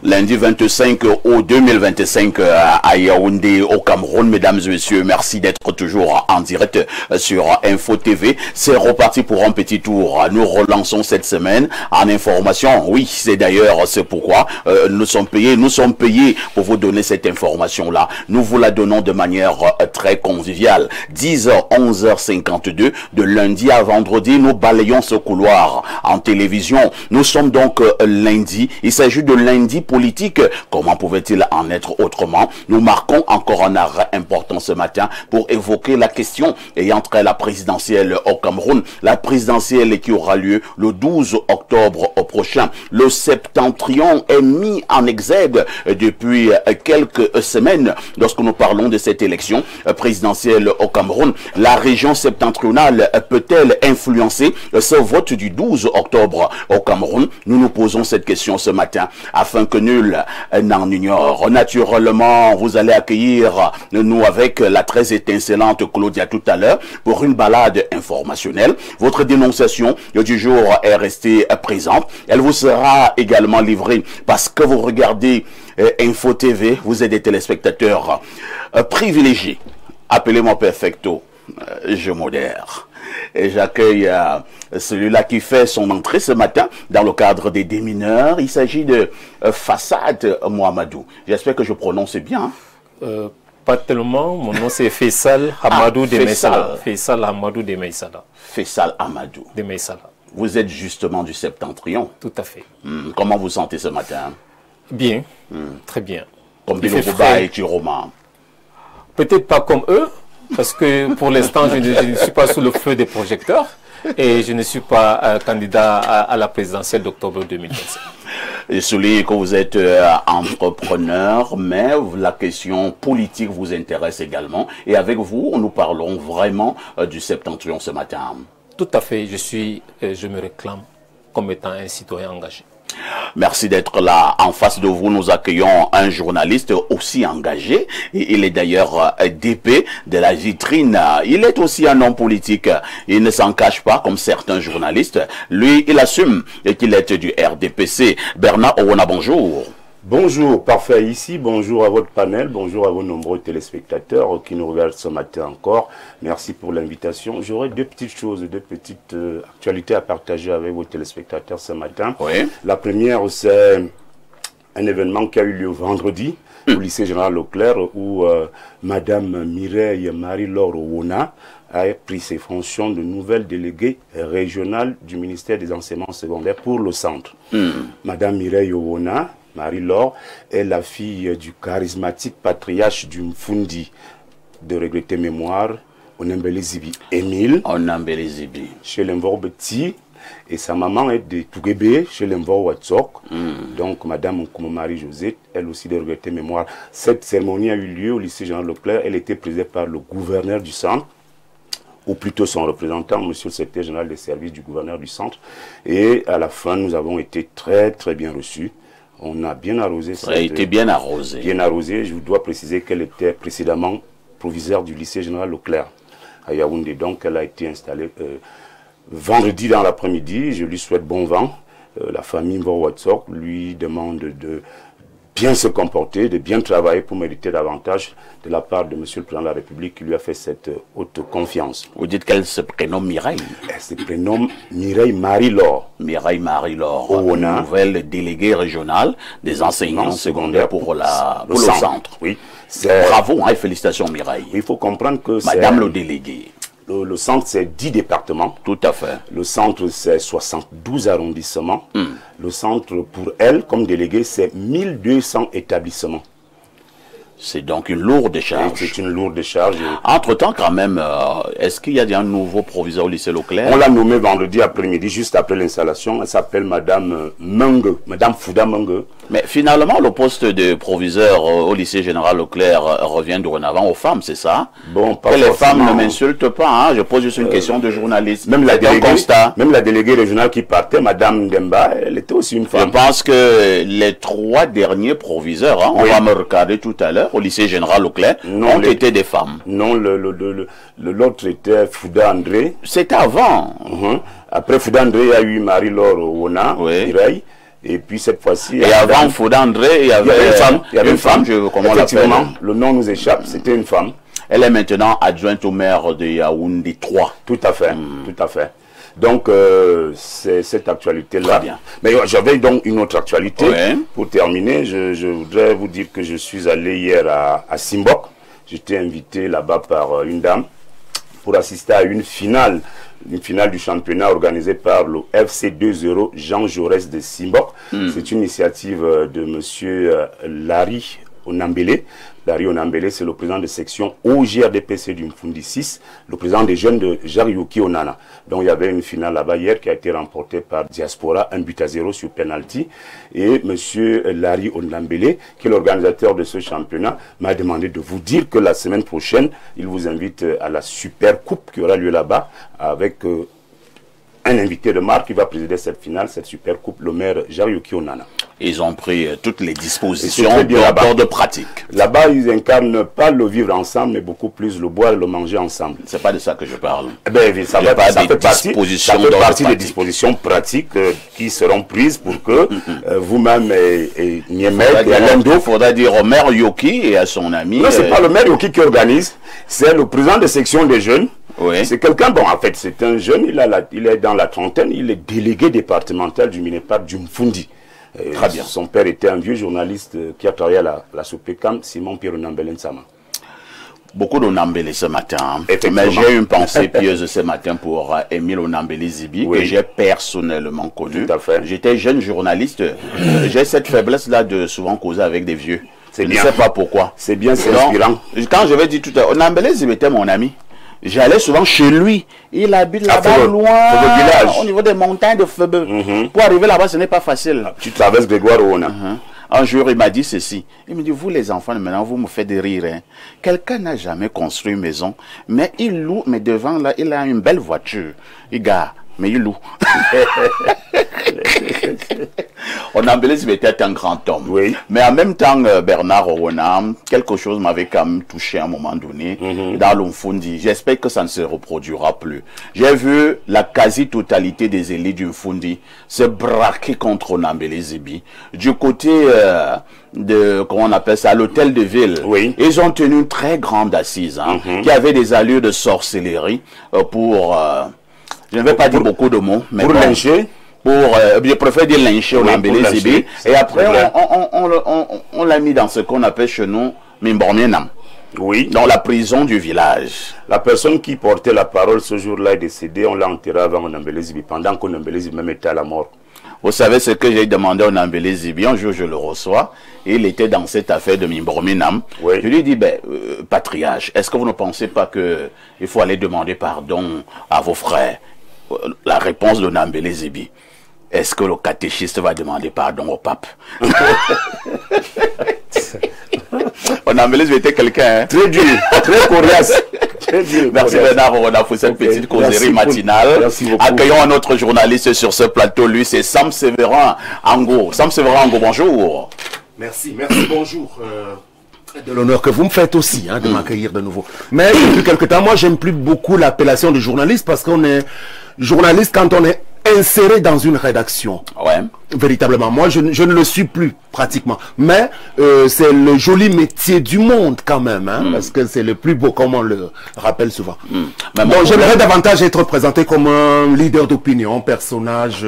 Lundi 25 août 2025 à Yaoundé, au Cameroun. Mesdames et messieurs, merci d'être toujours en direct sur Info TV. C'est reparti pour un petit tour. Nous relançons cette semaine en information. Oui, c'est d'ailleurs, c'est pourquoi nous sommes payés pour vous donner cette information-là. Nous vous la donnons de manière très conviviale. 10h, 11h52, de lundi à vendredi, nous balayons ce couloir en télévision. Nous sommes donc lundi. Il s'agit de lundi politique. Comment pouvait-il en être autrement? Nous marquons encore un arrêt important ce matin pour évoquer la question ayant trait à la présidentielle au Cameroun. La présidentielle qui aura lieu le 12 octobre prochain. Le septentrion est mis en exergue depuis quelques semaines lorsque nous parlons de cette élection présidentielle au Cameroun. La région septentrionale peut-elle influencer ce vote du 12 octobre au Cameroun? Nous nous posons cette question ce matin afin que nul n'en ignore. Naturellement, vous allez accueillir nous avec la très étincelante Claudia tout à l'heure pour une balade informationnelle. Votre dénonciation du jour est restée présente. Elle vous sera également livrée parce que vous regardez Info TV. Vous êtes des téléspectateurs privilégiés. Appelez-moi Perfecto. Je modère. Et j'accueille celui-là qui fait son entrée ce matin dans le cadre des démineurs. Il s'agit de Fassad Mohamedou. J'espère que je prononce bien. Pas tellement. Mon nom c'est Faisal Hamadou de Meissala. Faisal Hamadou de Meissala. Faisal Hamadou de Meissala. Vous êtes justement du septentrion. Tout à fait. Comment vous sentez ce matin? Bien. Très bien. Comme Bilobouba et Chiroma. Peut-être pas comme eux. Parce que pour l'instant, je ne suis pas sous le feu des projecteurs et je ne suis pas candidat à la présidentielle d'octobre 2025. Je souligne que vous êtes entrepreneur, mais la question politique vous intéresse également. Et avec vous, nous parlons vraiment du septentrion ce matin. Tout à fait, je me réclame comme étant un citoyen engagé. Merci d'être là. En face de vous, nous accueillons un journaliste aussi engagé. Et il est d'ailleurs DP de la vitrine. Il est aussi un homme politique. Il ne s'en cache pas comme certains journalistes. Lui, il assume qu'il est du RDPC. Bernard Owona, bonjour. Bonjour, parfait ici. Bonjour à votre panel. Bonjour à vos nombreux téléspectateurs qui nous regardent ce matin encore. Merci pour l'invitation. J'aurais deux petites choses, deux petites actualités à partager avec vos téléspectateurs ce matin. Oui. La première, c'est un événement qui a eu lieu vendredi au lycée Général Leclerc où Madame Mireille Marie-Laure Owona a pris ses fonctions de nouvelle déléguée régionale du ministère des Enseignements secondaires pour le centre. Madame Mireille Owona Marie-Laure est la fille du charismatique patriarche du Mfundi de regretter mémoire, Onembele Zibi Émile, Onembele Zibi, chez l'Envor Beti, et sa maman est de Tougébé, chez l'Envor Watsok. Donc, Madame Marie-Josée, elle aussi de regretter mémoire. Cette cérémonie a eu lieu au lycée Général Leclerc. Elle était présidée par le gouverneur du centre, ou plutôt son représentant, monsieur le secrétaire général des services du gouverneur du centre. Et à la fin, nous avons été très, très bien reçus. On a bien arrosé. Ça a été bien arrosé. Bien arrosé. Je vous dois préciser qu'elle était précédemment proviseure du lycée Général Leclerc à Yaoundé. Donc, elle a été installée vendredi dans l'après-midi. Je lui souhaite bon vent. La famille Mvor-Watsok lui demande de bien se comporter, de bien travailler pour mériter davantage de la part de monsieur le président de la République qui lui a fait cette haute confiance. Vous dites qu'elle se prénomme Mireille? Elle se prénomme Mireille Marie-Laure. Mireille Marie-Laure, nouvelle déléguée régionale des enseignants secondaires pour le centre. Oui. Bravo et félicitations Mireille. Il faut comprendre que Madame le délégué. Le centre, c'est 10 départements. Tout à fait. Le centre, c'est 72 arrondissements. Le centre, pour elle, comme délégué, c'est 1200 établissements. C'est donc une lourde charge. C'est une lourde charge. Entre-temps, quand même, est-ce qu'il y a un nouveau proviseur au lycée Leclerc? On l'a nommé vendredi après-midi, juste après l'installation. Elle s'appelle Madame Menge, Madame Fouda Menge. Mais finalement, le poste de proviseur au lycée Général Leclerc revient dorénavant aux femmes, c'est ça? Bon, pas que les femmes ne m'insultent pas, hein? Je pose juste une question de journaliste. Même la déléguée régionale qui partait, Madame Demba, elle était aussi une femme. Je pense que les trois derniers proviseurs, hein, on va me regarder tout à l'heure, au lycée Général Leclerc, ont été des femmes. Non, l'autre était Fouda André. C'était avant. Après Fouda André, il y a eu Marie-Laure Owona, Mireille. Et puis cette fois-ci... Et avant Fouda André, il y avait une femme. Il y avait une femme. Comment on l'appelle? Le nom nous échappe, c'était une femme. Elle est maintenant adjointe au maire de Yaoundé 3. Tout à fait, tout à fait. Donc, c'est cette actualité-là. Très bien. Mais j'avais donc une autre actualité. Ouais. Pour terminer, je voudrais vous dire que je suis allé hier à Simbok. J'étais invité là-bas par une dame pour assister à une finale du championnat organisée par le FC 2-0 Jean Jaurès de Simbok. C'est une initiative de monsieur Larry Onambele. Larry Onambele, c'est le président de section OGRDPC du Mfundi 6, le président des jeunes de Jariuki Onana. Donc il y avait une finale là-bas hier qui a été remportée par Diaspora, 1-0 sur penalty. Et monsieur Larry Onambele, qui est l'organisateur de ce championnat, m'a demandé de vous dire que la semaine prochaine, il vous invite à la Super Coupe qui aura lieu là-bas avec un invité de marque qui va présider cette finale, cette Super Coupe, le maire Jariuki Onana. Ils ont pris toutes les dispositions de pratique. Là-bas, ils incarnent pas le vivre ensemble, mais beaucoup plus le boire et le manger ensemble. C'est pas de ça que je parle. Eh ben, ça fait partie des dispositions pratiques qui seront prises pour que vous-même et Niemet et Alendo... Il faudra dire au maire Yoki et à son ami... Non, c'est pas le maire Yoki qui organise, c'est le président de section des jeunes. Oui. C'est quelqu'un, bon, en fait, c'est un jeune, il est dans la trentaine, il est délégué départemental du Minepad du Mfundi. Très bien. Son père était un vieux journaliste qui a travaillé à la Sopecam, Simon Pierre Onambele Nsama. Beaucoup d'Onambele ce matin. Mais j'ai une pensée pieuse ce matin pour Émile Onambele Zibi, que j'ai personnellement connu. Tout à fait. J'étais jeune journaliste. J'ai cette faiblesse-là de souvent causer avec des vieux. Je ne sais pas pourquoi. C'est bien, c'est inspirant. Quand je vais dire tout à l'heure, Onambele Zibi était mon ami. J'allais souvent chez lui. Il habite là-bas loin, au niveau des montagnes de Febe. Pour arriver là-bas, ce n'est pas facile. Tu traverses Grégoire Oona. Un jour, il m'a dit ceci. Il me dit, vous les enfants, maintenant, vous me faites de rire. Hein. Quelqu'un n'a jamais construit une maison, mais il loue, mais devant là, il a une belle voiture. Il gare, mais il loue. Onambele Zibi était un grand homme. Oui. Mais en même temps, Bernard Owana, quelque chose m'avait quand même touché à un moment donné dans l'Umfundi. J'espère que ça ne se reproduira plus. J'ai vu la quasi-totalité des élites du Mfundi se braquer contre Onambele Zibi. Du côté de, comment on appelle ça, l'hôtel de ville. Oui. Ils ont tenu une très grande assise, hein, qui avait des allures de sorcellerie pour... je ne vais pas dire beaucoup de mots, mais pour lyncher. Je préfère dire lyncher Onambele Zibi. Et après, on l'a mis dans ce qu'on appelle chez nous Mimbormienam. Oui. Dans la prison du village. La personne qui portait la parole ce jour-là est décédée. On l'a enterré avant Onambele Zibi, pendant qu'Onambele Zibi même était à la mort. Vous savez ce que j'ai demandé à Onambele Zibi. Un jour, je le reçois. Et il était dans cette affaire de Mimborminam. Oui. Je lui dis, patriarche, est-ce que vous ne pensez pas qu'il faut aller demander pardon à vos frères? La réponse de Onambele Zibi. Est-ce que le catéchiste va demander pardon au pape? Onambele Zibi était quelqu'un, hein? Très dur, très coriace. Merci Bernard Owana pour cette petite causerie matinale. Accueillons un autre journaliste sur ce plateau. Lui, c'est Sam Sévérin Ango. Sam Sévérin Ango, bonjour. Merci, bonjour. De l'honneur que vous me faites aussi, hein, de m'accueillir de nouveau. Mais depuis quelque temps, moi, j'aime plus beaucoup l'appellation de journaliste parce qu'on est journaliste quand on est inséré dans une rédaction. Ouais. Véritablement. Moi, je ne le suis plus pratiquement. Mais c'est le joli métier du monde quand même, hein, parce que c'est le plus beau, comme on le rappelle souvent. Donc, j'aimerais davantage être présenté comme un leader d'opinion, personnage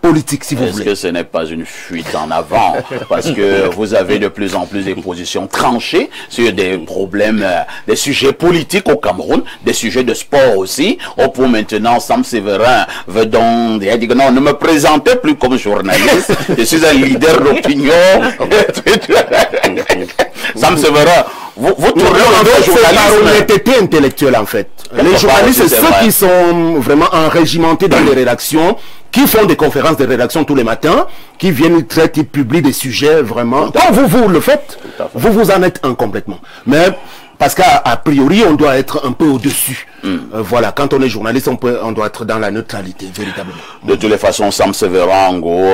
politique, si vous voulez. Est-ce que ce n'est pas une fuite en avant? Parce que vous avez de plus en plus des positions tranchées sur des problèmes, des sujets politiques au Cameroun, des sujets de sport aussi. Pour maintenant, Sam Sévérin veut donc dire non, ne me présentez plus comme journaliste. Je suis un leader d'opinion. Sam Sévérin, vous tournez en journaliste. L'honnêteté intellectuelle, en fait. Les journalistes, c'est ceux qui sont vraiment enrégimentés dans les rédactions, qui font des conférences de rédaction tous les matins, qui viennent traiter, publient des sujets vraiment. Quand vous le faites, vous en êtes un complètement. Mais parce qu'à priori, on doit être un peu au-dessus. Voilà, quand on est journaliste, on doit être dans la neutralité, véritablement. De toutes les façons, Sam Severango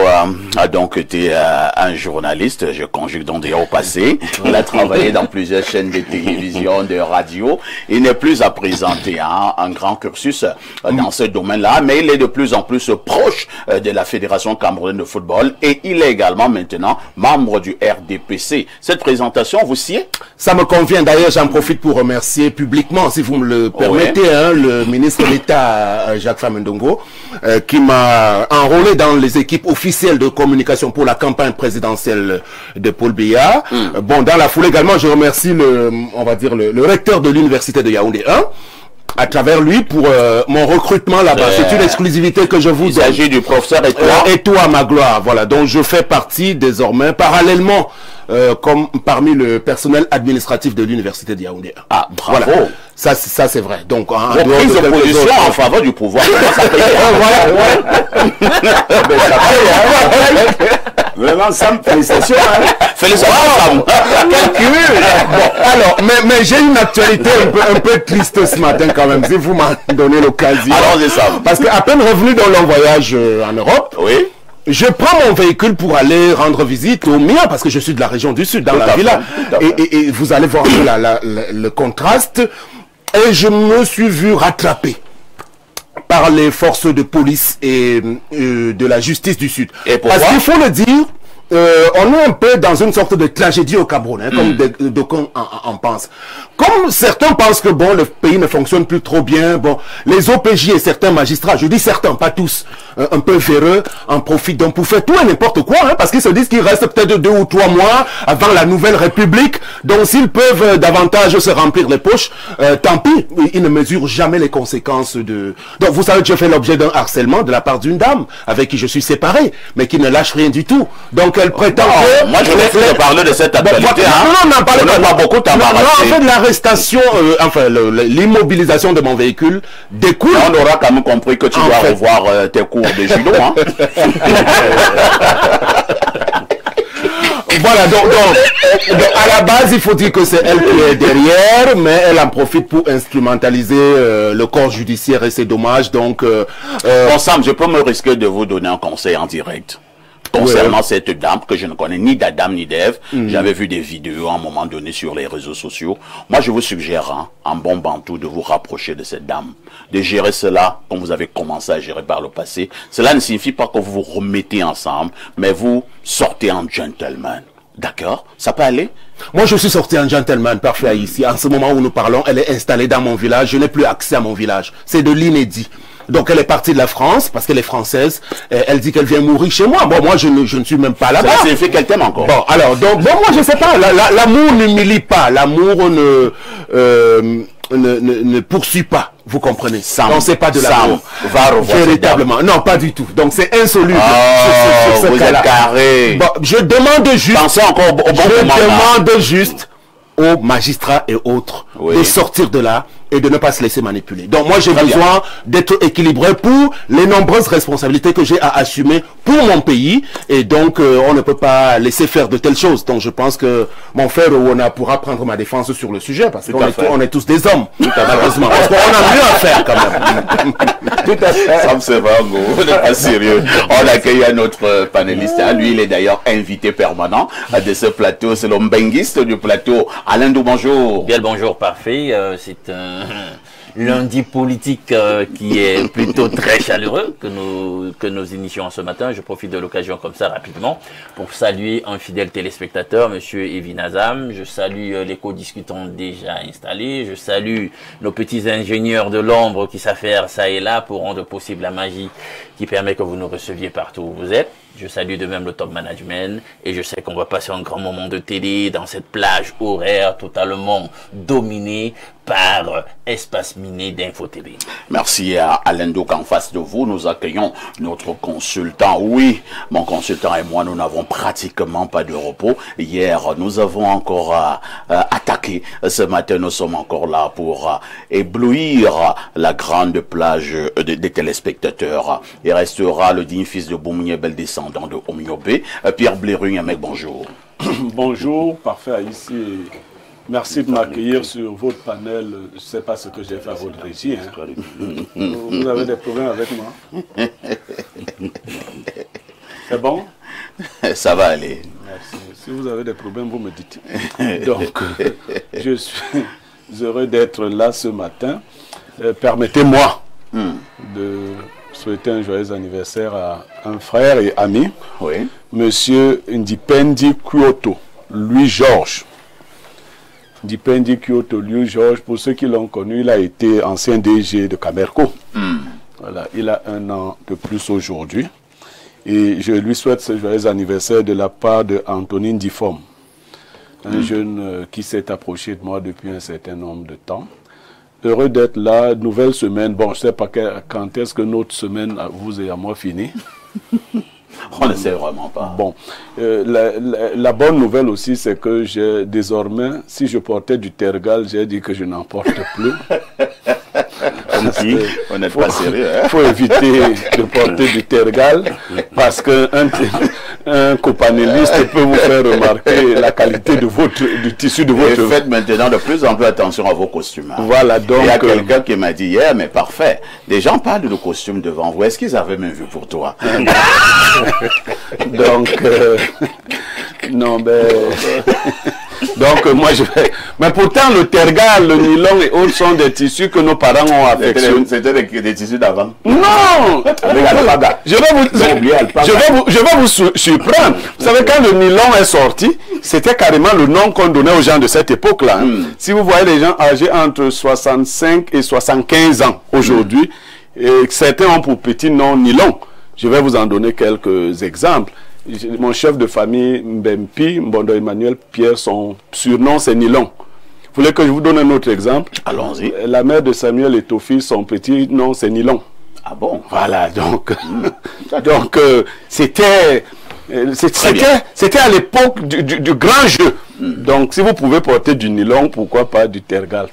a donc été un journaliste, je conjugue donc déjà au passé. Il a travaillé dans plusieurs chaînes de télévision, de radio. Il n'est plus à présenter un grand cursus dans ce domaine-là, mais il est de plus en plus proche de la Fédération camerounaise de football et il est également maintenant membre du RDPC. Cette présentation, vous sied? Ça me convient. D'ailleurs, j'en profite pour remercier publiquement, si vous me le permettez, le ministre d'État Jacques Famendongo, qui m'a enrôlé dans les équipes officielles de communication pour la campagne présidentielle de Paul Biya. Bon, dans la foulée également, je remercie on va dire le recteur de l'université de Yaoundé 1. À travers lui pour mon recrutement là-bas. C'est une exclusivité que je vous donne. Il s'agit du professeur Etoua Magloire, voilà. Donc je fais partie désormais, parallèlement, comme parmi le personnel administratif de l'université de Yaoundé. Ah, bravo. Voilà. Ça c'est vrai. Donc en prise de position en faveur du pouvoir. Vraiment, Sam, félicitations. Félicitations, Sam. Quel cumul. Bon, alors, mais j'ai une actualité un peu triste ce matin quand même, si vous m'en donnez l'occasion. Allons-y, Sam. Parce qu'à peine revenu dans long voyage en Europe, oui. Je prends mon véhicule pour aller rendre visite au mien, parce que je suis de la région du Sud, dans la villa. Et vous allez voir le contraste. Et je me suis vu rattraper par les forces de police et de la justice du Sud. Et pourquoi? Parce qu'il faut le dire, on est un peu dans une sorte de tragédie au Cameroun, hein, comme d'aucuns en pensent. Comme certains pensent que bon, le pays ne fonctionne plus trop bien, bon, les OPJ et certains magistrats, je dis certains, pas tous, un peu véreux, en profitent donc pour faire tout et n'importe quoi, hein, parce qu'ils se disent qu'il reste peut-être 2 ou 3 mois avant la nouvelle République, donc s'ils peuvent davantage se remplir les poches, tant pis, ils ne mesurent jamais les conséquences de... Donc vous savez que j'ai fait l'objet d'un harcèlement de la part d'une dame avec qui je suis séparé, mais qui ne lâche rien du tout. Donc elle prétend que... Moi je voulais parler de cette actualité. Non, on n'en parle pas beaucoup, t'as non, en fait, l'arrestation, enfin l'immobilisation de mon véhicule découle... On aura quand même compris que tu dois revoir tes cours de judo, hein. Voilà, donc, à la base, il faut dire que c'est elle qui est derrière, mais elle en profite pour instrumentaliser le corps judiciaire et c'est dommage. Donc, bon, Sam, je peux me risquer de vous donner un conseil en direct concernant cette dame que je ne connais ni d'Adam ni d'Ève. J'avais vu des vidéos à un moment donné sur les réseaux sociaux. Moi, je vous suggère, hein, en bon bantou, de vous rapprocher de cette dame, de gérer cela comme vous avez commencé à gérer par le passé. Cela ne signifie pas que vous vous remettez ensemble, mais vous sortez en gentleman. D'accord? Ça peut aller? Moi, je suis sorti en gentleman parfait ici. En ce moment où nous parlons, elle est installée dans mon village. Je n'ai plus accès à mon village. C'est de l'inédit. Donc, elle est partie de la France parce qu'elle est française. Elle dit qu'elle vient mourir chez moi. Bon, moi, je ne suis même pas là-bas. Ça signifie qu'elle t'aime encore. Bon, alors, donc, bon, moi, je sais pas. L'amour n'humilie pas. L'amour ne poursuit pas. Vous comprenez? On ne sait pas de l'amour. Véritablement. Non, pas du tout. Donc, c'est insoluble. Oh, vous êtes carré. Bon, je demande juste. Pensez encore au bon moment. Je demande juste aux magistrats et autres de sortir de là et de ne pas se laisser manipuler. Donc moi j'ai besoin d'être équilibré pour les nombreuses responsabilités que j'ai à assumer pour mon pays et donc on ne peut pas laisser faire de telles choses. Donc je pense que mon frère Owona pourra prendre ma défense sur le sujet parce qu'on est tous des hommes, malheureusement. Parce qu'on a mieux à faire quand même. Tout à fait. Sam Severango, on n'est pas sérieux. On accueille un autre panéliste. Lui, il est d'ailleurs invité permanent de ce plateau. C'est l'ombenguiste du plateau. Alain Dou, bonjour. Bien le bonjour, parfait. C'est un lundi politique qui est plutôt très chaleureux que nous initions ce matin. Je profite de l'occasion comme ça rapidement pour saluer un fidèle téléspectateur, monsieur Evin Azam. Je salue les co-discutants déjà installés. Je salue nos petits ingénieurs de l'ombre qui savent faire ça et là pour rendre possible la magie qui permet que vous nous receviez partout où vous êtes. Je salue de même le top management et je sais qu'on va passer un grand moment de télé dans cette plage horaire totalement dominée par Espace Miné d'Info TV. Merci à Alain Douk. En face de vous, nous accueillons notre consultant. Oui, mon consultant et moi, nous n'avons pratiquement pas de repos. Hier, nous avons encore attaqué. Ce matin, nous sommes encore là pour éblouir la grande plage des téléspectateurs. Il restera le digne fils de Boumouye Bel descendant de Omniobé. Pierre Blérung, mec, bonjour. Bonjour, parfait ici. Merci de m'accueillir sur votre panel. Je ne sais pas ce que j'ai fait à votre régie. Hein. Vous avez des problèmes avec moi? C'est bon? Ça va aller. Merci. Si vous avez des problèmes, vous me dites. Donc, je suis heureux d'être là ce matin. Permettez-moi de souhaiter un joyeux anniversaire à un frère et ami, Monsieur Ndipendi Kyoto, Louis-Georges. Ndipendi Kyoto, Louis-Georges, pour ceux qui l'ont connu, il a été ancien DG de Camerco. Voilà, il a 1 an de plus aujourd'hui. Et je lui souhaite ce joyeux anniversaire de la part de Antonine Diffom, un jeune qui s'est approché de moi depuis un certain nombre de temps. Heureux d'être là, nouvelle semaine. Bon, je ne sais pas quand est-ce que notre semaine, à vous et à moi, finit. On ne sait vraiment pas. Bon, la bonne nouvelle aussi, c'est que j'ai désormais, si je portais du tergal, j'ai dit que je n'en porte plus. On n'est pas sérieux. Il faut éviter de porter du tergal parce qu'un copanéliste peut vous faire remarquer la qualité de du tissu de votre... Et faites maintenant de plus en plus attention à vos costumes. Hein. Voilà, donc... Il y a quelqu'un qui m'a dit hier, mais parfait, des gens parlent de costumes devant vous. Est-ce qu'ils avaient même vu pour toi? Donc, non, ben... Donc, moi, je vais... Mais pourtant, le tergal, le nylon et autres sont des tissus que nos parents ont affectionnés. C'était des tissus d'avant. Non! Je vais vous surprendre. Vous savez, quand le nylon est sorti, c'était carrément le nom qu'on donnait aux gens de cette époque-là. Hein. Si vous voyez les gens âgés entre 65 et 75 ans aujourd'hui, certains ont pour petit nom nylon. Je vais vous en donner quelques exemples. Mon chef de famille, Mbempi, Mbondo Emmanuel Pierre, son surnom c'est Nylon. Vous voulez que je vous donne un autre exemple? Allons-y. La mère de Samuel Etofi, son petit nom c'est Nylon. Ah bon? Voilà, donc, c'était à l'époque du grand jeu. Donc, si vous pouvez porter du nylon, pourquoi pas du tergal?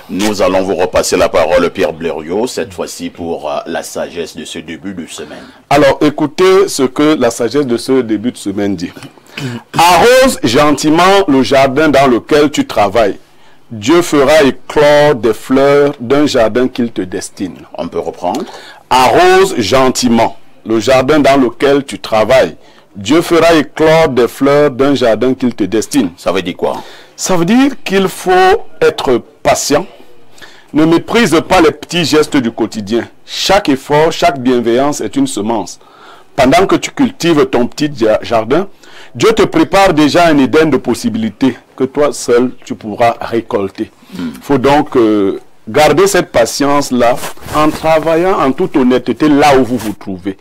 Nous allons vous repasser la parole, Pierre Blériot, cette fois-ci pour la sagesse de ce début de semaine. Alors, écoutez ce que la sagesse de ce début de semaine dit. Arrose gentiment le jardin dans lequel tu travailles. Dieu fera éclore des fleurs d'un jardin qu'il te destine. On peut reprendre. Arrose gentiment le jardin dans lequel tu travailles. Dieu fera éclore des fleurs d'un jardin qu'il te destine. Ça veut dire quoi? Ça veut dire qu'il faut être patient. Ne méprise pas les petits gestes du quotidien. Chaque effort, chaque bienveillance est une semence. Pendant que tu cultives ton petit jardin, Dieu te prépare déjà un Éden de possibilités que toi seul tu pourras récolter. Il faut donc garder cette patience-là en travaillant en toute honnêteté là où vous vous trouvez.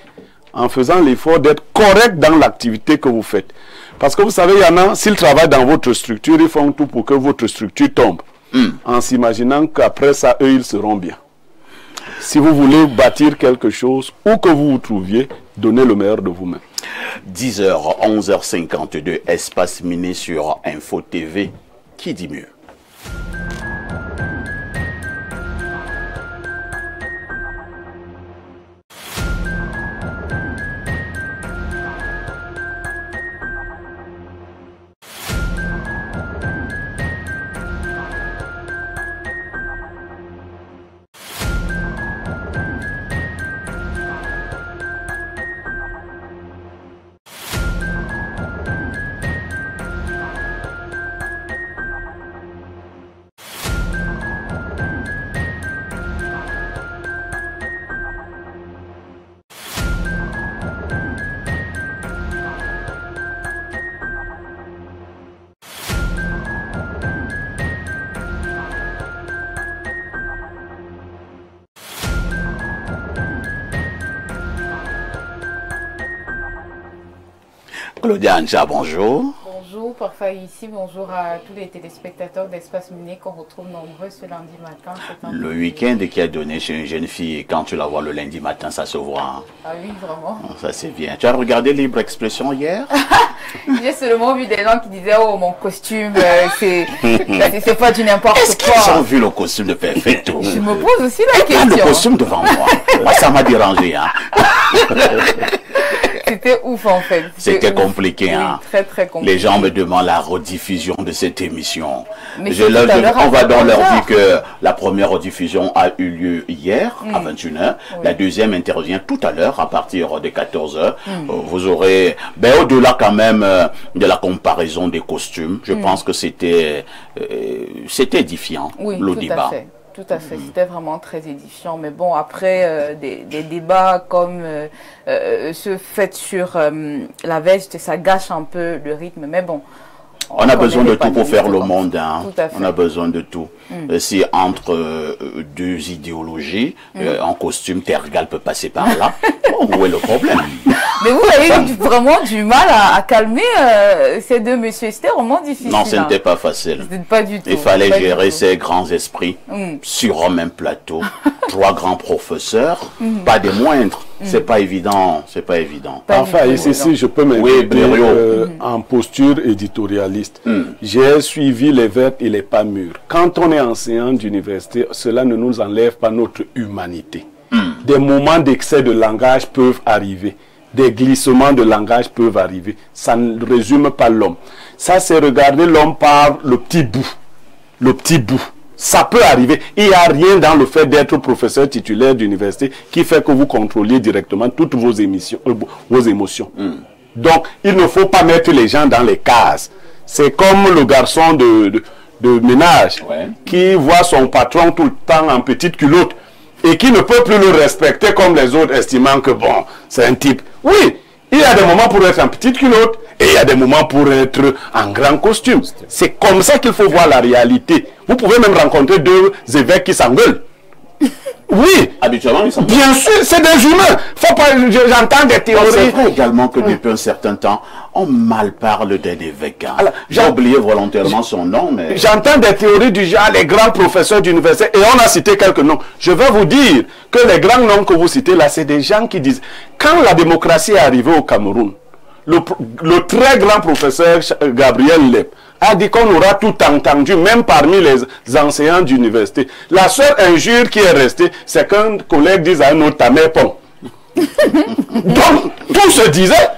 En faisant l'effort d'être correct dans l'activité que vous faites. Parce que vous savez, il y en a, s'ils travaillent dans votre structure, ils font tout pour que votre structure tombe. En s'imaginant qu'après ça, eux, ils seront bien. Si vous voulez bâtir quelque chose, où que vous vous trouviez, donnez le meilleur de vous-même. 10h, 11h52, espace miné sur Info TV. Qui dit mieux? Claudia Anja, bonjour. Bonjour, parfois ici, bonjour à tous les téléspectateurs d'Espace Miné qu'on retrouve nombreux ce lundi matin. Le week-end qui a donné chez une jeune fille, quand tu la vois le lundi matin, ça se voit. Hein? Ah oui, vraiment. Ça c'est bien. Tu as regardé Libre Expression hier? J'ai seulement vu des gens qui disaient, oh mon costume, c'est pas du n'importe quoi. Est-ce qu'ils ont vu le costume de Perfecto? Je me pose aussi la question. Le costume devant moi. Moi ça m'a dérangé. Hein? C'était ouf en fait. C'était compliqué, oui, hein. Très très compliqué. Les gens me demandent la rediffusion de cette émission. Mais On va donc leur dire que la première rediffusion a eu lieu hier à 21h. Oui. La deuxième intervient tout à l'heure à partir de 14h. Vous aurez, au-delà quand même de la comparaison des costumes, je pense que c'était édifiant, le débat. Tout à fait, c'était vraiment très édifiant. Mais bon, après, des débats comme ceux faits sur la veste, ça gâche un peu le rythme. Mais bon, on a besoin de tout pour faire le monde. Hein. On a besoin de tout. Si entre deux idéologies, en costume, Tergal peut passer par là, où est le problème? Mais vous avez eu vraiment du mal à calmer ces deux messieurs. C'était vraiment difficile. Non, ce n'était pas facile. Pas du tout. Il fallait gérer ces grands esprits sur un même plateau. 3 grands professeurs, pas des moindres. C'est pas évident, c'est pas évident. Enfin, ici, si je peux m'inviter en posture éditorialiste, j'ai suivi les verbes et les pas mûrs. Quand on est enseignant d'université, cela ne nous enlève pas notre humanité. Des moments d'excès de langage peuvent arriver. Des glissements de langage peuvent arriver. Ça ne résume pas l'homme. Ça, c'est regarder l'homme par le petit bout. Le petit bout. Ça peut arriver. Il n'y a rien dans le fait d'être professeur titulaire d'université qui fait que vous contrôliez directement toutes vos émotions. Donc, il ne faut pas mettre les gens dans les cases. C'est comme le garçon de ménage qui voit son patron tout le temps en petite culotte et qui ne peut plus le respecter comme les autres, estimant que bon, c'est un type. Oui, il y a des moments pour être en petite culotte et il y a des moments pour être en grand costume. C'est comme ça qu'il faut voir la réalité. Vous pouvez même rencontrer 2 évêques qui s'engueulent. Oui, habituellement, ils sont bien sûr, c'est des humains. Faut pas, j'entends des théories. C'est vrai également que depuis un certain temps, on mal parle d'un évêque. J'ai oublié volontairement son nom, mais j'entends des théories du genre les grands professeurs d'université et on a cité quelques noms. Je vais vous dire que les grands noms que vous citez là, c'est des gens qui disent quand la démocratie est arrivée au Cameroun, le très grand professeur Gabriel Lep a dit qu'on aura tout entendu, même parmi les enseignants d'université. La seule injure qui est restée, c'est qu'un collègue dise à un autre, ta mère pond. Donc, tout se disait.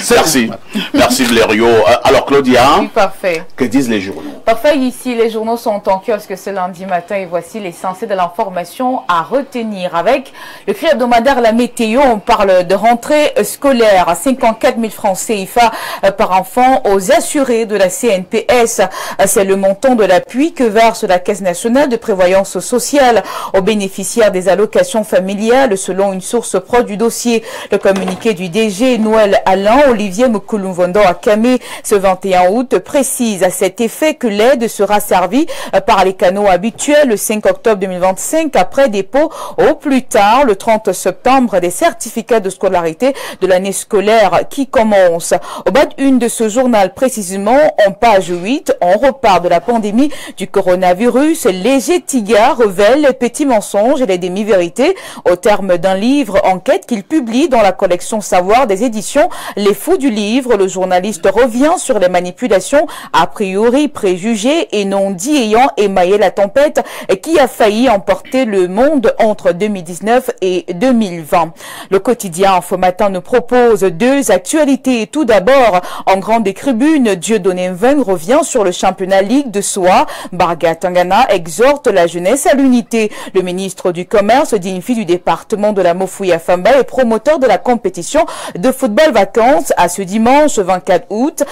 Merci. Merci Blériot. Alors Claudia, oui, parfait. Que disent les journaux? Parfait, ici les journaux sont en kiosque ce lundi matin et voici l'essentiel de l'information à retenir. Avec le cri hebdomadaire La Météo, on parle de rentrée scolaire à 54 000 francs CFA par enfant aux assurés de la CNPS. C'est le montant de l'appui que verse la Caisse nationale de prévoyance sociale aux bénéficiaires des allocations familiales selon une source proche du dossier. Le communiqué du DG Noël Alain Olivier Moukoulumvondo Akame ce 21 août précise à cet effet que l'aide sera servie par les canaux habituels le 5 octobre 2025 après dépôt au plus tard le 30 septembre des certificats de scolarité de l'année scolaire qui commence. Au bas de une de ce journal précisément en page 8, on repart de la pandémie du coronavirus. Léger Tigard révèle les petits mensonges et les demi-vérités au terme d'un livre enquête qu'il publie dans la collection Savoir des éditions Les Fous du Livre. Le journaliste revient sur les manipulations a priori préjugées et non dit ayant émaillé la tempête qui a failli emporter le monde entre 2019 et 2020. Le quotidien Info Matin nous propose 2 actualités. Tout d'abord, en grande tribune, Dieudonné Mveng revient sur le championnat Ligue de Soie. Barga Tangana exhorte la jeunesse à l'unité. Le ministre du Commerce, digne fille du département de la Mofouya-Famba, est promoteur de la compétition de football vacances à ce dimanche 24 août.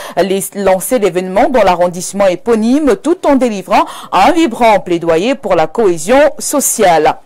Lancer l'événement dans l'arrondissement éponyme tout en délivrant un vibrant plaidoyer pour la cohésion sociale.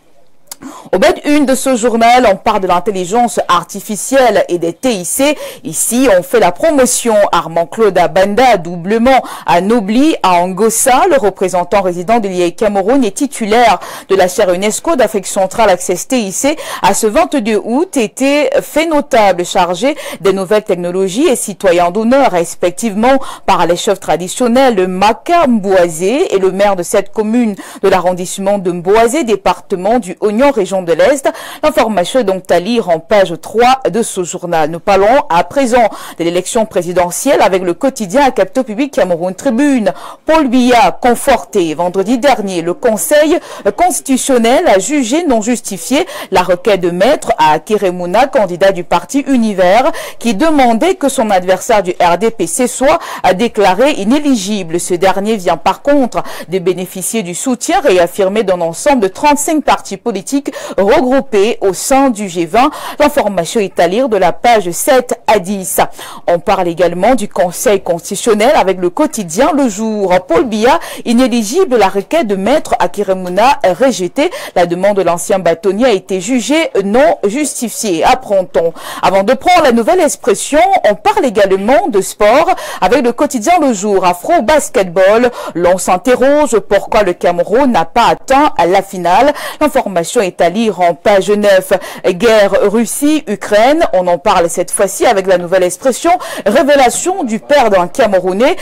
Au bas d'une de ce journal, on parle de l'intelligence artificielle et des TIC. Ici, on fait la promotion. Armand Claude Abanda, doublement à Nobli, à Angossa, le représentant résident de l'IA Cameroun est titulaire de la chaire UNESCO d'Afrique centrale Access TIC. À ce 22 août, était fait notable chargé des nouvelles technologies et citoyen d'honneur, respectivement par les chefs traditionnels, le Maka Mboisé et le maire de cette commune de l'arrondissement de Mboisé, département du Oignon formation région de l'Est. L'information est donc à lire en page 3 de ce journal. Nous parlons à présent de l'élection présidentielle avec le quotidien à Capitaux Public Cameroun Tribune. Paul Biya conforté. Vendredi dernier, le Conseil constitutionnel a jugé non justifié la requête de maître à Akiremouna, candidat du parti Univers, qui demandait que son adversaire du RDPC soit déclaré inéligible. Ce dernier vient par contre de bénéficier du soutien réaffirmé d'un ensemble de 35 partis politiques regroupés au sein du G20. L'information est à lire de la page 7 à 10. On parle également du Conseil constitutionnel avec le quotidien Le Jour. Paul Biya, inéligible, la requête de maître Akiremouna rejetée. La demande de l'ancien bâtonnier a été jugée non justifiée, apprend-on. Avant de prendre la nouvelle expression, on parle également de sport avec le quotidien Le Jour. Afro Basketball, l'on s'interroge pourquoi le Cameroun n'a pas atteint la finale. L'information est à lire en page 9. Guerre Russie-Ukraine, on en parle cette fois-ci avec la nouvelle expression. Révélation du père d'un Camerounais,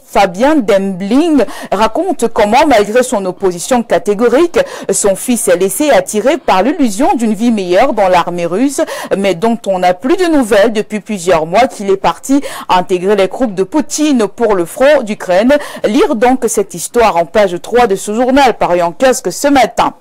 Fabien Dembling, raconte comment, malgré son opposition catégorique, son fils est laissé attirer par l'illusion d'une vie meilleure dans l'armée russe, mais dont on n'a plus de nouvelles depuis plusieurs mois qu'il est parti intégrer les troupes de Poutine pour le front d'Ukraine. Lire donc cette histoire en page 3 de ce journal paru en kiosque ce matin.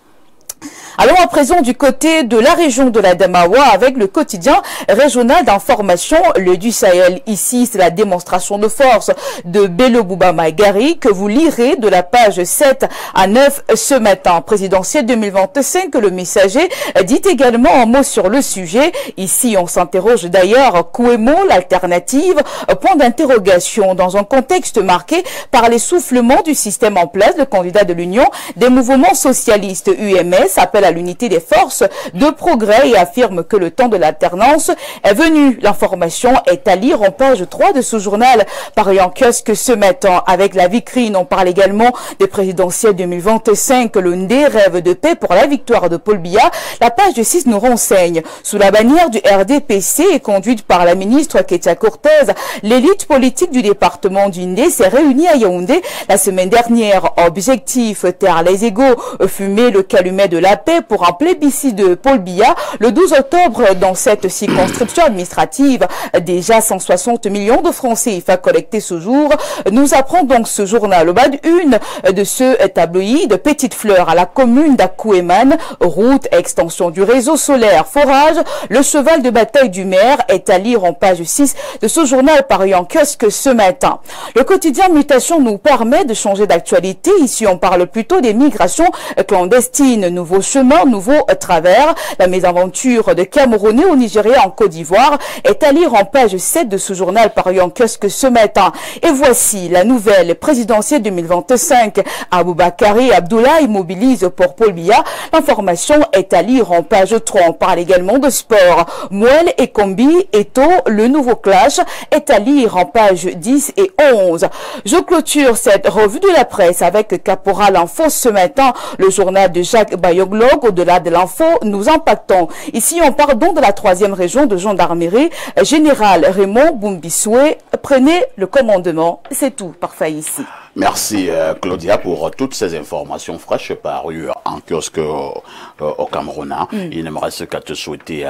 Allons à présent du côté de la région de la Damawa avec le quotidien régional d'information, le du Sahel. Ici, c'est la démonstration de force de Bello Bouba Maïgari que vous lirez de la page 7 à 9 ce matin. Présidentielle 2025, le messager dit également un mot sur le sujet. Ici, on s'interroge d'ailleurs, Kouemo, l'alternative, point d'interrogation dans un contexte marqué par l'essoufflement du système en place. Le candidat de l'Union des mouvements socialistes UMS appelle à l'unité des forces de progrès et affirme que le temps de l'alternance est venu. L'information est à lire en page 3 de ce journal paru en kiosque ce matin. Avec la vitrine, on parle également des présidentielles 2025. Le Ndé rêve de paix pour la victoire de Paul Biya. La page 6 nous renseigne. Sous la bannière du RDPC et conduite par la ministre Ketia Cortez, l'élite politique du département du Ndé s'est réunie à Yaoundé la semaine dernière. Objectif, taire les égaux, fumer le calumet de la paix pour un plébiscite de Paul Biya le 12 octobre dans cette circonscription administrative. Déjà 160 millions de francs CFA collectés ce jour. Nous apprend donc ce journal. Au bas d'une de ce tabloïd, Petite Fleur à la commune d'Akoueman, route, extension du réseau solaire, forage, le cheval de bataille du maire est à lire en page 6 de ce journal paru en kiosque ce matin. Le quotidien Mutation nous permet de changer d'actualité. Ici, on parle plutôt des migrations clandestines. Nouveau chemin, nouveau travers. La mésaventure de Camerounais au Nigeria en Côte d'Ivoire est à lire en page 7 de ce journal paru en kiosque ce matin. Et voici la nouvelle présidentielle 2025. Aboubakari Abdoulaye mobilise pour Paul Biya. L'information est à lire en page 3. On parle également de sport. Mouel et Kombi, Eto, le nouveau clash est à lire en page 10 et 11. Je clôture cette revue de la presse avec Caporal Info ce matin, le journal de Jacques Bayoglog. Au-delà de l'info, nous impactons. Ici, on part donc de la 3e région de gendarmerie. Général Raymond Boumbissoué, prenez le commandement. C'est tout, parfait ici. Merci Claudia pour toutes ces informations fraîches parues en kiosque au Cameroun. Il ne me reste qu'à te souhaiter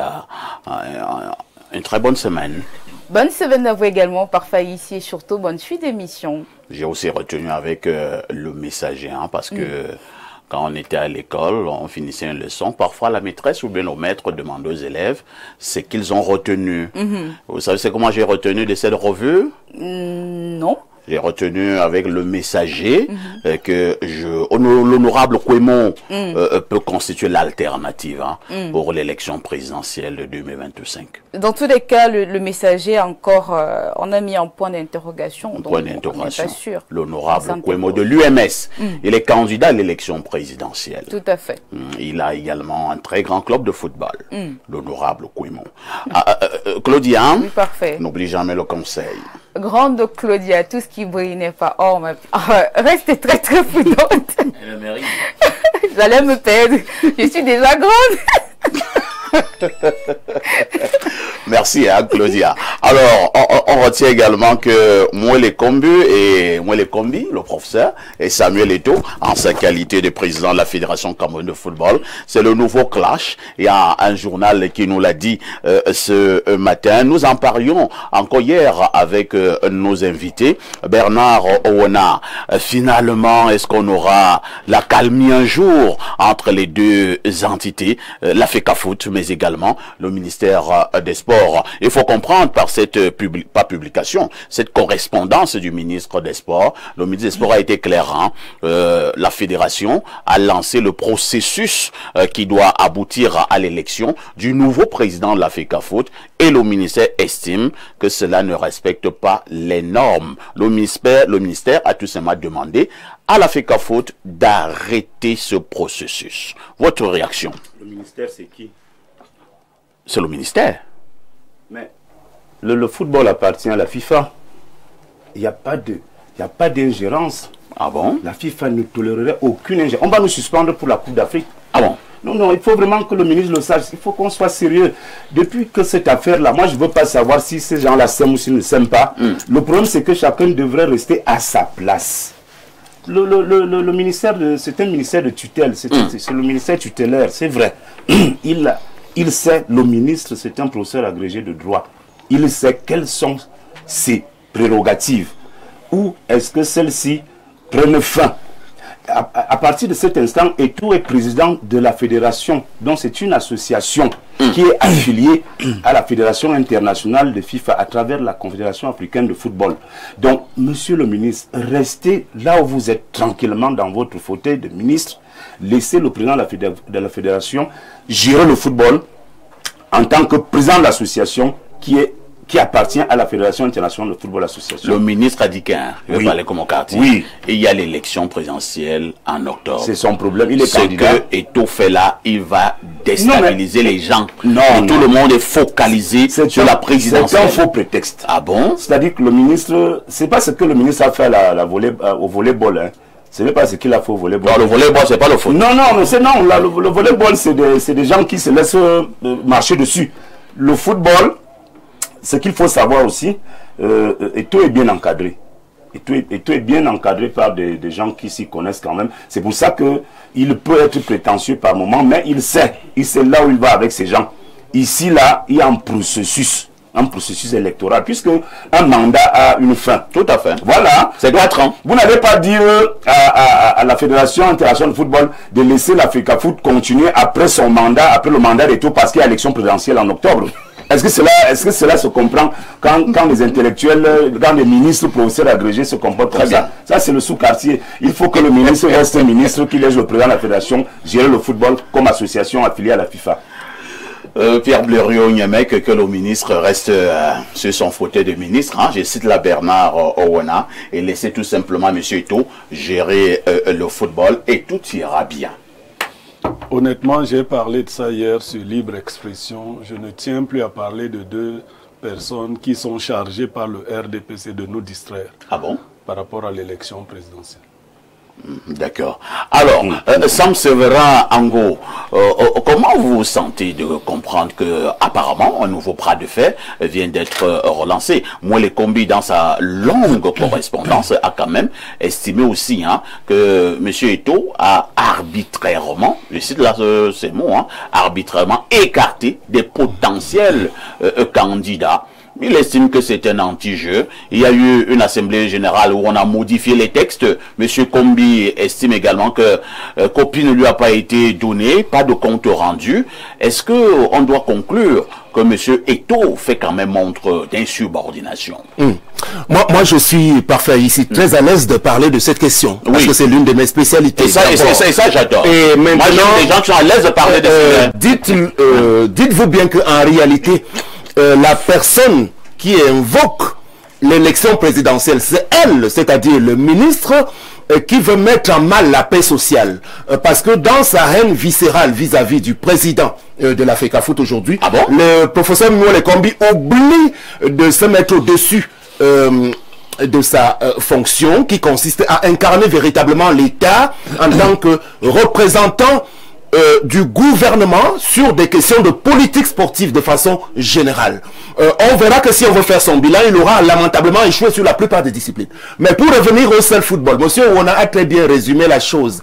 une très bonne semaine. Bonne semaine à vous également, parfait ici, et surtout bonne suite d'émission. J'ai aussi retenu avec le messager, parce que quand on était à l'école, on finissait une leçon. Parfois, la maîtresse ou bien nos maîtres demandent aux élèves ce qu'ils ont retenu. Vous savez, c'est comment j'ai retenu de cette revue? Non. J'ai retenu avec le messager que l'honorable Kouemo peut constituer l'alternative pour l'élection présidentielle de 2025. Dans tous les cas, le messager encore, on a mis un point d'interrogation. Point d'interrogation. L'honorable Kouemo de l'UMS, il est candidat à l'élection présidentielle. Tout à fait. Il a également un très grand club de football, l'honorable Kouemo. Claudia, oui, parfait. N'oublie jamais le conseil. Grande Claudia, tout ce qui brille n'est pas or. Restez très très prudente. Elle mérite. J'allais me perdre. Je suis déjà grande. Merci, hein, Claudia. Alors, on retient également que Mwele Kombi, le professeur, et Samuel Eto'o, en sa qualité de président de la Fédération Cameroun de football, c'est le nouveau clash. Il y a un journal qui nous l'a dit ce matin. Nous en parlions encore hier avec nos invités. Bernard Owona, finalement, est-ce qu'on aura la calmie un jour entre les deux entités, la FECAFOOT, mais également le ministère des Sports? Il faut comprendre par cette cette correspondance du ministre des Sports. Le ministre des Sports a été clair, hein, la fédération a lancé le processus qui doit aboutir à l'élection du nouveau président de la FECAFOOT, et le ministère estime que cela ne respecte pas les normes. Le ministère a tout simplement demandé à la FECAFOOT d'arrêter ce processus. Votre réaction? Le ministère, c'est qui? C'est le ministère. Mais le football appartient à la FIFA. Il n'y a pas d'ingérence. Ah bon? La FIFA ne tolérerait aucune ingérence. On va nous suspendre pour la Coupe d'Afrique. Ah bon? Non, non, il faut vraiment que le ministre le sache. Il faut qu'on soit sérieux. Depuis que cette affaire-là, moi je ne veux pas savoir si ces gens-là s'aiment ou s'ils ne s'aiment pas. Le problème, c'est que chacun devrait rester à sa place. Le ministère, c'est un ministère de tutelle. C'est le ministère tutélaire, c'est vrai. Il sait, le ministre, c'est un professeur agrégé de droit. Il sait quelles sont ses prérogatives. Ou est-ce que celles-ci prennent fin? À partir de cet instant, Eto'o est président de la fédération. Donc c'est une association qui est affiliée à la Fédération internationale de FIFA à travers la Confédération africaine de football. Donc, monsieur le ministre, restez là où vous êtes tranquillement dans votre fauteuil de ministre. Laissez le président de la fédération gérer le football en tant que président de l'association qui appartient à la Fédération internationale de football association. Le ministre a dit qu'un, il veut parler comme au quartier. Oui. Et il y a l'élection présidentielle en octobre. C'est son problème, il est candidat. Ce que Eto'o fait là, il va déstabiliser les gens. Non, et tout le monde est focalisé sur la présidentielle. C'est un faux prétexte. Ah bon? C'est-à-dire que le ministre, c'est pas ce que le ministre a fait au volleyball, hein. Ce n'est pas ce qu'il a fait au volleyball. Non, le volleyball, c'est pas le foot. Non, non, le volleyball, c'est des gens qui se laissent marcher dessus. Le football, ce qu'il faut savoir aussi, Eto'o est bien encadré. Eto'o est bien encadré par des gens qui s'y connaissent quand même. C'est pour ça qu'il peut être prétentieux par moment, mais il sait là où il va avec ces gens. Ici, là, il y a un processus électoral, puisque un mandat a une fin. Tout à fait. Voilà. C'est 4 ans. Vous n'avez pas dit à la Fédération internationale de football de laisser la FECAFOOT continuer après son mandat, après le mandat d'Eto'o, parce qu'il y a l'élection présidentielle en octobre. Est-ce que cela se comprend quand les intellectuels, quand les ministres, professeurs agrégés se comportent comme ça? Ça, c'est le sous-quartier. Il faut que le ministre reste un ministre qui laisse le président de la fédération gérer le football comme association affiliée à la FIFA. Pierre Blériot-Niamek, que le ministre reste sur son fauteuil de ministre, hein, je cite la Bernard Owona, et laisser tout simplement M. Eto'o gérer le football et tout ira bien. Honnêtement, j'ai parlé de ça hier sur Libre Expression. Je ne tiens plus à parler de deux personnes qui sont chargées par le RDPC de nous distraire. Ah bon? Par rapport à l'élection présidentielle. D'accord. Alors, Sam Séverin Ango, comment vous vous sentez de comprendre que apparemment un nouveau bras de fer vient d'être relancé? Mwele Kombi, dans sa longue correspondance, a quand même estimé aussi que M. Eto'o a arbitrairement, je cite là ces mots, arbitrairement écarté des potentiels candidats. Il estime que c'est un anti-jeu. Il y a eu une assemblée générale où on a modifié les textes. M. Kombi estime également que copie ne lui a pas été donnée, pas de compte rendu. Est-ce qu'on doit conclure que M. Eto'o fait quand même montre d'insubordination? Moi, je suis parfait ici, très à l'aise de parler de cette question, parce que c'est l'une de mes spécialités. Et ça j'adore. Et maintenant, moi, j'ai des gens qui sont à l'aise de parler de ça. Dites-vous bien qu'en réalité, la personne qui invoque l'élection présidentielle, c'est elle, c'est-à-dire le ministre, qui veut mettre en mal la paix sociale. Parce que dans sa haine viscérale vis-à-vis du président de la FECAFOOT aujourd'hui, le professeur Mwele Kombi oublie de se mettre au-dessus de sa fonction qui consiste à incarner véritablement l'État en tant que représentant du gouvernement sur des questions de politique sportive de façon générale. On verra que si on veut faire son bilan, il aura lamentablement échoué sur la plupart des disciplines. Mais pour revenir au seul football, monsieur Ouona a très bien résumé la chose.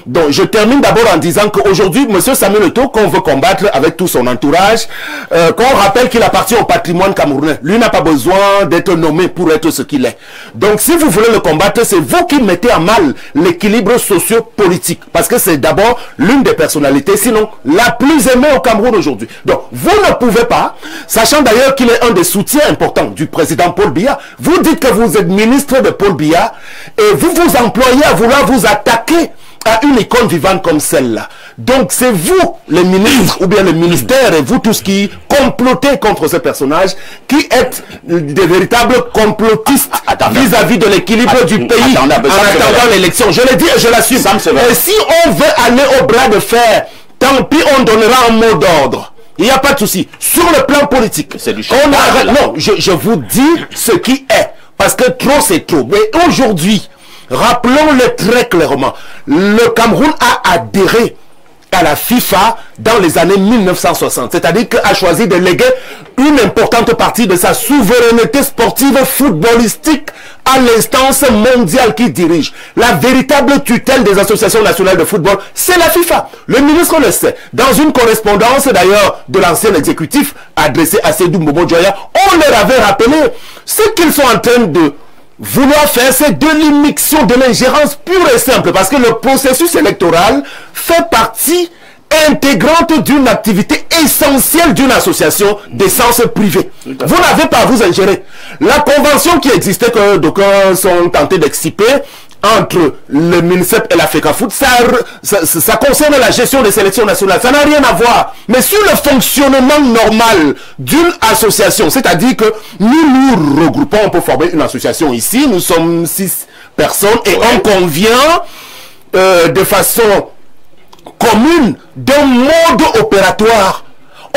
Donc je termine d'abord en disant qu'aujourd'hui, monsieur Samuel Eto'o, qu'on veut combattre avec tout son entourage, qu'on rappelle qu'il appartient au patrimoine camerounais. Lui n'a pas besoin d'être nommé pour être ce qu'il est. Donc si vous voulez le combattre, c'est vous qui mettez à mal l'équilibre socio-politique. Parce que c'est d'abord l'une des personnalités, sinon la plus aimée au Cameroun aujourd'hui. Donc vous ne pouvez pas, sachant d'ailleurs qu'il est un des soutiens importants du président Paul Biya, vous dites que vous êtes ministre de Paul Biya et vous vous employez à vouloir vous attaquer à une icône vivante comme celle-là. Donc c'est vous, les ministres, ou bien le ministère, et vous tous qui complotez contre ce personnage, qui êtes des véritables complotistes vis-à-vis de l'équilibre du pays en attendant l'élection. Je l'ai dit et je l'assume. Et si on veut aller au bras de fer, tant pis, on donnera un mot d'ordre. Il n'y a pas de souci. Sur le plan politique, non, je vous dis ce qui est. Parce que trop, c'est trop. Mais aujourd'hui, rappelons-le très clairement, le Cameroun a adhéré à la FIFA dans les années 1960. C'est-à-dire qu'a choisi de léguer une importante partie de sa souveraineté sportive footballistique à l'instance mondiale qui dirige. La véritable tutelle des associations nationales de football, c'est la FIFA. Le ministre le sait. Dans une correspondance d'ailleurs de l'ancien exécutif adressée à Sédou Momo Djoya, on leur avait rappelé ce qu'ils sont en train de vouloir faire, c'est de l'immixtion, de l'ingérence pure et simple, parce que le processus électoral fait partie intégrante d'une activité essentielle d'une association d'essence privée. Vous n'avez pas à vous ingérer. La convention qui existait, que d'aucuns sont tentés d'exciper, entre le MINSEP et la FECAFOOT, ça concerne la gestion des sélections nationales. Ça n'a rien à voir. Mais sur le fonctionnement normal d'une association, c'est-à-dire que nous regroupons pour former une association ici, nous sommes 6 personnes et on convient de façon commune d'un mode opératoire.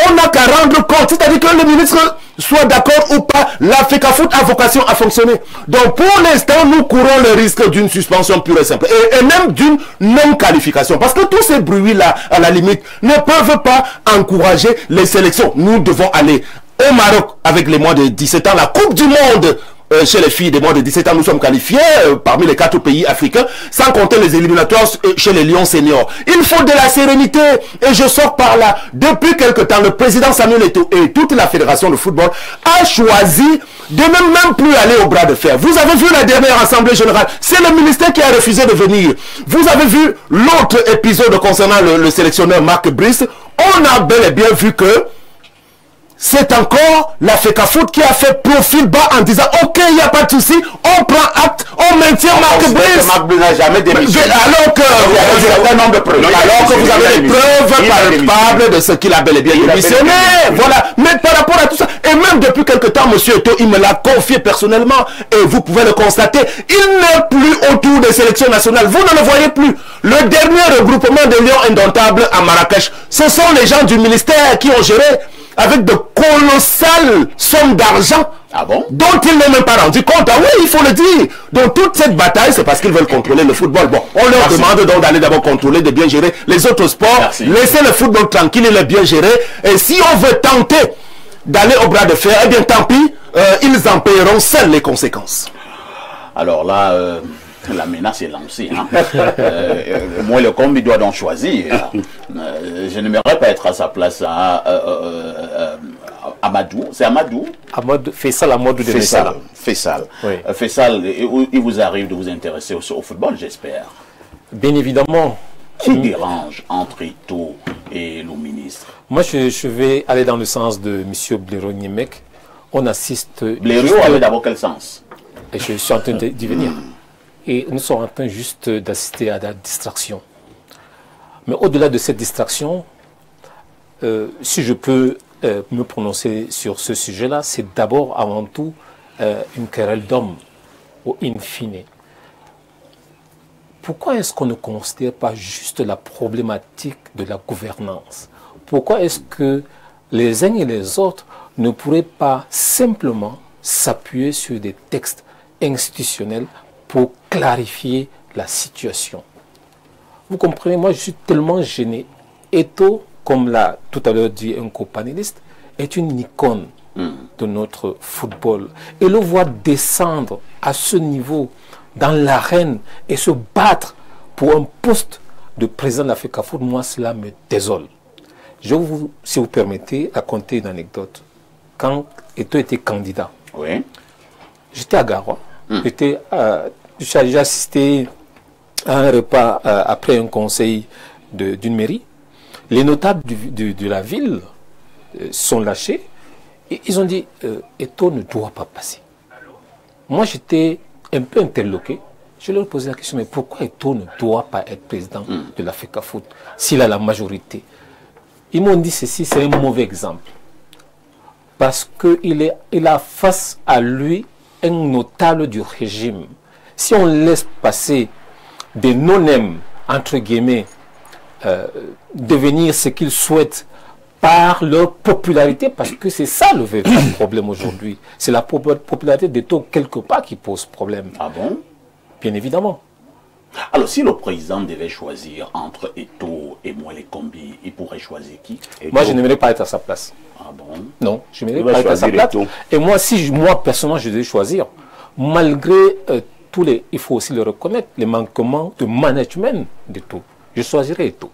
On n'a qu'à rendre compte, c'est-à-dire que le ministre soit d'accord ou pas, la FECAFOOT a vocation à fonctionner. Donc pour l'instant, nous courons le risque d'une suspension pure et simple, et même d'une non-qualification, parce que tous ces bruits-là, à la limite, ne peuvent pas encourager les sélections. Nous devons aller au Maroc avec les moins de 17 ans, la Coupe du Monde. Chez les filles des moins de 17 ans, nous sommes qualifiés parmi les 4 pays africains, sans compter les éliminatoires chez les Lions seniors. Il faut de la sérénité, et je sors par là. Depuis quelque temps, le président Samuel Eto'o et toute la fédération de football a choisi de ne même plus aller au bras de fer. Vous avez vu la dernière assemblée générale, c'est le ministère qui a refusé de venir. Vous avez vu l'autre épisode concernant le sélectionneur Marc Brice. On a bel et bien vu que c'est encore la FECAFOOT qui a fait profil bas en disant ok, il n'y a pas de souci, on prend acte, on maintient Marc Brice. Marc Brice n'a jamais démissionné. Alors que vous avez des preuves palpables de ce qu'il a bel et bien démissionné. Voilà. Mais par rapport à tout ça, et même depuis quelque temps, M. Eto'o, il me l'a confié personnellement, et vous pouvez le constater, il n'est plus autour des sélections nationales. Vous ne le voyez plus. Le dernier regroupement des Lions indomptables à Marrakech, ce sont les gens du ministère qui ont géré avec de colossales sommes d'argent dont ils n'ont même pas rendu compte. Ah oui, il faut le dire. Donc toute cette bataille, c'est parce qu'ils veulent contrôler le football. Bon, on leur demande donc d'aller d'abord contrôler, de bien gérer les autres sports. Laissez le football tranquille, il est bien géré. Et si on veut tenter d'aller au bras de fer, eh bien tant pis, ils en paieront seuls les conséquences. Alors là... la menace est lancée. Hein. Moi, le combi doit donc choisir. Je n'aimerais pas être à sa place. Amadou, c'est Amadou Faisal Amadou de Messala. Faisal. Oui. Faisal, il vous arrive de vous intéresser au football, j'espère. Bien évidemment. Qui dérange entre Eto'o et le ministre? Moi, je vais aller dans le sens de M. Blaireau Niemek. On assiste... Blaireau avait d'abord quel sens? Et je suis en train d'y venir. Et nous sommes en train juste d'assister à la distraction. Mais au-delà de cette distraction, si je peux me prononcer sur ce sujet-là, c'est d'abord, avant tout, une querelle d'hommes, au in fine. Pourquoi est-ce qu'on ne considère pas juste la problématique de la gouvernance? Pourquoi est-ce que les uns et les autres ne pourraient pas simplement s'appuyer sur des textes institutionnels pour clarifier la situation? Vous comprenez, moi je suis tellement gêné Eto'o, comme l'a tout à l'heure dit un copanéliste, est une icône de notre football. Et le voir descendre à ce niveau dans l'arène et se battre pour un poste de président de la FECAFOOT, moi cela me désole. Je vous, si vous permettez, raconter une anecdote. Quand Eto'o était candidat, j'étais à Garoua. J'ai assisté à un repas après un conseil d'une mairie. Les notables de la ville sont lâchés. Et ils ont dit Eto'o ne doit pas passer. Moi, j'étais un peu interloqué. Je leur posais la question, mais pourquoi Eto'o ne doit pas être président de la FECAFOOT s'il a la majorité? Ils m'ont dit ceci, c'est un mauvais exemple. Parce qu'il a face à lui un notable du régime. Si on laisse passer des non-aimés, entre guillemets, devenir ce qu'ils souhaitent par leur popularité, parce que c'est ça le véritable problème aujourd'hui. C'est la popularité d'Eto'o quelque part qui pose problème. Ah bon? Bien évidemment. Alors, si le président devait choisir entre Eto'o et Moelle Kombi, il pourrait choisir qui? Moi, je n'aimerais pas être à sa place. Ah bon? Non, je n'aimerais pas être à sa place. Et moi, moi, personnellement, je devais choisir, malgré tous les, il faut aussi le reconnaître, les manquements de management d'Eto'o, je choisirais Eto'o.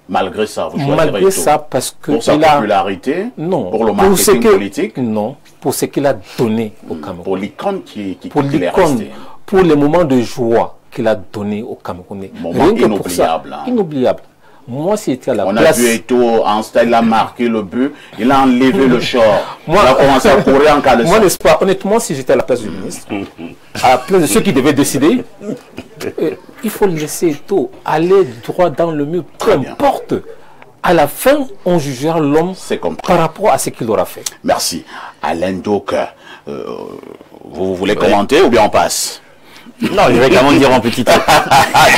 Malgré ça, vous choisirez Malgré ça, parce que... Pour sa popularité? Non. Pour le marketing politique? Non, pour ce qu'il a donné au Cameroun. Pour l'icône qui est resté. Pour les moments de joie qu'il a donné aux Camerounais. Moment inoubliable. Inoubliable. Moi, si j'étais à la place... On a vu Eto'o en style, il a marqué le but, il a enlevé le short, il a commencé à courir en caleçon. Moi, n'est-ce pas, honnêtement, si j'étais à la place du ministre, à la place de ceux qui devaient décider, il faut laisser Eto'o aller droit dans le mur, peu importe. À la fin, on jugera l'homme par rapport à ce qu'il aura fait. Merci. Alain Doc, vous voulez commenter ou bien on passe? Non, je vais quand même dire un petit truc.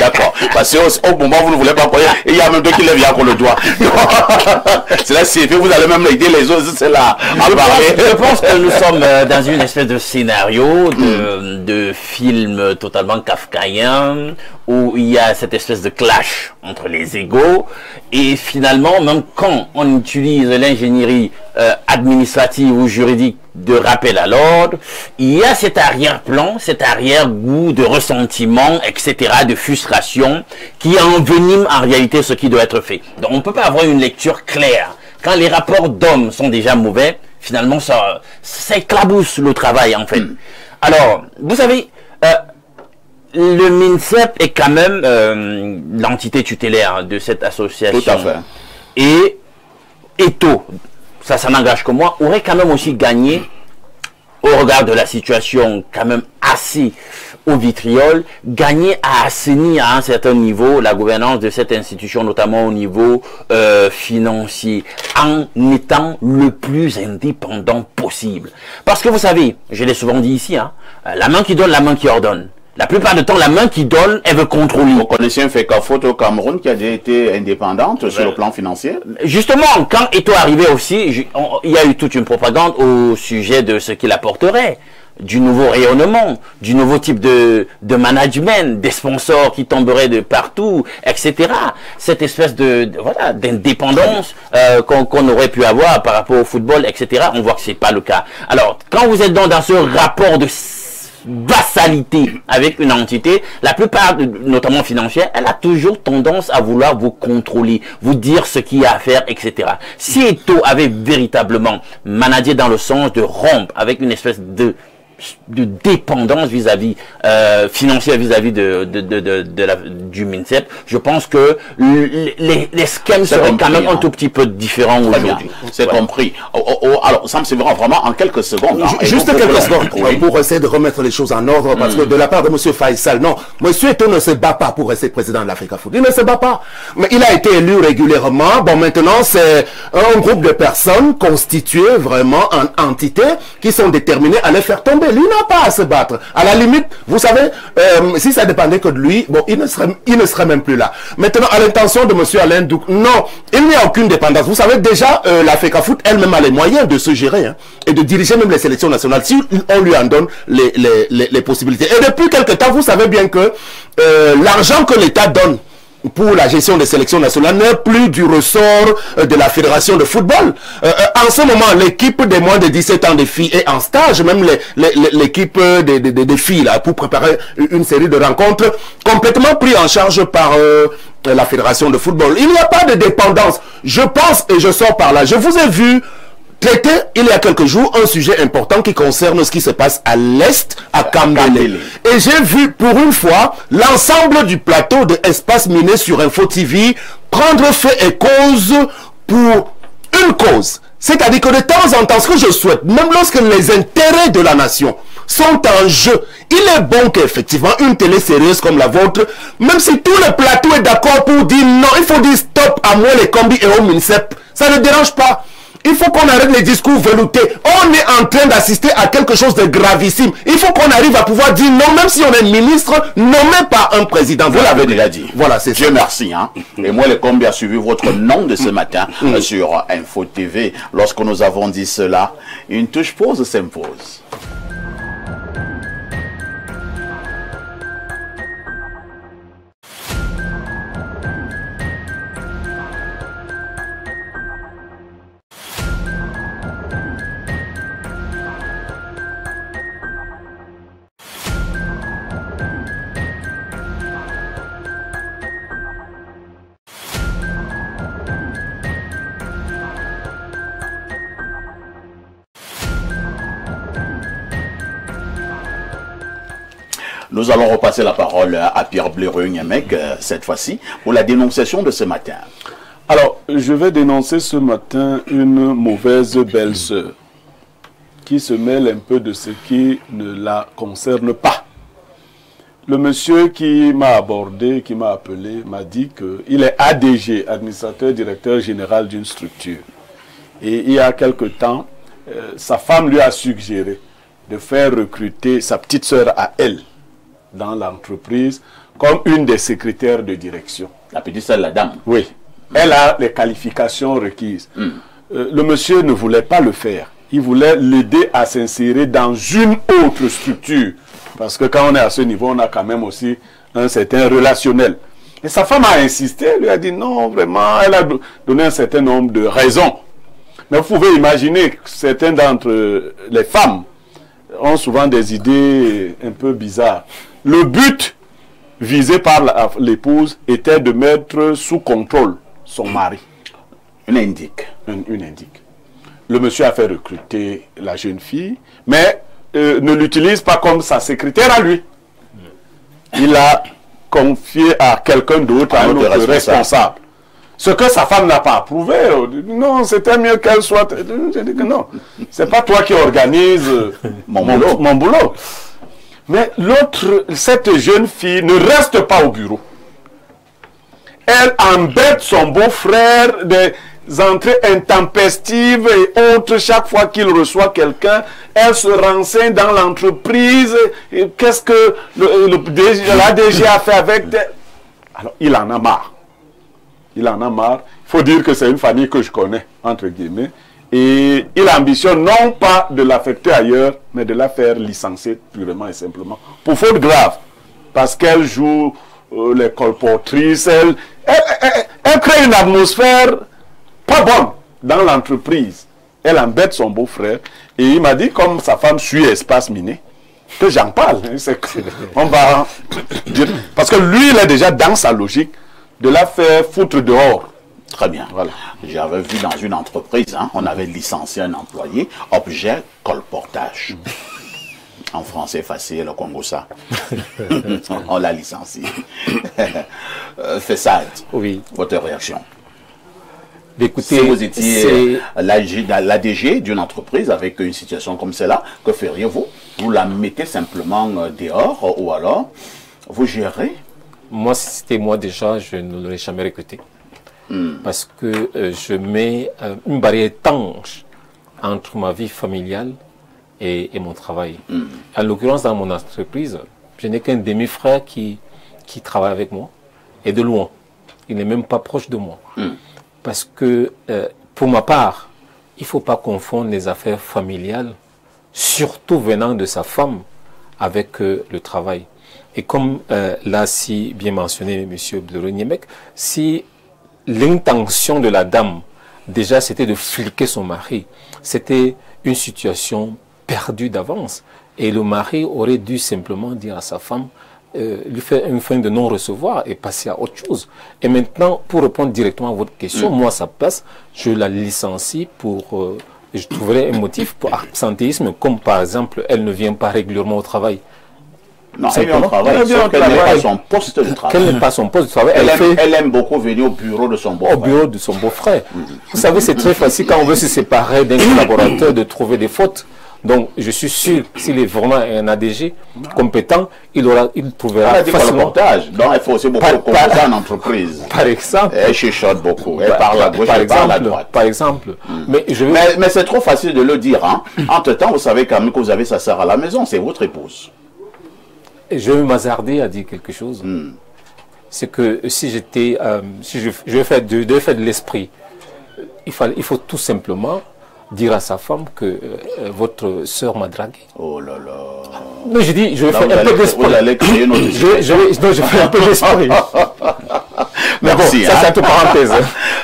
D'accord. Parce qu'au moment où vous ne voulez pas croire, il y a même deux qui lèvent encore le doigt. C'est là, si vous allez même aider les autres, c'est là. Je pense que nous sommes dans une espèce de scénario de film totalement kafkaïen où il y a cette espèce de clash entre les égaux et finalement, même quand on utilise l'ingénierie administrative ou juridique de rappel à l'ordre, il y a cet arrière-plan, cet arrière-goût de ressentiment, etc., de frustration, qui envenime en réalité ce qui doit être fait. Donc on ne peut pas avoir une lecture claire. Quand les rapports d'hommes sont déjà mauvais, finalement ça éclabousse le travail en fait. Alors, vous savez, le MINCEP est quand même l'entité tutélaire de cette association. Tout à fait. Et Eto'o, ça n'engage que moi, aurait quand même aussi gagné, au regard de la situation quand même assez au vitriol, gagné à assainir à un certain niveau la gouvernance de cette institution, notamment au niveau financier, en étant le plus indépendant possible. Parce que vous savez, je l'ai souvent dit ici, hein, la main qui donne, la main qui ordonne. La plupart du temps, la main qui donne, elle veut contrôler. Vous connaissez un FECAFOOT au Cameroun qui a déjà été indépendante sur le plan financier? Justement, quand Eto'o arrivait aussi, il y a eu toute une propagande au sujet de ce qu'il apporterait, du nouveau rayonnement, du nouveau type de management, des sponsors qui tomberaient de partout, etc. Cette espèce voilà, d'indépendance qu'on aurait pu avoir par rapport au football, etc. On voit que c'est pas le cas. Alors, quand vous êtes dans ce rapport de vassalité avec une entité, la plupart, notamment financière, elle a toujours tendance à vouloir vous contrôler, vous dire ce qu'il y a à faire, etc. Si Eto'o avait véritablement managé dans le sens de rompre avec une espèce de dépendance vis-à-vis financière vis-à-vis du MINCEP, je pense que les schèmes seraient quand même un tout petit peu différents aujourd'hui. C'est compris. Alors, ça me semble vraiment en quelques secondes. Juste quelques secondes pour essayer de remettre les choses en ordre, parce que de la part de M. Faisal, non, M. Eto'o ne se bat pas pour rester président de l'AFECAFOOT. Il ne se bat pas. Mais il a été élu régulièrement. Bon, maintenant, c'est un groupe de personnes constituées vraiment en entité qui sont déterminées à les faire tomber. Lui n'a pas à se battre. À la limite, vous savez, si ça dépendait que de lui, bon, il ne serait même plus là. Maintenant, à l'intention de M. Alain Douk, non, il n'y a aucune dépendance. Vous savez déjà, la FECAFOOT elle-même a les moyens de se gérer, hein, et de diriger même les sélections nationales, si on lui en donne les possibilités. Et depuis quelque temps, vous savez bien que l'argent que l'État donne pour la gestion des sélections nationales n'est plus du ressort de la Fédération de football. En ce moment, l'équipe des moins de 17 ans des filles est en stage, même l'équipe des filles, là, pour préparer une série de rencontres complètement pris en charge par la Fédération de football. Il n'y a pas de dépendance. Je pense, et je sors par là, je vous ai vu traiter il y a quelques jours un sujet important qui concerne ce qui se passe à l'Est, à Kambele. Et j'ai vu pour une fois l'ensemble du plateau de Espace Miné sur Info TV prendre fait et cause pour une cause. C'est-à-dire que de temps en temps, ce que je souhaite, même lorsque les intérêts de la nation sont en jeu, il est bon qu'effectivement une télé sérieuse comme la vôtre, même si tout le plateau est d'accord pour dire non, il faut dire stop à moi les combis et au MINSEP, ça ne dérange pas. Il faut qu'on arrête les discours veloutés. On est en train d'assister à quelque chose de gravissime. Il faut qu'on arrive à pouvoir dire non, même si on est ministre nommé par un président. Vous l'avez déjà dit. Voilà, c'est ça. Dieu merci. Hein. Et moi, les combien a suivi votre nom de ce matin sur Info TV. Lorsque nous avons dit cela, une touche pause s'impose. Nous allons repasser la parole à Pierre Bléreux-Niamec, cette fois-ci, pour la dénonciation de ce matin. Alors, je vais dénoncer ce matin une mauvaise belle-sœur qui se mêle un peu de ce qui ne la concerne pas. Le monsieur qui m'a abordé, qui m'a appelé, m'a dit qu'il est ADG, administrateur directeur général d'une structure. Et il y a quelque temps, sa femme lui a suggéré de faire recruter sa petite sœur à elle dans l'entreprise comme une des secrétaires de direction. La petite sœur, la dame. Oui. Elle a les qualifications requises. Le monsieur ne voulait pas le faire. Il voulait l'aider à s'insérer dans une autre structure. Parce que quand on est à ce niveau, on a quand même aussi un certain relationnel. Et sa femme a insisté, elle lui a dit non, vraiment, elle a donné un certain nombre de raisons. Mais vous pouvez imaginer que certaines d'entre les femmes ont souvent des idées un peu bizarres. Le but visé par l'épouse était de mettre sous contrôle son mari. Une indique. Une indique. Le monsieur a fait recruter la jeune fille, mais ne l'utilise pas comme sa secrétaire à lui. Il l'a confié à quelqu'un d'autre, à un autre responsable. Ce que sa femme n'a pas approuvé. Non, c'était mieux qu'elle soit... J'ai dit que non, c'est pas toi qui organise mon boulot. Mais cette jeune fille ne reste pas au bureau. Elle embête son beau-frère des entrées intempestives et autres. Chaque fois qu'il reçoit quelqu'un, elle se renseigne dans l'entreprise. Qu'est-ce que l'ADG a fait avec... Alors, il en a marre. Il en a marre. Il faut dire que c'est une famille que je connais, entre guillemets. Et il ambitionne non pas de l'affecter ailleurs, mais de la faire licencier purement et simplement. Pour faute grave. Parce qu'elle joue les colportrices. Elle crée une atmosphère pas bonne dans l'entreprise. Elle embête son beau-frère. Et il m'a dit, comme sa femme suit Espace Miné, que j'en parle. On va dire, parce que lui, il est déjà dans sa logique de la faire foutre dehors. Très bien. Voilà. J'avais vu dans une entreprise, hein, on avait licencié un employé, objet colportage. En français facile, le Congo ça. On l'a licencié. Fessade, oui. Votre réaction? Écoutez, si vous étiez l'ADG d'une entreprise avec une situation comme celle-là, que feriez-vous? Vous la mettez simplement dehors ou alors vous gérez? Moi, si c'était moi déjà, je ne l'aurais jamais recruté. Parce que je mets une barrière étanche entre ma vie familiale et mon travail. En l'occurrence, dans mon entreprise, je n'ai qu'un demi-frère qui travaille avec moi, et de loin. Il n'est même pas proche de moi. Parce que, pour ma part, il ne faut pas confondre les affaires familiales, surtout venant de sa femme, avec le travail. Et comme l'a si bien mentionné M. Blero-Niemek, si l'intention de la dame, déjà, c'était de fliquer son mari, c'était une situation perdue d'avance. Et le mari aurait dû simplement dire à sa femme, lui faire une fin de non-recevoir et passer à autre chose. Et maintenant, pour répondre directement à votre question, moi, ça passe, je la licencie pour... je trouverais un motif pour absentéisme, comme par exemple, elle ne vient pas régulièrement au travail. Non, elle vient au travail, qu'elle n'est pas son poste de travail. Qu'elle n'est pas son poste de travail. Elle aime beaucoup venir au bureau de son beau-frère. Au bureau de son beau-frère. Vous savez, c'est très facile quand on veut se séparer d'un collaborateur de trouver des fautes. Donc, je suis sûr que s'il est vraiment un ADG compétent, il trouvera facilement. Donc, il faut aussi beaucoup de compétence en entreprise. Par exemple. Elle chuchote beaucoup. Elle parle à gauche, elle parle à droite. Par exemple. Mais c'est trop facile de le dire. Hein. Entre-temps, vous savez quand même que vous avez sa sœur à la maison. C'est votre épouse. Je vais m'hasarder à dire quelque chose. C'est que si j'étais... si je devais faire de l'esprit, il faut tout simplement dire à sa femme que votre sœur m'a dragué. Oh là là. Non, je dis, je vais faire un peu d'esprit. Vous allez créer notre... je fais un peu d'esprit. Merci. Bon, ça, c'est un peu parenthèse.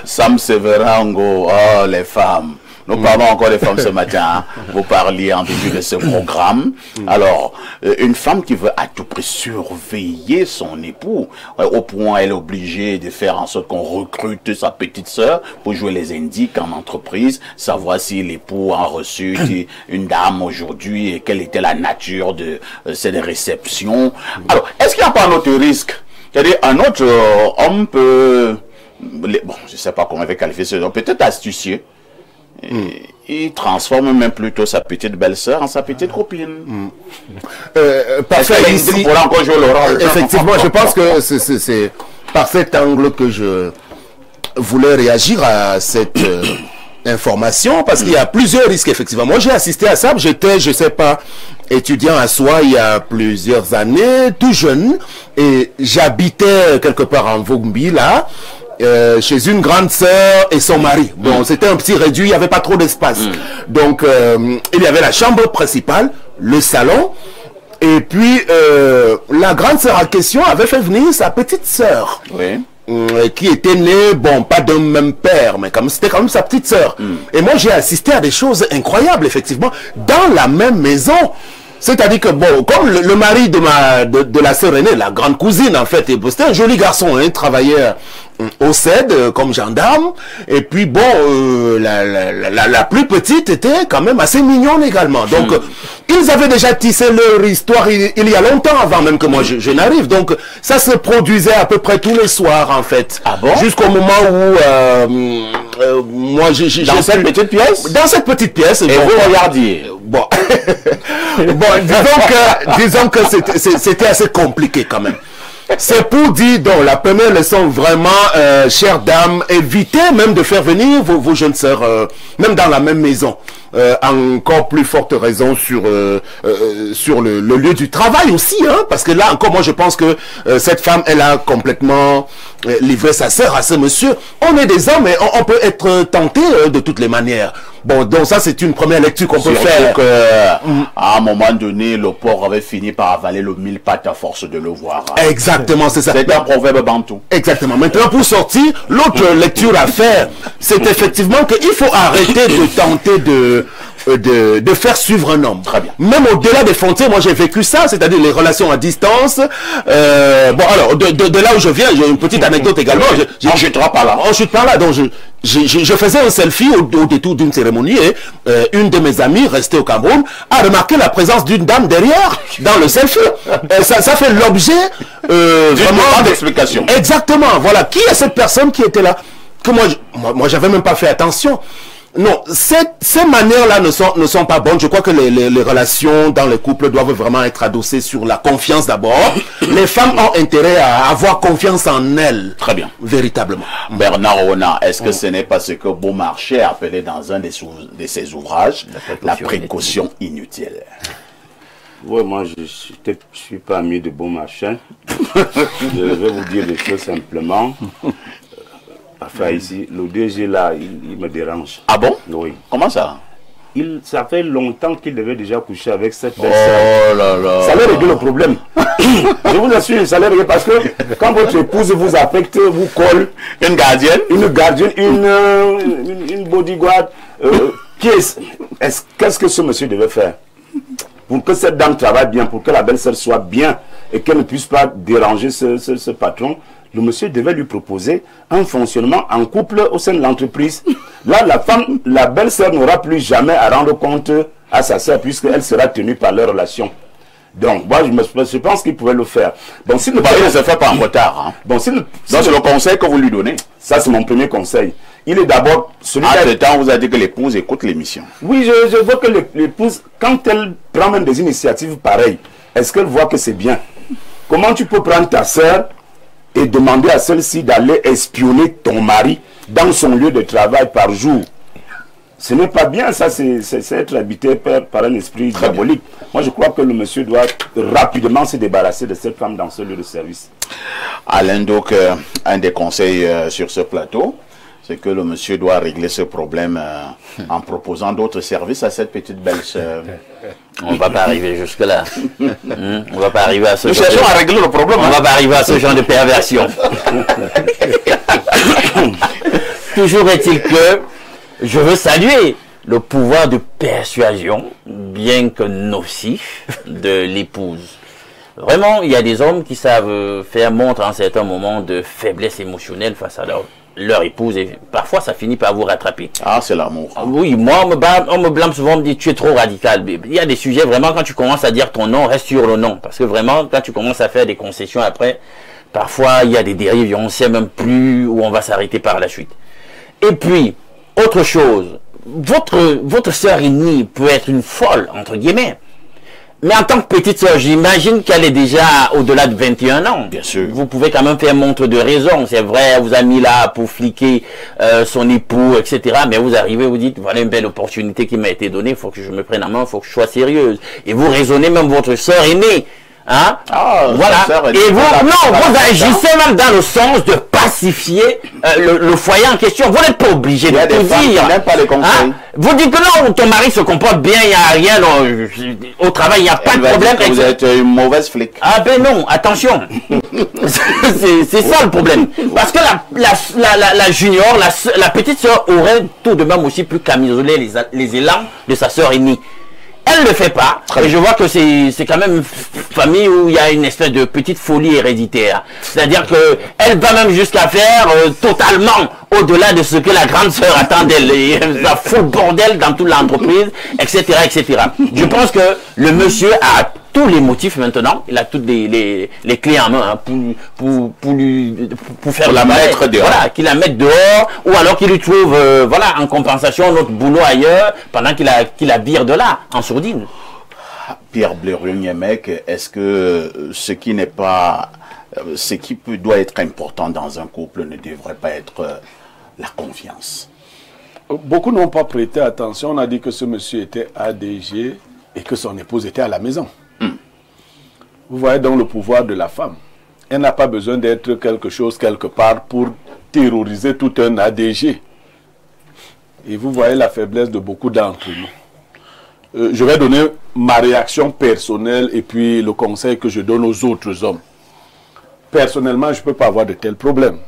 Sam Severango, oh, les femmes. Nous parlons encore des femmes ce matin. Vous parliez en début de ce programme. Alors, une femme qui veut à tout prix surveiller son époux, au point elle est obligée de faire en sorte qu'on recrute sa petite sœur pour jouer les indiques en entreprise, savoir si l'époux a reçu une dame aujourd'hui et quelle était la nature de cette réception. Alors, est-ce qu'il n'y a pas un autre risque? C'est-à-dire, un autre homme peut... Bon, je ne sais pas comment on va qualifier ce homme, peut-être astucieux. Il transforme même plutôt sa petite belle-sœur en sa petite copine. Parfait, ici, effectivement, je pense que c'est par cet angle que je voulais réagir à cette information, parce qu'il y a plusieurs risques, effectivement. Moi, j'ai assisté à ça, j'étais, je sais pas, étudiant à Soie il y a plusieurs années, tout jeune, et j'habitais quelque part en Vogumbi, là, chez une grande sœur et son mari. Bon, c'était un petit réduit, il n'y avait pas trop d'espace. Donc, il y avait la chambre principale, le salon, et puis la grande sœur en question avait fait venir sa petite sœur. Qui était née, bon, pas d'un même père, mais c'était quand même sa petite sœur. Et moi, j'ai assisté à des choses incroyables, effectivement, dans la même maison. C'est-à-dire que, bon, comme le mari de la sœur aînée, la grande cousine, en fait, c'était un joli garçon, hein, travaillait au CED comme gendarme. Et puis, bon, la plus petite était quand même assez mignonne également. Donc, ils avaient déjà tissé leur histoire il y a longtemps, avant même que moi je n'arrive. Donc, ça se produisait à peu près tous les soirs, en fait. Ah bon? Jusqu'au moment où moi, dans cette petite pièce? Dans cette petite pièce. Et bon, vous regardiez. Bon, bon, disons que c'était assez compliqué quand même. C'est pour dire, donc, la première leçon vraiment, chère dame, évitez même de faire venir vos jeunes sœurs, même dans la même maison. Encore plus forte raison sur le lieu du travail aussi, hein, parce que là encore, moi je pense que cette femme, elle a complètement livré sa sœur à ce monsieur. On est des hommes et on peut être tenté de toutes les manières. Bon, donc ça c'est une première lecture qu'on peut faire. À un moment donné, le porc avait fini par avaler le mille pattes à force de le voir. Hein. Exactement, c'est ça. C'est un proverbe bantou. Exactement. Maintenant, pour sortir, l'autre lecture à faire, c'est effectivement qu'il faut arrêter de tenter de faire suivre un homme. Très bien. Même au-delà des frontières, moi j'ai vécu ça, c'est-à-dire les relations à distance. Bon, alors, de là où je viens, j'ai une petite anecdote également. On chutera par là. On chute par là. Donc, je faisais un selfie au détour d'une cérémonie et une de mes amies, restée au Cameroun, a remarqué la présence d'une dame derrière dans le selfie. Ça fait l'objet vraiment d'explication. Exactement. Voilà. Qui est cette personne qui était là? Que moi j'avais même pas fait attention. Non, ces manières-là ne sont pas bonnes. Je crois que les relations dans les couples doivent vraiment être adossées sur la confiance d'abord. Les femmes ont intérêt à avoir confiance en elles. Très bien. Véritablement. Bernard Ona, est-ce que ce n'est pas ce que Beaumarchais a appelé dans un de ses ouvrages la précaution inutile? Oui, moi je suis pas ami de Beaumarchais. Je vais vous dire les choses simplement. Enfin, ici, le DG là, il me dérange. Ah bon? Oui. Comment ça? ça fait longtemps qu'il devait déjà coucher avec cette belle-sœur. Oh là là. Ça allait régler le problème. Je vous assure, ça allait régler parce que quand votre épouse vous affecte, vous colle. Une gardienne, une bodyguard. Qu'est-ce que ce monsieur devait faire pour que cette dame travaille bien, pour que la belle-sœur soit bien et qu'elle ne puisse pas déranger ce patron? Le monsieur devait lui proposer un fonctionnement en couple au sein de l'entreprise. Là, la belle-sœur n'aura plus jamais à rendre compte à sa sœur puisqu'elle sera tenue par leur relation. Donc, moi, je pense qu'il pouvait le faire. Bon, s'il ne se fait pas en retard. Hein. Bon, donc, c'est le conseil que vous lui donnez. Ça, c'est mon premier conseil. Il est d'abord celui qui... ce temps, vous avez dit que l'épouse écoute l'émission. Oui, je vois que l'épouse, quand elle prend même des initiatives pareilles, est-ce qu'elle voit que c'est bien? Comment tu peux prendre ta sœur et demander à celle-ci d'aller espionner ton mari dans son lieu de travail par jour? Ce n'est pas bien, ça, c'est être habité par un esprit diabolique. Moi, je crois que le monsieur doit rapidement se débarrasser de cette femme dans ce lieu de service. Alain, donc, un des conseils sur ce plateau, c'est que le monsieur doit régler ce problème en proposant d'autres services à cette petite belle-sœur. On ne va pas arriver jusque-là. On va pas arriver à ce Nous cherchons à régler le problème. On ne va pas arriver à ce genre de perversion. Toujours est-il que je veux saluer le pouvoir de persuasion, bien que nocif, de l'épouse. Vraiment, il y a des hommes qui savent faire montre à un certain moment de faiblesse émotionnelle face à leur épouse et parfois ça finit par vous rattraper. Ah, c'est l'amour. Oui, moi on me blâme souvent, on me dit tu es trop radical. Il y a des sujets vraiment quand tu commences à dire ton nom, reste sur le nom. Parce que vraiment quand tu commences à faire des concessions après, parfois il y a des dérives, on ne sait même plus où on va s'arrêter par la suite. Et puis, autre chose, votre sœur aînée peut être une folle, entre guillemets. Mais en tant que petite sœur, j'imagine qu'elle est déjà au-delà de 21 ans. Bien sûr. Vous pouvez quand même faire montre de raison. C'est vrai, elle vous a mis là pour fliquer son époux, etc. Mais vous arrivez, vous dites, voilà une belle opportunité qui m'a été donnée, il faut que je me prenne en main, il faut que je sois sérieuse. Et vous raisonnez même votre sœur aînée. Hein? Voilà. Et vous, vous agissez même dans le sens de pacifier le foyer en question. Vous n'êtes pas obligé de tout dire. Pas les conseils. Vous dites que non, ton mari se comporte bien, il n'y a rien, non, au travail, il n'y a pas de problème. Vous êtes une mauvaise flic. Ah ben non, attention. C'est ça le problème. Parce que la junior, la petite sœur aurait tout de même aussi pu camisoler les élans de sa sœur aînée. Elle ne le fait pas. Et je vois que c'est quand même une famille où il y a une espèce de petite folie héréditaire. C'est-à-dire que elle va même jusqu'à faire totalement au-delà de ce que la grande sœur attend d'elle. Ça fout le bordel dans toute l'entreprise, etc., etc. Je pense que le monsieur a tous les motifs maintenant. Il a toutes les clés en main hein, pour faire la mettre dehors. Voilà, qu'il la mette dehors, ou alors qu'il lui trouve voilà, en compensation notre boulot ailleurs pendant qu'il la vire de là, en sourdine. Pierre Bleriot-Niémec, est-ce que ce qui n'est pas, ce qui doit être important dans un couple ne devrait pas être la confiance? Beaucoup n'ont pas prêté attention. On a dit que ce monsieur était ADG et que son épouse était à la maison. Vous voyez donc le pouvoir de la femme. Elle n'a pas besoin d'être quelque chose quelque part pour terroriser tout un ADG. Et vous voyez la faiblesse de beaucoup d'entre nous. Je vais donner ma réaction personnelle et puis le conseil que je donne aux autres hommes. Personnellement, je ne peux pas avoir de tels problèmes.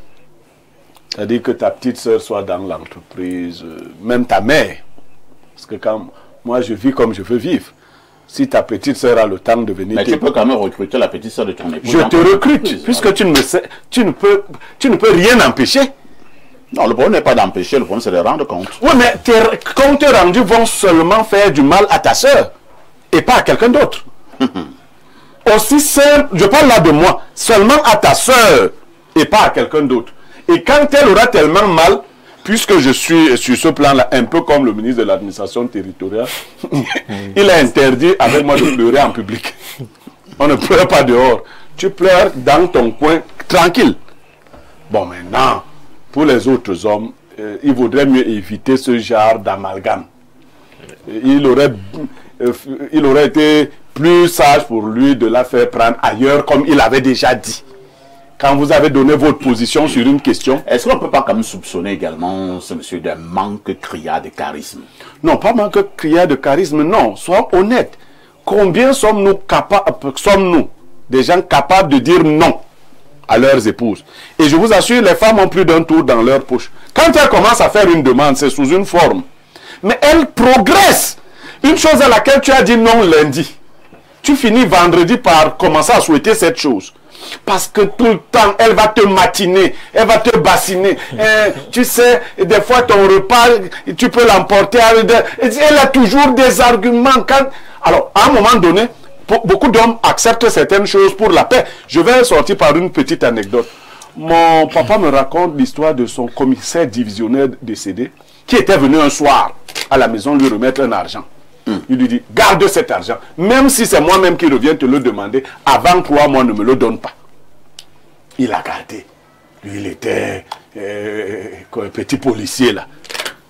C'est-à-dire que ta petite sœur soit dans l'entreprise, même ta mère. Parce que quand moi je vis comme je veux vivre, si ta petite sœur a le temps de venir... Mais tu peux quand même recruter la petite sœur de ton épouse. Je te recrute, puisque tu ne peux rien empêcher. Non, le problème n'est pas d'empêcher, le problème c'est de rendre compte. Oui, mais tes comptes rendus vont seulement faire du mal à ta sœur et pas à quelqu'un d'autre. Aussi simple, je parle là de moi, seulement à ta sœur et pas à quelqu'un d'autre. Et quand elle aura tellement mal, puisque je suis sur ce plan-là, un peu comme le ministre de l'administration territoriale, il a interdit avec moi de pleurer en public. On ne pleure pas dehors. Tu pleures dans ton coin, tranquille. Bon, maintenant, pour les autres hommes, il vaudrait mieux éviter ce genre d'amalgame. Il aurait été plus sage pour lui de la faire prendre ailleurs, comme il avait déjà dit. quand vous avez donné votre position sur une question. Est-ce qu'on ne peut pas quand même soupçonner également ce monsieur d'un manque criard de charisme? Non, pas manque criard de charisme, non. Sois honnête. Combien sommes-nous des gens capables de dire non à leurs épouses? Et je vous assure, les femmes ont plus d'un tour dans leur poche. Quand elles commencent à faire une demande, c'est sous une forme. Mais elles progressent. Une chose à laquelle tu as dit non lundi, tu finis vendredi par commencer à souhaiter cette chose. Parce que tout le temps, elle va te matiner, elle va te bassiner. Tu sais, des fois, ton repas, tu peux l'emporter. Elle a toujours des arguments. Alors, à un moment donné, beaucoup d'hommes acceptent certaines choses pour la paix. Je vais sortir par une petite anecdote. Mon papa me raconte l'histoire de son commissaire divisionnaire décédé qui était venu un soir à la maison lui remettre un argent. Il lui dit, garde cet argent. Même si c'est moi-même qui reviens te le demander, avant 3 mois, ne me le donne pas. Il a gardé. Lui, il était un petit policier là.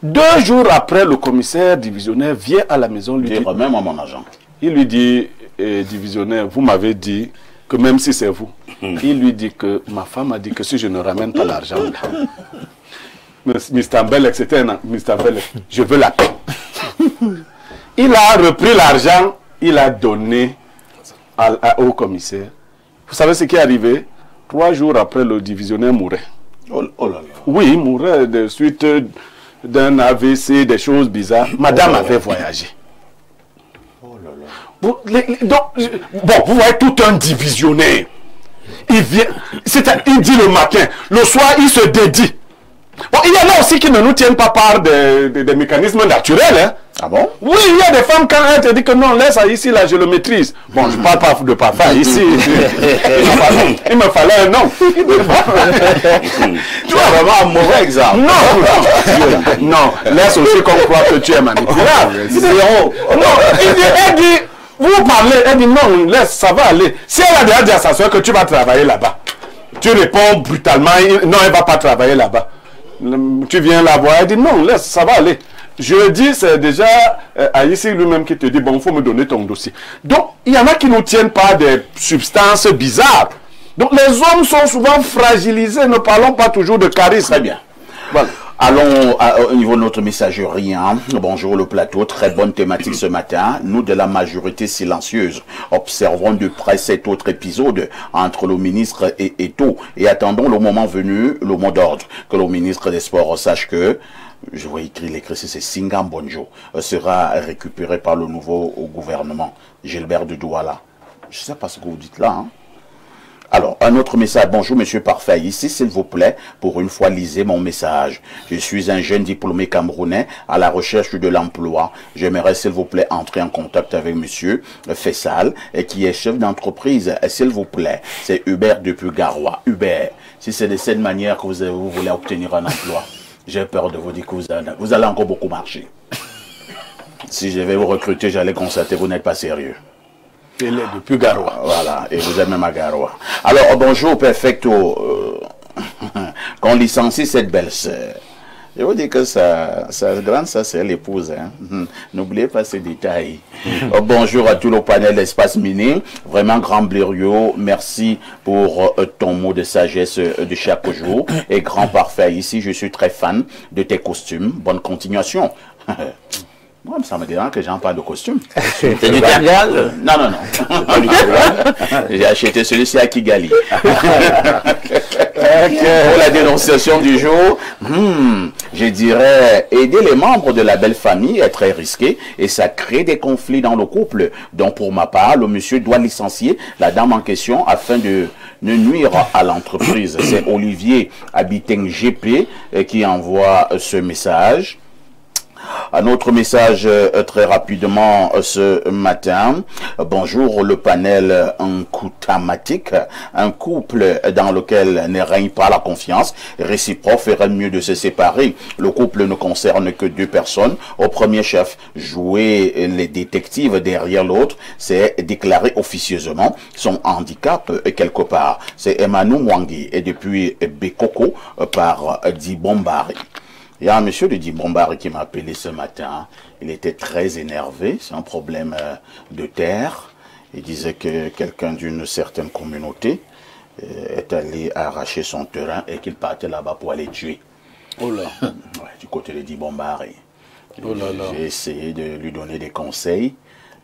2 jours après, le commissaire divisionnaire vient à la maison. Lui dit, remets-moi mon argent. Il lui dit, divisionnaire, vous m'avez dit que même si c'est vous, il lui dit que ma femme a dit que si je ne ramène pas l'argent là, Mr. Mbelek, c'était un Mr. Mbelek, je veux la paix. Il a repris l'argent, il a donné au commissaire. Vous savez ce qui est arrivé? 3 jours après, le divisionnaire mourait. Oh là là. Oui, il mourait de suite d'un AVC, des choses bizarres. Madame avait voyagé. Oh là là. Bon, vous voyez tout un divisionnaire. Il vient, il dit le matin, le soir, il se dédie. Bon, il y en a aussi qui ne nous tiennent pas par des mécanismes naturels. Hein. Ah bon? Oui, il y a des femmes, quand elles te disent que non, laisse ça ici, là, je le maîtrise. Bon, je ne parle pas de parfum ici. Il me fallait un nom. Tu as vraiment un mauvais exemple. Non, laisse aussi qu'on croit que tu es manipulable. Elle dit, vous parlez, elle dit non, laisse, ça va aller. Si elle a déjà dit à sa soeur que tu vas travailler là-bas, tu réponds brutalement, non, elle ne va pas travailler là-bas. Tu viens la voir, elle dit non, laisse, ça va aller. Je dis, c'est déjà Aïssi lui-même qui te dit, bon, il faut me donner ton dossier. Donc, il y en a qui ne tiennent pas des substances bizarres. Donc, les hommes sont souvent fragilisés, ne parlons pas toujours de charisme. Très bien. Voilà. Allons au niveau de notre messagerie. Hein. Bonjour le plateau, très bonne thématique ce matin. Nous de la majorité silencieuse observons de près cet autre épisode entre le ministre et Eto et attendons le moment venu, le mot d'ordre, que le ministre des Sports sache que, je vois écrit, c'est Singam Bonjo, sera récupéré par le nouveau gouvernement, Gilbert de Douala. Je ne sais pas ce que vous dites là, hein. Alors, un autre message. Bonjour, monsieur Parfait. Ici, s'il vous plaît, pour une fois, lisez mon message. Je suis un jeune diplômé camerounais à la recherche de l'emploi. J'aimerais, s'il vous plaît, entrer en contact avec monsieur Fessal, qui est chef d'entreprise. S'il vous plaît, c'est Hubert depuis Garoua. Hubert, si c'est de cette manière que vous voulez obtenir un emploi, j'ai peur de vous dire que vous allez encore beaucoup marcher. Si je vais vous recruter, j'allais constater que vous n'êtes pas sérieux. Il est depuis Garoua. Voilà, et vous êtes même à Garoua. Alors, bonjour, perfecto. Qu'on licencie cette belle sœur. Je vous dis que sa grande sœur, c'est l'épouse. Hein. N'oubliez pas ces détails. Bonjour à tout le panel d'Espace Mini. Vraiment, grand Blériot, merci pour ton mot de sagesse de chaque jour. Et grand Parfait, ici, je suis très fan de tes costumes. Bonne continuation. Moi, ça me dérange que j'en parle de costume. C'est du Tergal? Non, non, non. J'ai acheté celui-ci à Kigali. Pour la dénonciation du jour, je dirais, aider les membres de la belle famille est très risqué et ça crée des conflits dans le couple. Donc, pour ma part, le monsieur doit licencier la dame en question afin de ne nuire à l'entreprise. C'est Olivier Habiteng GP qui envoie ce message. Un autre message très rapidement ce matin. Bonjour le panel Nkoutamatique. Un couple dans lequel ne règne pas la confiance réciproque ferait mieux de se séparer. Le couple ne concerne que 2 personnes. Au premier chef, jouer les détectives derrière l'autre, c'est déclarer officieusement son handicap quelque part. C'est Emmanuel Mwangi et depuis Bekoko par Dibombari. Il y a un monsieur de Dibombari qui m'a appelé ce matin. Il était très énervé. C'est un problème de terre. Il disait que quelqu'un d'une certaine communauté est allé arracher son terrain et qu'il partait là-bas pour aller tuer. Oh là. Ouais, du côté de Dibombari. Oh là là. J'ai essayé de lui donner des conseils.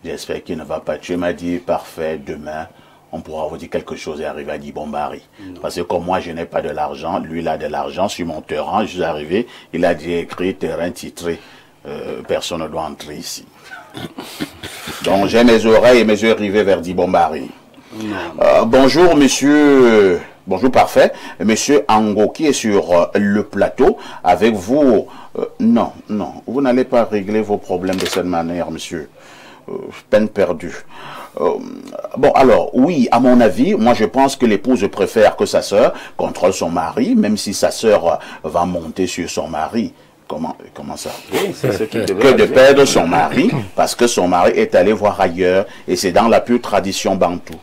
J'espère qu'il ne va pas tuer. Il m'a dit, parfait, demain, on pourra vous dire quelque chose et arriver à Dibombari. Parce que comme moi, je n'ai pas de l'argent, lui, il a de l'argent sur mon terrain. Je suis arrivé, il a dit écrit terrain titré. Personne ne doit entrer ici. Donc j'ai mes oreilles et mes yeux rivés vers Dibombari. Bonjour, monsieur. Bonjour, parfait. Monsieur Ango qui est sur le plateau avec vous. Non, vous n'allez pas régler vos problèmes de cette manière, monsieur. Peine perdue. Bon, alors, oui, à mon avis, moi je pense que l'épouse préfère que sa sœur contrôle son mari, même si sa sœur va monter sur son mari. Comment ça? Oui, c'est ce qui que de perdre son mari, parce que son mari est allé voir ailleurs, et c'est dans la pure tradition bantou.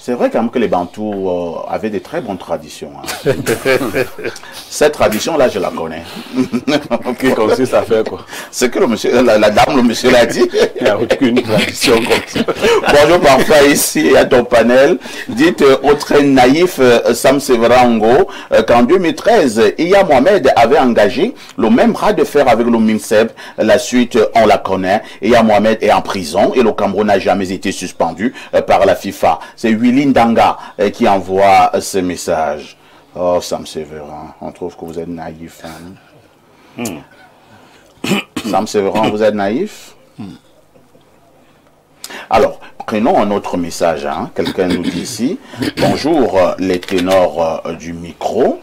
C'est vrai quand même que les Bantous avaient de très bonnes traditions. Hein. Cette tradition-là, je la connais. Qui consiste à faire quoi? C'est que le monsieur, la dame, le monsieur l'a dit. Il n'y a aucune tradition comme ça. Bonjour parfois ici à ton panel. Dites au très naïf Sam Severango qu'en 2013, Iya Mohamed avait engagé le même bras de fer avec le MINSEP. La suite, on la connaît. Iya Mohamed est en prison et le Cameroun n'a jamais été suspendu par la FIFA. C'est Willy Ndanga qui envoie ce message. Oh, Sam Severan, on trouve que vous êtes naïf. Hein? Sam Severan, vous êtes naïf? Alors, prenons un autre message. Hein? Quelqu'un nous dit ici. Bonjour les ténors du micro.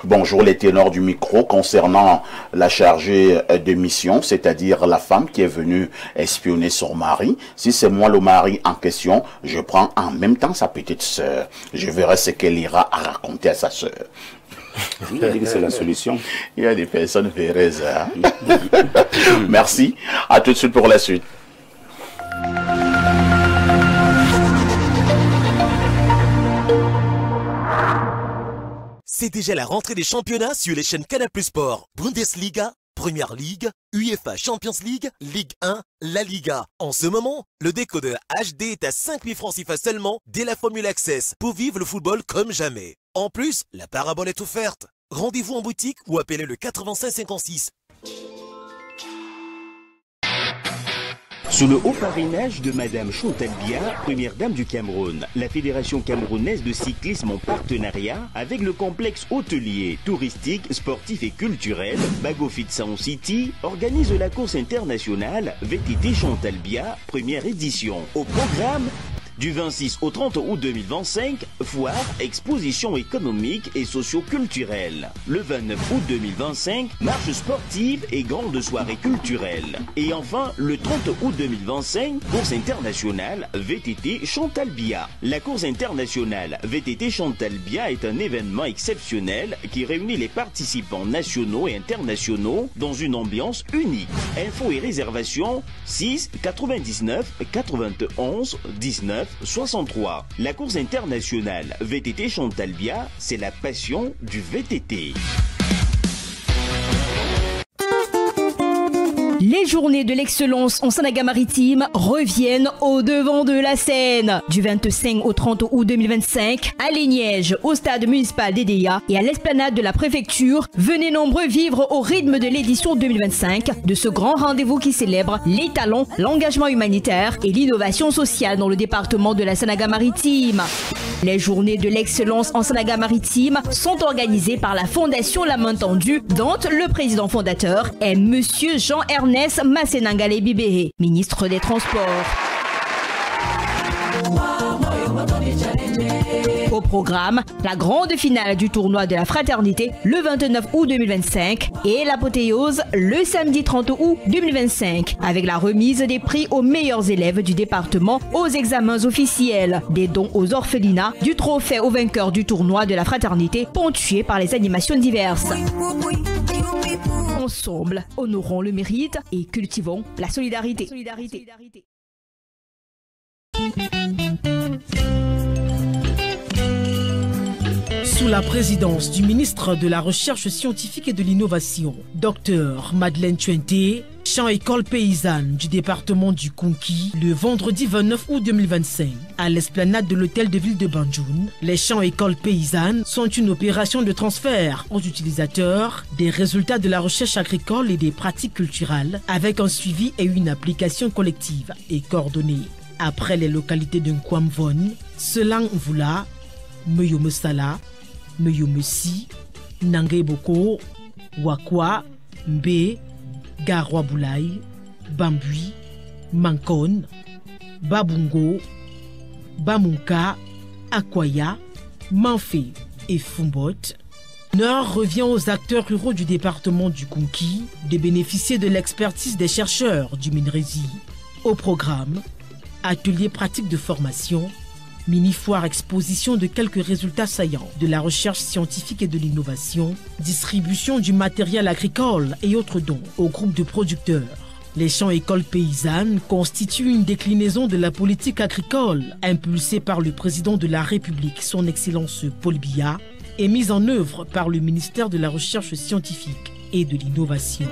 Bonjour les ténors du micro concernant la chargée de mission, c'est-à-dire la femme qui est venue espionner son mari. Si c'est moi le mari en question, je prends en même temps sa petite sœur. Je verrai ce qu'elle ira à raconter à sa sœur. C'est la solution. Il y a des personnes véreuses. Hein? Merci. À tout de suite pour la suite. C'est déjà la rentrée des championnats sur les chaînes Canal+ Sport. Bundesliga, Première Ligue, UEFA Champions League, Ligue 1, La Liga. En ce moment, le décodeur HD est à 5 000 francs CFA seulement dès la formule Access pour vivre le football comme jamais. En plus, la parabole est offerte. Rendez-vous en boutique ou appelez le 85 56. Sous le haut parrainage de Madame Chantal Biya, première dame du Cameroun, la Fédération camerounaise de cyclisme en partenariat avec le complexe hôtelier, touristique, sportif et culturel Bagofit Sound City organise la course internationale VTT Chantal Biya, première édition. Au programme, du 26 au 30 août 2025, foire, exposition économique et socio-culturelle. Le 29 août 2025, marche sportive et grande soirée culturelle. Et enfin, le 30 août 2025, course internationale VTT Chantal Biya. La course internationale VTT Chantal Biya est un événement exceptionnel qui réunit les participants nationaux et internationaux dans une ambiance unique. Infos et réservations 6 99 91 19 63. La course internationale VTT Chantal Biya, c'est la passion du VTT. Les journées de l'excellence en Sanaga-Maritime reviennent au devant de la scène. Du 25 au 30 août 2025, à Léniège, au stade municipal d'Edéa et à l'esplanade de la préfecture, venez nombreux vivre au rythme de l'édition 2025 de ce grand rendez-vous qui célèbre les talents, l'engagement humanitaire et l'innovation sociale dans le département de la Sanaga-Maritime. Les journées de l'excellence en Sanaga-Maritime sont organisées par la Fondation La Main Tendue, dont le président fondateur est Monsieur Jean-Ernest Massenangale Bibéhé, ministre des Transports. Au programme, la grande finale du tournoi de la fraternité le 29 août 2025 et l'apothéose le samedi 30 août 2025 avec la remise des prix aux meilleurs élèves du département aux examens officiels, des dons aux orphelinats, du trophée aux vainqueurs du tournoi de la fraternité ponctué par les animations diverses. Ensemble, honorons le mérite et cultivons la solidarité. Sous la présidence du ministre de la Recherche scientifique et de l'Innovation, Dr Madeleine Tuenté, Champ école paysanne du département du Konki le vendredi 29 août 2025 à l'esplanade de l'hôtel de ville de Banjoun. Les champs écoles paysannes sont une opération de transfert aux utilisateurs des résultats de la recherche agricole et des pratiques culturelles avec un suivi et une application collective et coordonnée. Après les localités de Nkwamvon, Selang Vula, Meyomesala, Meyomesi, Nangeboko, Wakwa, Mbe, Garwa Boulaye, Bambui, Mankon, Babungo, Bamunka, Akwaya, Manfé et Fumbot. L'honneur revient aux acteurs ruraux du département du Konki de bénéficier de l'expertise des chercheurs du Minrezi. Au programme, ateliers pratiques de formation, mini-foire exposition de quelques résultats saillants de la recherche scientifique et de l'innovation, distribution du matériel agricole et autres dons aux groupes de producteurs. Les champs écoles paysannes constituent une déclinaison de la politique agricole impulsée par le président de la République, son Excellence Paul Biya, et mise en œuvre par le ministère de la Recherche scientifique et de l'Innovation.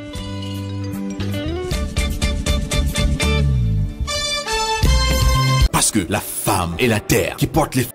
Parce que la femme est la terre qui porte les...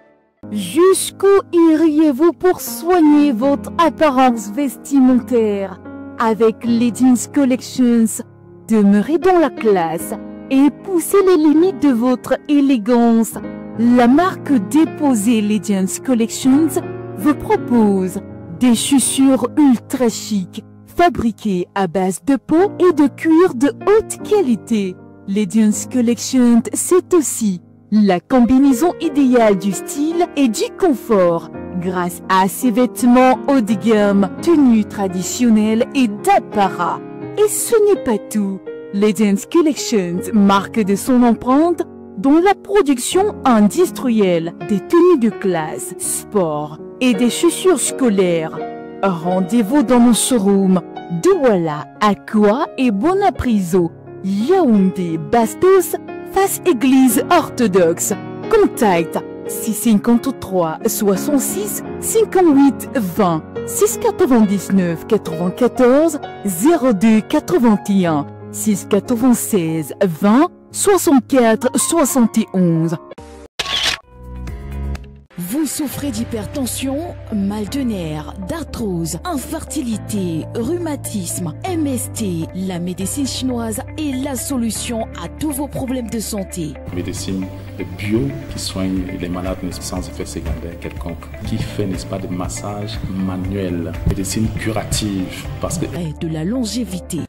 Jusqu'où iriez-vous pour soigner votre apparence vestimentaire? Avec Legends Collections, demeurez dans la classe et poussez les limites de votre élégance. La marque déposée Legends Collections vous propose des chaussures ultra chic, fabriquées à base de peau et de cuir de haute qualité. Legends Collections, c'est aussi la combinaison idéale du style et du confort grâce à ses vêtements haut de gamme, tenues traditionnelles et d'apparat. Et ce n'est pas tout. Legends Collections marque de son empreinte dans la production industrielle des tenues de classe, sport et des chaussures scolaires. Rendez-vous dans nos showrooms Douala, Aqua et Bonapriso, Yaoundé, Bastos, face église orthodoxe. Contact 653 66 58 20 699 94 02 81 696 20 64 71. Vous souffrez d'hypertension, mal de nerfs, d'arthrose, infertilité, rhumatisme, MST. La médecine chinoise est la solution à tous vos problèmes de santé. Médecine bio qui soigne les malades sans effet secondaire quelconque, qui fait, n'est-ce pas, des massages manuels. Médecine curative parce que... Et de la longévité.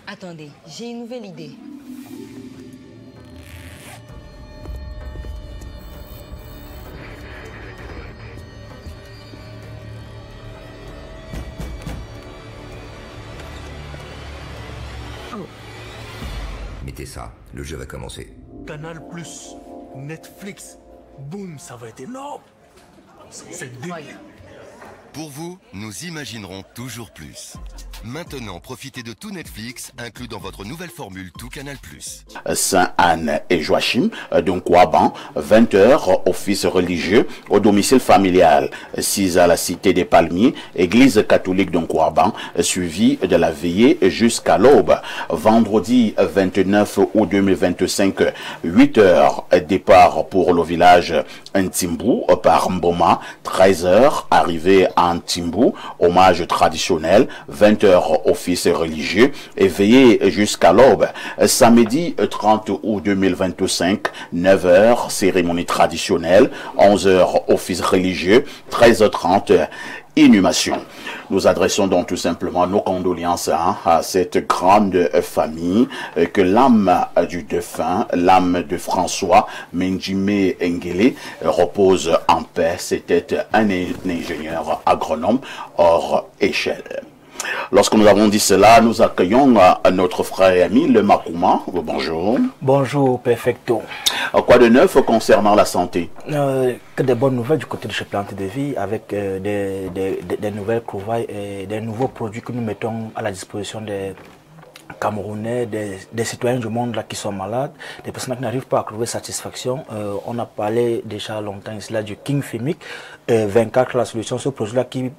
Attendez, j'ai une nouvelle idée. Mettez ça, le jeu va commencer. Canal+, Netflix, boum, ça va être énorme. C'est dingue. Pour vous, nous imaginerons toujours plus. Maintenant, profitez de tout Netflix, inclus dans votre nouvelle formule Tout Canal+. Saint-Anne et Joachim, donc Ouaban, 20h, office religieux au domicile familial, 6 à la cité des Palmiers, église catholique de Ouaban, suivi de la veillée jusqu'à l'aube. Vendredi 29 août 2025, 8h, départ pour le village Ntimbu par Mboma, 13h, arrivée à Ntimbu, hommage traditionnel, 20h, office religieux et veillée jusqu'à l'aube. Samedi 30 août 2025, 9h, cérémonie traditionnelle, 11h, office religieux, 13h30, inhumation. Nous adressons donc tout simplement nos condoléances à cette grande famille, que l'âme du défunt, l'âme de François Menjime Engele repose en paix. C'était un ingénieur agronome hors échelle. Lorsque nous avons dit cela, nous accueillons notre frère et ami, le Makouma. Bonjour. Bonjour, perfecto. Quoi de neuf concernant la santé? Que des bonnes nouvelles du côté de chez Plante de Vie, avec des nouvelles trouvailles et des nouveaux produits que nous mettons à la disposition Camerounais, des citoyens du monde là qui sont malades, des personnes qui n'arrivent pas à trouver satisfaction. On a parlé déjà longtemps ici là du King Fimic, 24 la solution, ce projet-là qui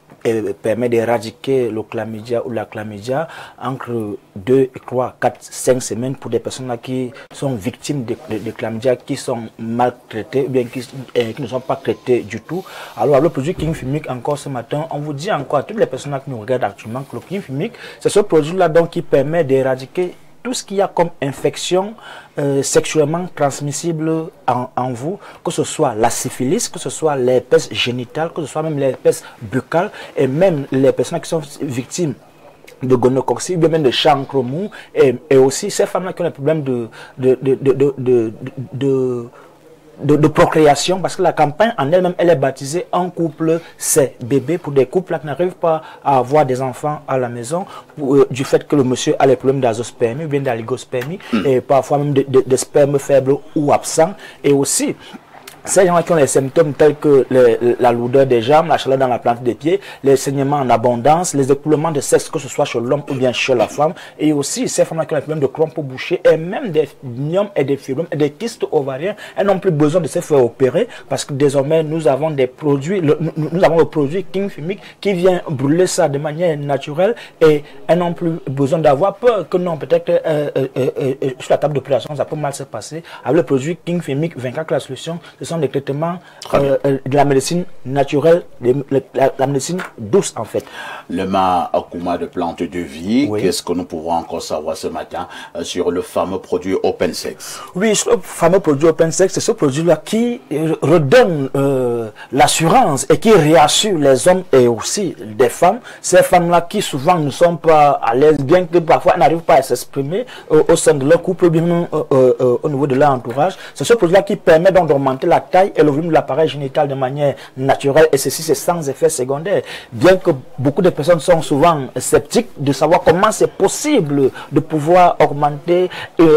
permet d'éradiquer le chlamydia ou la chlamydia entre 2, 3, 4, 5 semaines pour des personnes là qui sont victimes de chlamydia, qui sont maltraitées ou bien qui ne sont pas traitées du tout. Alors le produit King Fimic, encore ce matin, on vous dit encore à toutes les personnes là qui nous regardent actuellement que le King Fimic, c'est ce produit-là donc qui permet d'éradiquer tout ce qu'il y a comme infection sexuellement transmissible en vous, que ce soit la syphilis, que ce soit l'herpès génital, que ce soit même l'herpès buccal, et même les personnes qui sont victimes de gonococcie, ou même de chancre mou, et aussi ces femmes-là qui ont des problèmes de procréation, parce que la campagne en elle-même, elle est baptisée Un couple c'est bébé, pour des couples qui n'arrivent pas à avoir des enfants à la maison, du fait que le monsieur a les problèmes d'azospermie ou bien d'oligospermie, et parfois même de sperme faible ou absent, et aussi ces gens qui ont les symptômes tels que la lourdeur des jambes, la chaleur dans la plante des pieds, les saignements en abondance, les écoulements de sexe, que ce soit chez l'homme ou bien chez la femme, et aussi ces femmes qui ont les problèmes de crampe bouchée et même des myomes et des fibromes et des kystes ovariens, elles n'ont plus besoin de se faire opérer parce que désormais nous avons des produits, nous avons le produit King Fimic qui vient brûler ça de manière naturelle, et elles n'ont plus besoin d'avoir peur que non, peut-être sur la table d'opération ça peut mal se passer. Avec le produit King Fimic 24 la solution, ce sont des traitements de la médecine naturelle, la médecine douce en fait. Le Akuma de Plante de Vie, oui. Qu'est-ce que nous pouvons encore savoir ce matin sur le fameux produit Open Sex? Oui, sur le fameux produit Open Sex, c'est ce produit-là qui redonne l'assurance et qui réassure les hommes et aussi des femmes. Ces femmes-là qui souvent ne sont pas à l'aise, bien que parfois n'arrivent pas à s'exprimer au sein de leur couple, bien au niveau de leur entourage. C'est ce produit-là qui permet donc d'augmenter la taille et le volume de l'appareil génital de manière naturelle, et ceci c'est sans effet secondaire. Bien que beaucoup de personnes sont souvent sceptiques de savoir comment c'est possible de pouvoir augmenter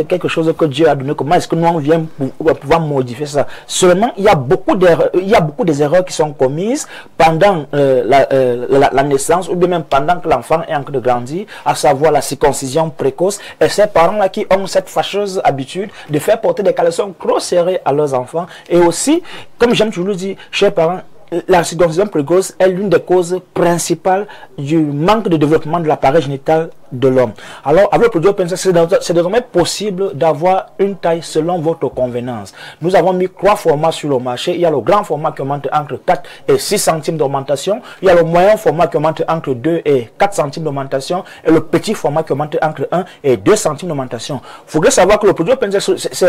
quelque chose que Dieu a donné, comment est-ce que nous on vient pour pouvoir modifier ça. Seulement il y a beaucoup des erreurs qui sont commises pendant la naissance ou bien même pendant que l'enfant est en train de grandir, à savoir la circoncision précoce, et ces parents là qui ont cette fâcheuse habitude de faire porter des caleçons trop serrés à leurs enfants. Et aussi, comme j'aime toujours dire, chers parents, la circoncision précoce est l'une des causes principales du manque de développement de l'appareil génital de l'homme. Alors, avec le produit Open Sex, c'est désormais possible d'avoir une taille selon votre convenance. Nous avons mis 3 formats sur le marché. Il y a le grand format qui augmente entre 4 et 6 centimes d'augmentation. Il y a le moyen format qui augmente entre 2 et 4 centimes d'augmentation. Et le petit format qui augmente entre 1 et 2 centimes d'augmentation. Il faudrait savoir que le produit Open Sex,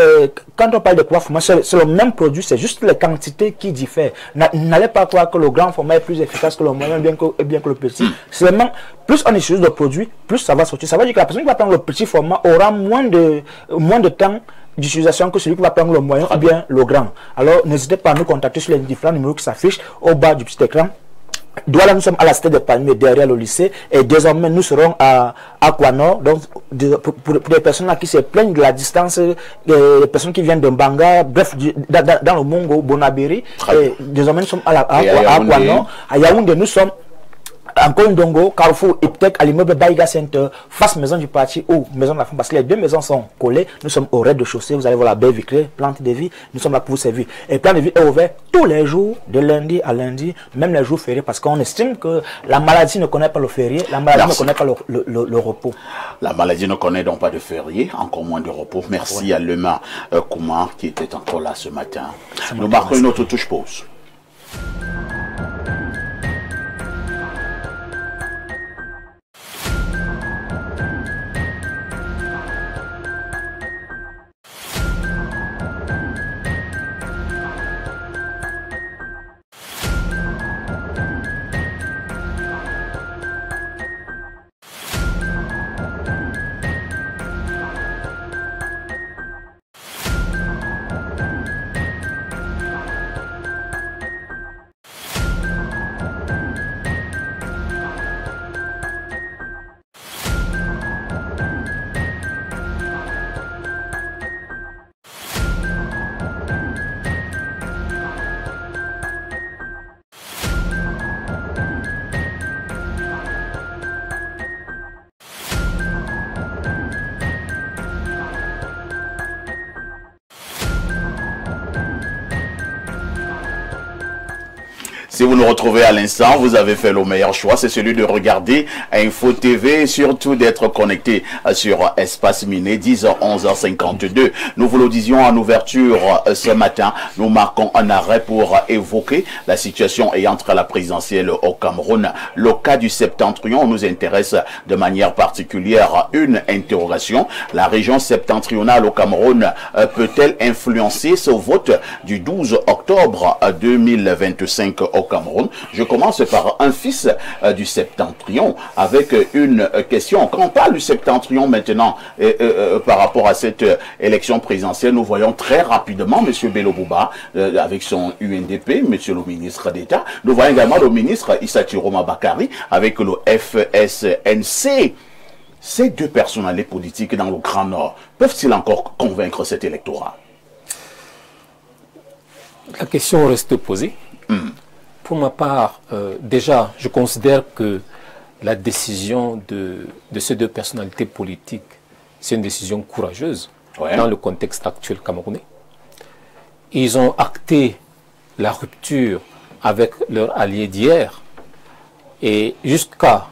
quand on parle de 3 formats, c'est le même produit, c'est juste les quantités qui diffèrent. N'allez pas croire que le grand format est plus efficace que le moyen, bien que le petit. Seulement, plus on utilise le produit, plus ça va sortir. Ça veut dire que la personne qui va prendre le petit format aura moins de temps d'utilisation que celui qui va prendre le moyen ou bien le grand. Alors, n'hésitez pas à nous contacter sur les différents numéros qui s'affichent au bas du petit écran. Douala, nous sommes à la Cité des Palmiers, derrière le lycée, et désormais nous serons à Aquanor. Donc, pour les personnes là qui se plaignent de la distance, les personnes qui viennent de Mbanga, bref, dans le Mongo, Bonabéry, et désormais nous sommes à Aquanor. À Yaoundé, nous sommes encore Ndongo, Carrefour, Iptec, à l'immeuble Baïga Center, face maison du parti ou maison de la femme, parce que les deux maisons sont collées. Nous sommes au rez-de-chaussée, vous allez voir la baie vitrée, Plante de Vie, nous sommes là pour vous servir. Et Plante de Vie est ouvert tous les jours, de lundi à lundi, même les jours fériés, parce qu'on estime que la maladie ne connaît pas le férié, la maladie ne connaît pas le repos. La maladie ne connaît donc pas de férié, encore moins de repos. Merci à Lema Koumar qui était encore là ce matin. Nous marquons une autre touche pause. Si vous nous retrouvez à l'instant, vous avez fait le meilleur choix, c'est celui de regarder Info TV et surtout d'être connecté sur Espace Miné, 10h, 11h52. Nous vous le disions en ouverture ce matin, nous marquons un arrêt pour évoquer la situation ayant trait à la présidentielle au Cameroun. Le cas du Septentrion nous intéresse de manière particulière. Une interrogation, la région septentrionale au Cameroun peut-elle influencer ce vote du 12 octobre 2025 au Cameroun? Je commence par un fils du Septentrion avec une question. Quand on parle du Septentrion maintenant par rapport à cette élection présidentielle, nous voyons très rapidement M. Bello Bouba avec son UNDP, M. le ministre d'État. Nous voyons également le ministre Issa Chiroma Bakari avec le FSNC. Ces deux personnalités politiques dans le Grand Nord peuvent-ils encore convaincre cet électorat? La question reste posée. Pour ma part, déjà, je considère que la décision de ces deux personnalités politiques, c'est une décision courageuse dans le contexte actuel camerounais. Ils ont acté la rupture avec leur allié d'hier et jusqu'à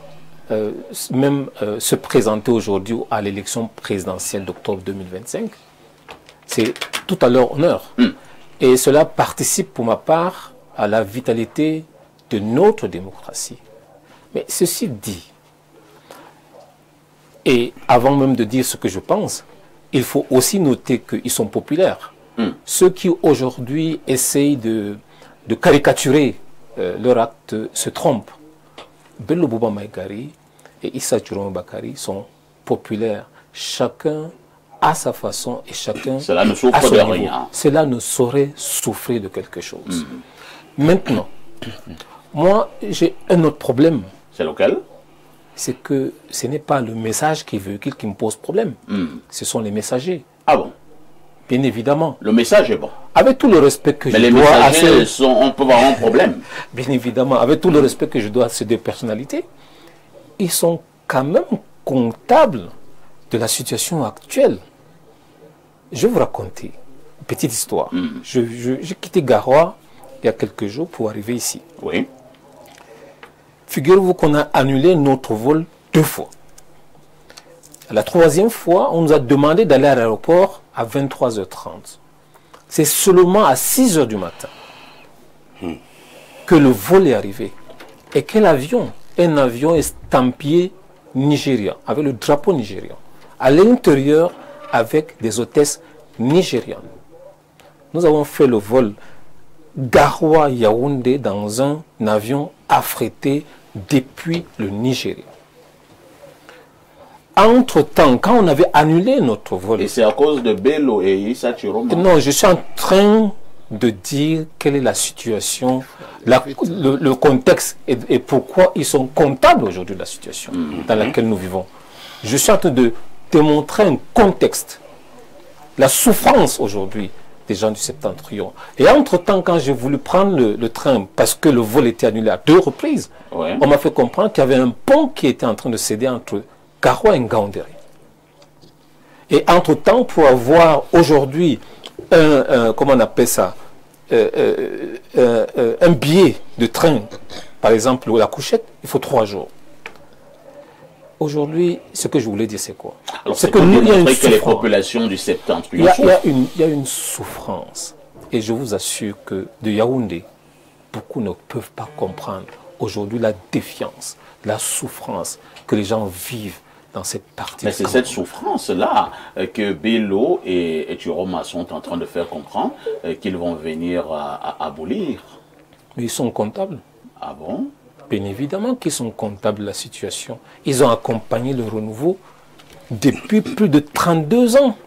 même se présenter aujourd'hui à l'élection présidentielle d'octobre 2025. C'est tout à leur honneur. Et cela participe pour ma part à la vitalité de notre démocratie. Mais ceci dit, et avant même de dire ce que je pense, il faut aussi noter qu'ils sont populaires. Ceux qui aujourd'hui essayent de caricaturer leur acte se trompent. Bello Bouba Maïgari et Issa Chiroma Bakari sont populaires. Chacun à sa façon et chacun cela ne souffre à son de niveau. rien. Cela ne saurait souffrir de quelque chose. Maintenant, moi j'ai un autre problème. C'est lequel? C'est que ce n'est pas le message qui véhicule qui me pose problème. Ce sont les messagers. Ah bon? Bien évidemment. Le message est bon. Avec tout le respect que mais je les dois à messagers ces... on peut avoir un problème. Bien évidemment, avec tout le respect que je dois à ces deux personnalités, ils sont quand même comptables de la situation actuelle. Je vais vous raconter une petite histoire. J'ai quitté Garoua il y a quelques jours pour arriver ici. Oui. Figurez-vous qu'on a annulé notre vol 2 fois. La 3e fois, on nous a demandé d'aller à l'aéroport à 23h30. C'est seulement à 6h du matin que le vol est arrivé. Et quel avion? Un avion estampillé nigérian, avec le drapeau nigérian. À l'intérieur, avec des hôtesses nigérianes. Nous avons fait le vol Garoua-Yaoundé dans un avion affrété depuis le Nigeria. Entre-temps, quand on avait annulé notre vol... Et c'est à cause de Bello et Issa Chiroma? Non, je suis en train de dire quelle est la situation, le contexte et pourquoi ils sont comptables aujourd'hui de la situation dans laquelle nous vivons. Je suis en train de démontrer un contexte, la souffrance aujourd'hui des gens du Septentrion. Et entre-temps, quand j'ai voulu prendre le train, parce que le vol était annulé à 2 reprises, on m'a fait comprendre qu'il y avait un pont qui était en train de céder entre Garoua et Ngaoundéré. Et entre-temps, pour avoir aujourd'hui comment on appelle ça, un billet de train, par exemple la couchette, il faut 3 jours. Aujourd'hui, ce que je voulais dire, c'est quoi? C'est que nous, il y a une que les populations du Septentrion. Il y a une souffrance. Et je vous assure que de Yaoundé, beaucoup ne peuvent pas comprendre aujourd'hui la défiance, la souffrance que les gens vivent dans cette partie. Mais c'est cette souffrance-là que Bello et Chiroma sont en train de faire comprendre qu'ils vont venir à abolir. Mais ils sont comptables. Ah bon? Bien évidemment qu'ils sont comptables de la situation. Ils ont accompagné le renouveau depuis plus de 32 ans.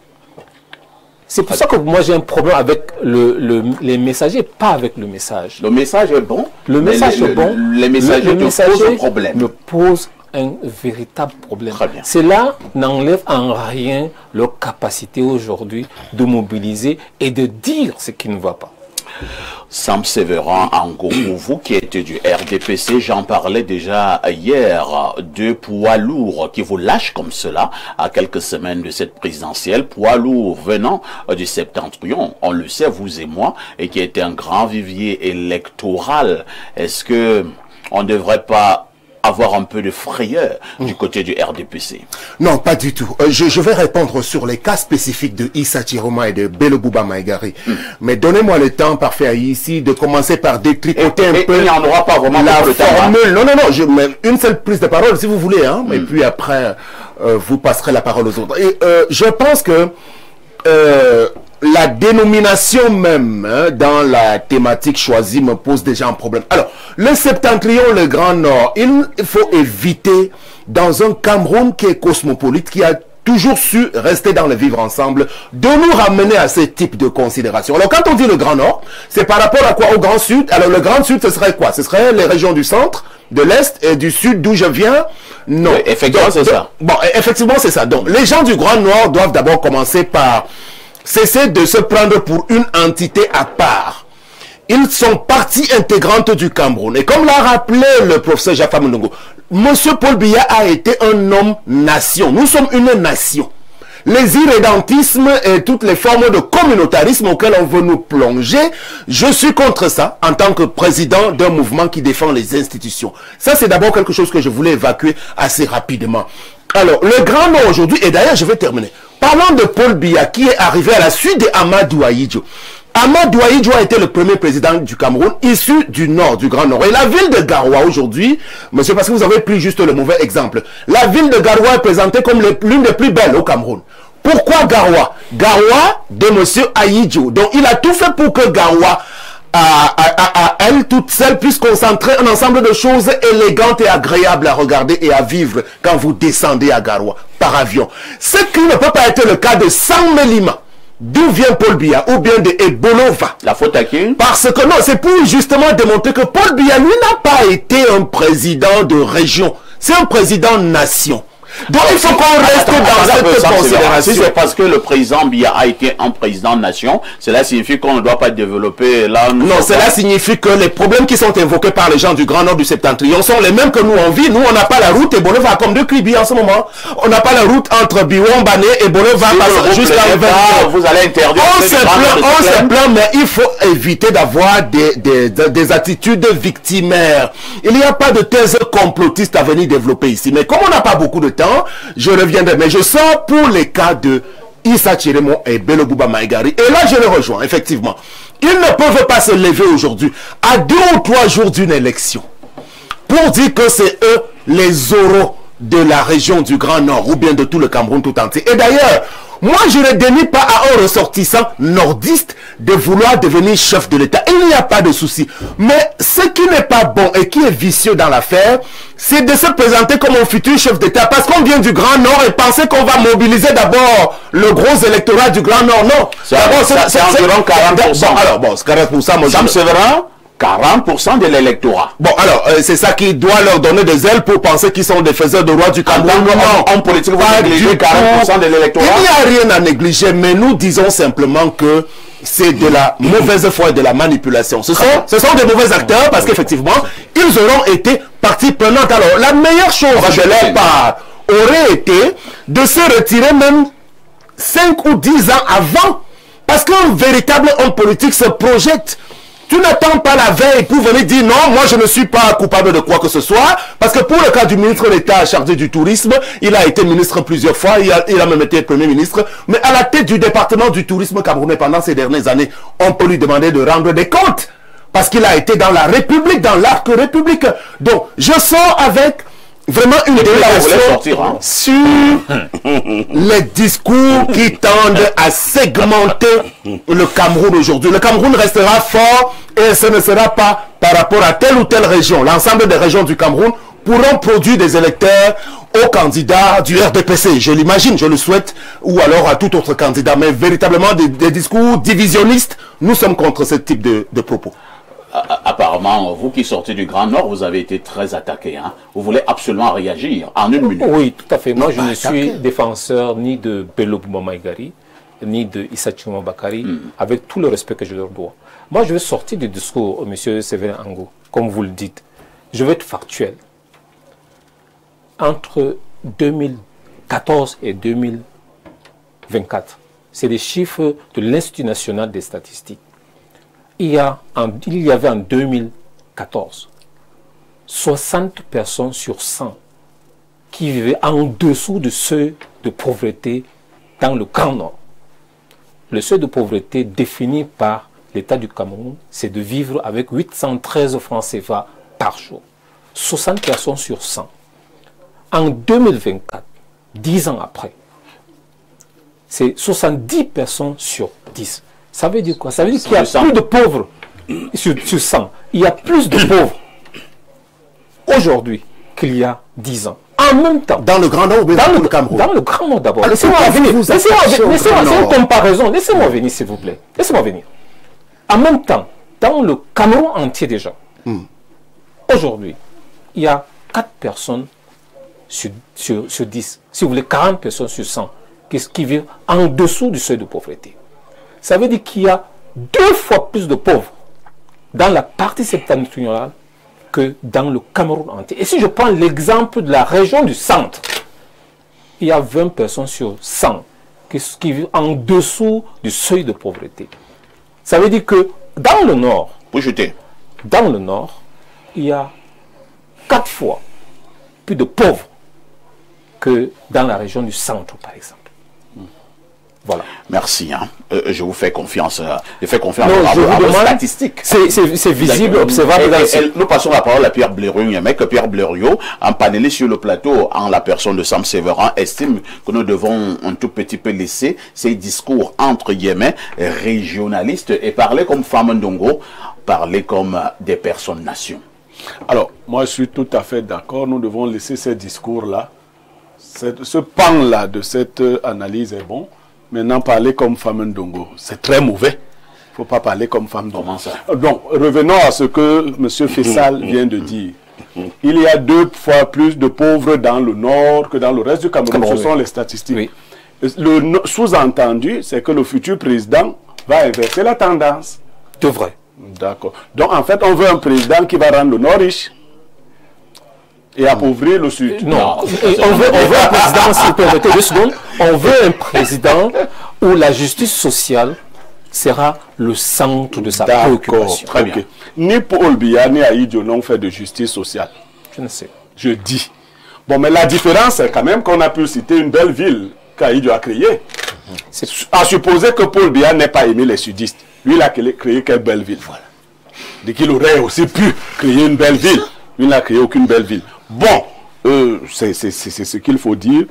C'est pour ça que moi j'ai un problème avec les messagers, pas avec le message. Le message est bon. Le message est bon. Les messagers posent un problème. Me pose un véritable problème. Cela n'enlève en rien leur capacité aujourd'hui de mobiliser et de dire ce qui ne va pas. Sam Sévérin Angomou, vous qui êtes du RDPC, j'en parlais déjà hier, deux poids lourds qui vous lâchent comme cela à quelques semaines de cette présidentielle, poids lourds venant du Septentrion, on le sait, vous et moi, et qui était un grand vivier électoral. Est-ce que on ne devrait pas avoir un peu de frayeur du côté du RDPC? Non, pas du tout. Je vais répondre sur les cas spécifiques de Issa Chiroma et de Bello Bouba Maïgari. Mais donnez-moi le temps parfait ici de commencer par détricoter un peu. Il n'y en aura pas vraiment la le formule. Non, une seule prise de parole si vous voulez. Hein, et puis après, vous passerez la parole aux autres. Et je pense que la dénomination même dans la thématique choisie me pose déjà un problème. Alors, le Septentrion, le Grand Nord, il faut éviter dans un Cameroun qui est cosmopolite, qui a toujours su rester dans le vivre ensemble, de nous ramener à ce type de considération. Alors, quand on dit le Grand Nord, c'est par rapport à quoi? Au Grand Sud. Alors, le Grand Sud, ce serait quoi? Ce serait les régions du centre, de l'Est et du Sud, d'où je viens? Non. Oui, effectivement, c'est ça. Bon, effectivement, c'est ça. Donc, les gens du Grand Nord doivent d'abord commencer par cesser de se prendre pour une entité à part. Ils sont partie intégrante du Cameroun. Et comme l'a rappelé le professeur Jaffa Mundongo, Monsieur Paul Biya a été un homme-nation. Nous sommes une nation. Les irrédentismes et toutes les formes de communautarisme auxquels on veut nous plonger, je suis contre ça en tant que président d'un mouvement qui défend les institutions. Ça, c'est d'abord quelque chose que je voulais évacuer assez rapidement. Alors, le Grand Nord aujourd'hui, et d'ailleurs, je vais terminer. Parlons de Paul Biya qui est arrivé à la suite de Amadou Ahidjo. Amadou Ahidjo a été le premier président du Cameroun, issu du Nord, du Grand Nord. Et la ville de Garoua aujourd'hui, monsieur, parce que vous avez pris juste le mauvais exemple, la ville de Garoua est présentée comme l'une des plus belles au Cameroun. Pourquoi Garoua? Garoua de monsieur Ahidjo. Donc il a tout fait pour que Garoua, à elle toute seule, puisse concentrer un ensemble de choses élégantes et agréables à regarder et à vivre quand vous descendez à Garoua par avion. Ce qui ne peut pas être le cas de Sanmelima. D'où vient Paul Biya ou bien de Ebolova? La faute à qui? Parce que non, c'est pour justement démontrer que Paul Biya, lui, n'a pas été un président de région. C'est un président nation. Donc il faut qu'on reste dans cette considération. Si c'est parce que le président Biya a été un président de nation, cela signifie qu'on ne doit pas développer là. Non, cela signifie que les problèmes qui sont invoqués par les gens du Grand Nord du Septentrion sont les mêmes que nous on vit. Nous on n'a pas la route et Bono va comme de Kribi en ce moment. On n'a pas la route entre Biwambane et Bono va passer jusqu'à vous allez interdire. On se plaint, mais il faut éviter d'avoir des attitudes victimaires. Il n'y a pas de thèse complotiste à venir développer ici. Mais comme on n'a pas beaucoup de temps, je reviendrai. Mais je sors pour les cas de Issa Chiroma et Bello Bouba Maïgari. Et là, je le rejoins, effectivement. Ils ne peuvent pas se lever aujourd'hui, à 2 ou 3 jours d'une élection, pour dire que c'est eux les oraux de la région du Grand Nord, ou bien de tout le Cameroun tout entier. Et d'ailleurs, moi, je ne dénie pas à un ressortissant nordiste de vouloir devenir chef de l'État. Il n'y a pas de souci. Mais ce qui n'est pas bon et qui est vicieux dans l'affaire, c'est de se présenter comme un futur chef d'État. Parce qu'on vient du Grand Nord et penser qu'on va mobiliser d'abord le gros électorat du Grand Nord. Non. C'est environ 40%. Bon, alors, bon, c'est 40%. Moi, Sam Sévérin, 40% de l'électorat. Bon, alors, c'est ça qui doit leur donner des ailes pour penser qu'ils sont des faiseurs de roi du Cameroun. En politique, vous négligez 40% de l'électorat. Il n'y a rien à négliger, mais nous disons simplement que c'est de la mauvaise foi et de la manipulation. Ce sont des mauvais acteurs parce qu'effectivement, ils auront été partie prenante. Alors, la meilleure chose de leur part aurait été de se retirer même 5 ou 10 ans avant. Parce qu'un véritable homme politique se projette. Tu n'attends pas la veille pour venir dire non, moi je ne suis pas coupable de quoi que ce soit. Parce que pour le cas du ministre d'État chargé du tourisme, il a été ministre plusieurs fois, il a même été premier ministre. Mais à la tête du département du tourisme camerounais pendant ces dernières années, on peut lui demander de rendre des comptes. Parce qu'il a été dans la République, dans l'arc républicain. Donc je sors avec vraiment une déclaration sur les discours qui tendent à segmenter le Cameroun aujourd'hui. Le Cameroun restera fort et ce ne sera pas par rapport à telle ou telle région. L'ensemble des régions du Cameroun pourront produire des électeurs aux candidats du RDPC. Je l'imagine, je le souhaite, ou alors à tout autre candidat. Mais véritablement des discours divisionnistes, nous sommes contre ce type de propos. Apparemment, vous qui sortez du Grand Nord, vous avez été très attaqué. Hein? Vous voulez absolument réagir en une minute. Oui, tout à fait. Moi, je ne suis défenseur ni de Bello Bouba Maïgari, ni de Issa Chiroma Bakari, avec tout le respect que je leur dois. Moi, je vais sortir du discours, M. Séverin Ango, comme vous le dites. Je vais être factuel. Entre 2014 et 2024, c'est les chiffres de l'Institut national des statistiques. Il y avait en 2014 60 personnes sur 100 qui vivaient en dessous du seuil de pauvreté dans le Grand Nord. Le seuil de pauvreté défini par l'État du Cameroun, c'est de vivre avec 813 francs CFA par jour. 60 personnes sur 100. En 2024, 10 ans après, c'est 70 personnes sur 10. Ça veut dire quoi? Ça veut dire qu'il y a plus de pauvres sur 100. Il y a plus de pauvres aujourd'hui qu'il y a 10 ans. En même temps. Dans le Grand Nord ou bien dans le Cameroun? Dans le Grand Nord d'abord. Laissez-moi venir. Laissez-moi, c'est une comparaison. Laissez-moi venir, s'il vous plaît. Laissez-moi venir. En même temps, dans le Cameroun entier déjà, aujourd'hui, il y a 4 personnes sur 10. Si vous voulez, 40 personnes sur 100 qui vivent en dessous du seuil de pauvreté. Ça veut dire qu'il y a 2 fois plus de pauvres dans la partie septentrionale que dans le Cameroun entier. Et si je prends l'exemple de la région du centre, il y a 20 personnes sur 100 qui vivent en dessous du seuil de pauvreté. Ça veut dire que dans le nord, il y a 4 fois plus de pauvres que dans la région du centre, par exemple. Voilà. Merci. Hein. Je vous fais confiance. Je fais confiance à vos statistiques. C'est visible, observable. Nous passons la parole à Pierre Blériot. Mais que Pierre Blériot, en panéliste sur le plateau, en la personne de Sam Séverin, estime que nous devons un tout petit peu laisser ces discours entre guillemets régionalistes et parler comme Femme Ndongo, parler comme des personnes-nations. Alors, moi je suis tout à fait d'accord. Nous devons laisser ces discours-là. Ce pan-là de cette analyse est bon. Maintenant, parler comme Femme Ndongo, c'est très mauvais. Il ne faut pas parler comme Femme Ndongo. Donc, revenons à ce que M. Fessal vient de dire. Il y a 2 fois plus de pauvres dans le nord que dans le reste du Cameroun. Ce sont les statistiques. Oui. Le sous-entendu, c'est que le futur président va inverser la tendance. Devrait. D'accord. Donc, en fait, on veut un président qui va rendre le nord riche et appauvrir le sud. Non, on veut un président, si vous permettez 2 secondes, on veut un président où la justice sociale sera le centre de sa préoccupation. Très bien. Ni Paul Biya ni Aïdjo n'ont fait de justice sociale. Je ne sais. Je dis. Bon, mais la différence, c'est quand même qu'on a pu citer une belle ville qu'Aïdjo a créée. À supposer que Paul Biya n'ait pas aimé les sudistes. Lui, il a créé quelle belle ville. Voilà. Dès qu'il aurait aussi pu créer une belle ville. Lui, il n'a créé aucune belle ville. Bon, c'est ce qu'il faut dire.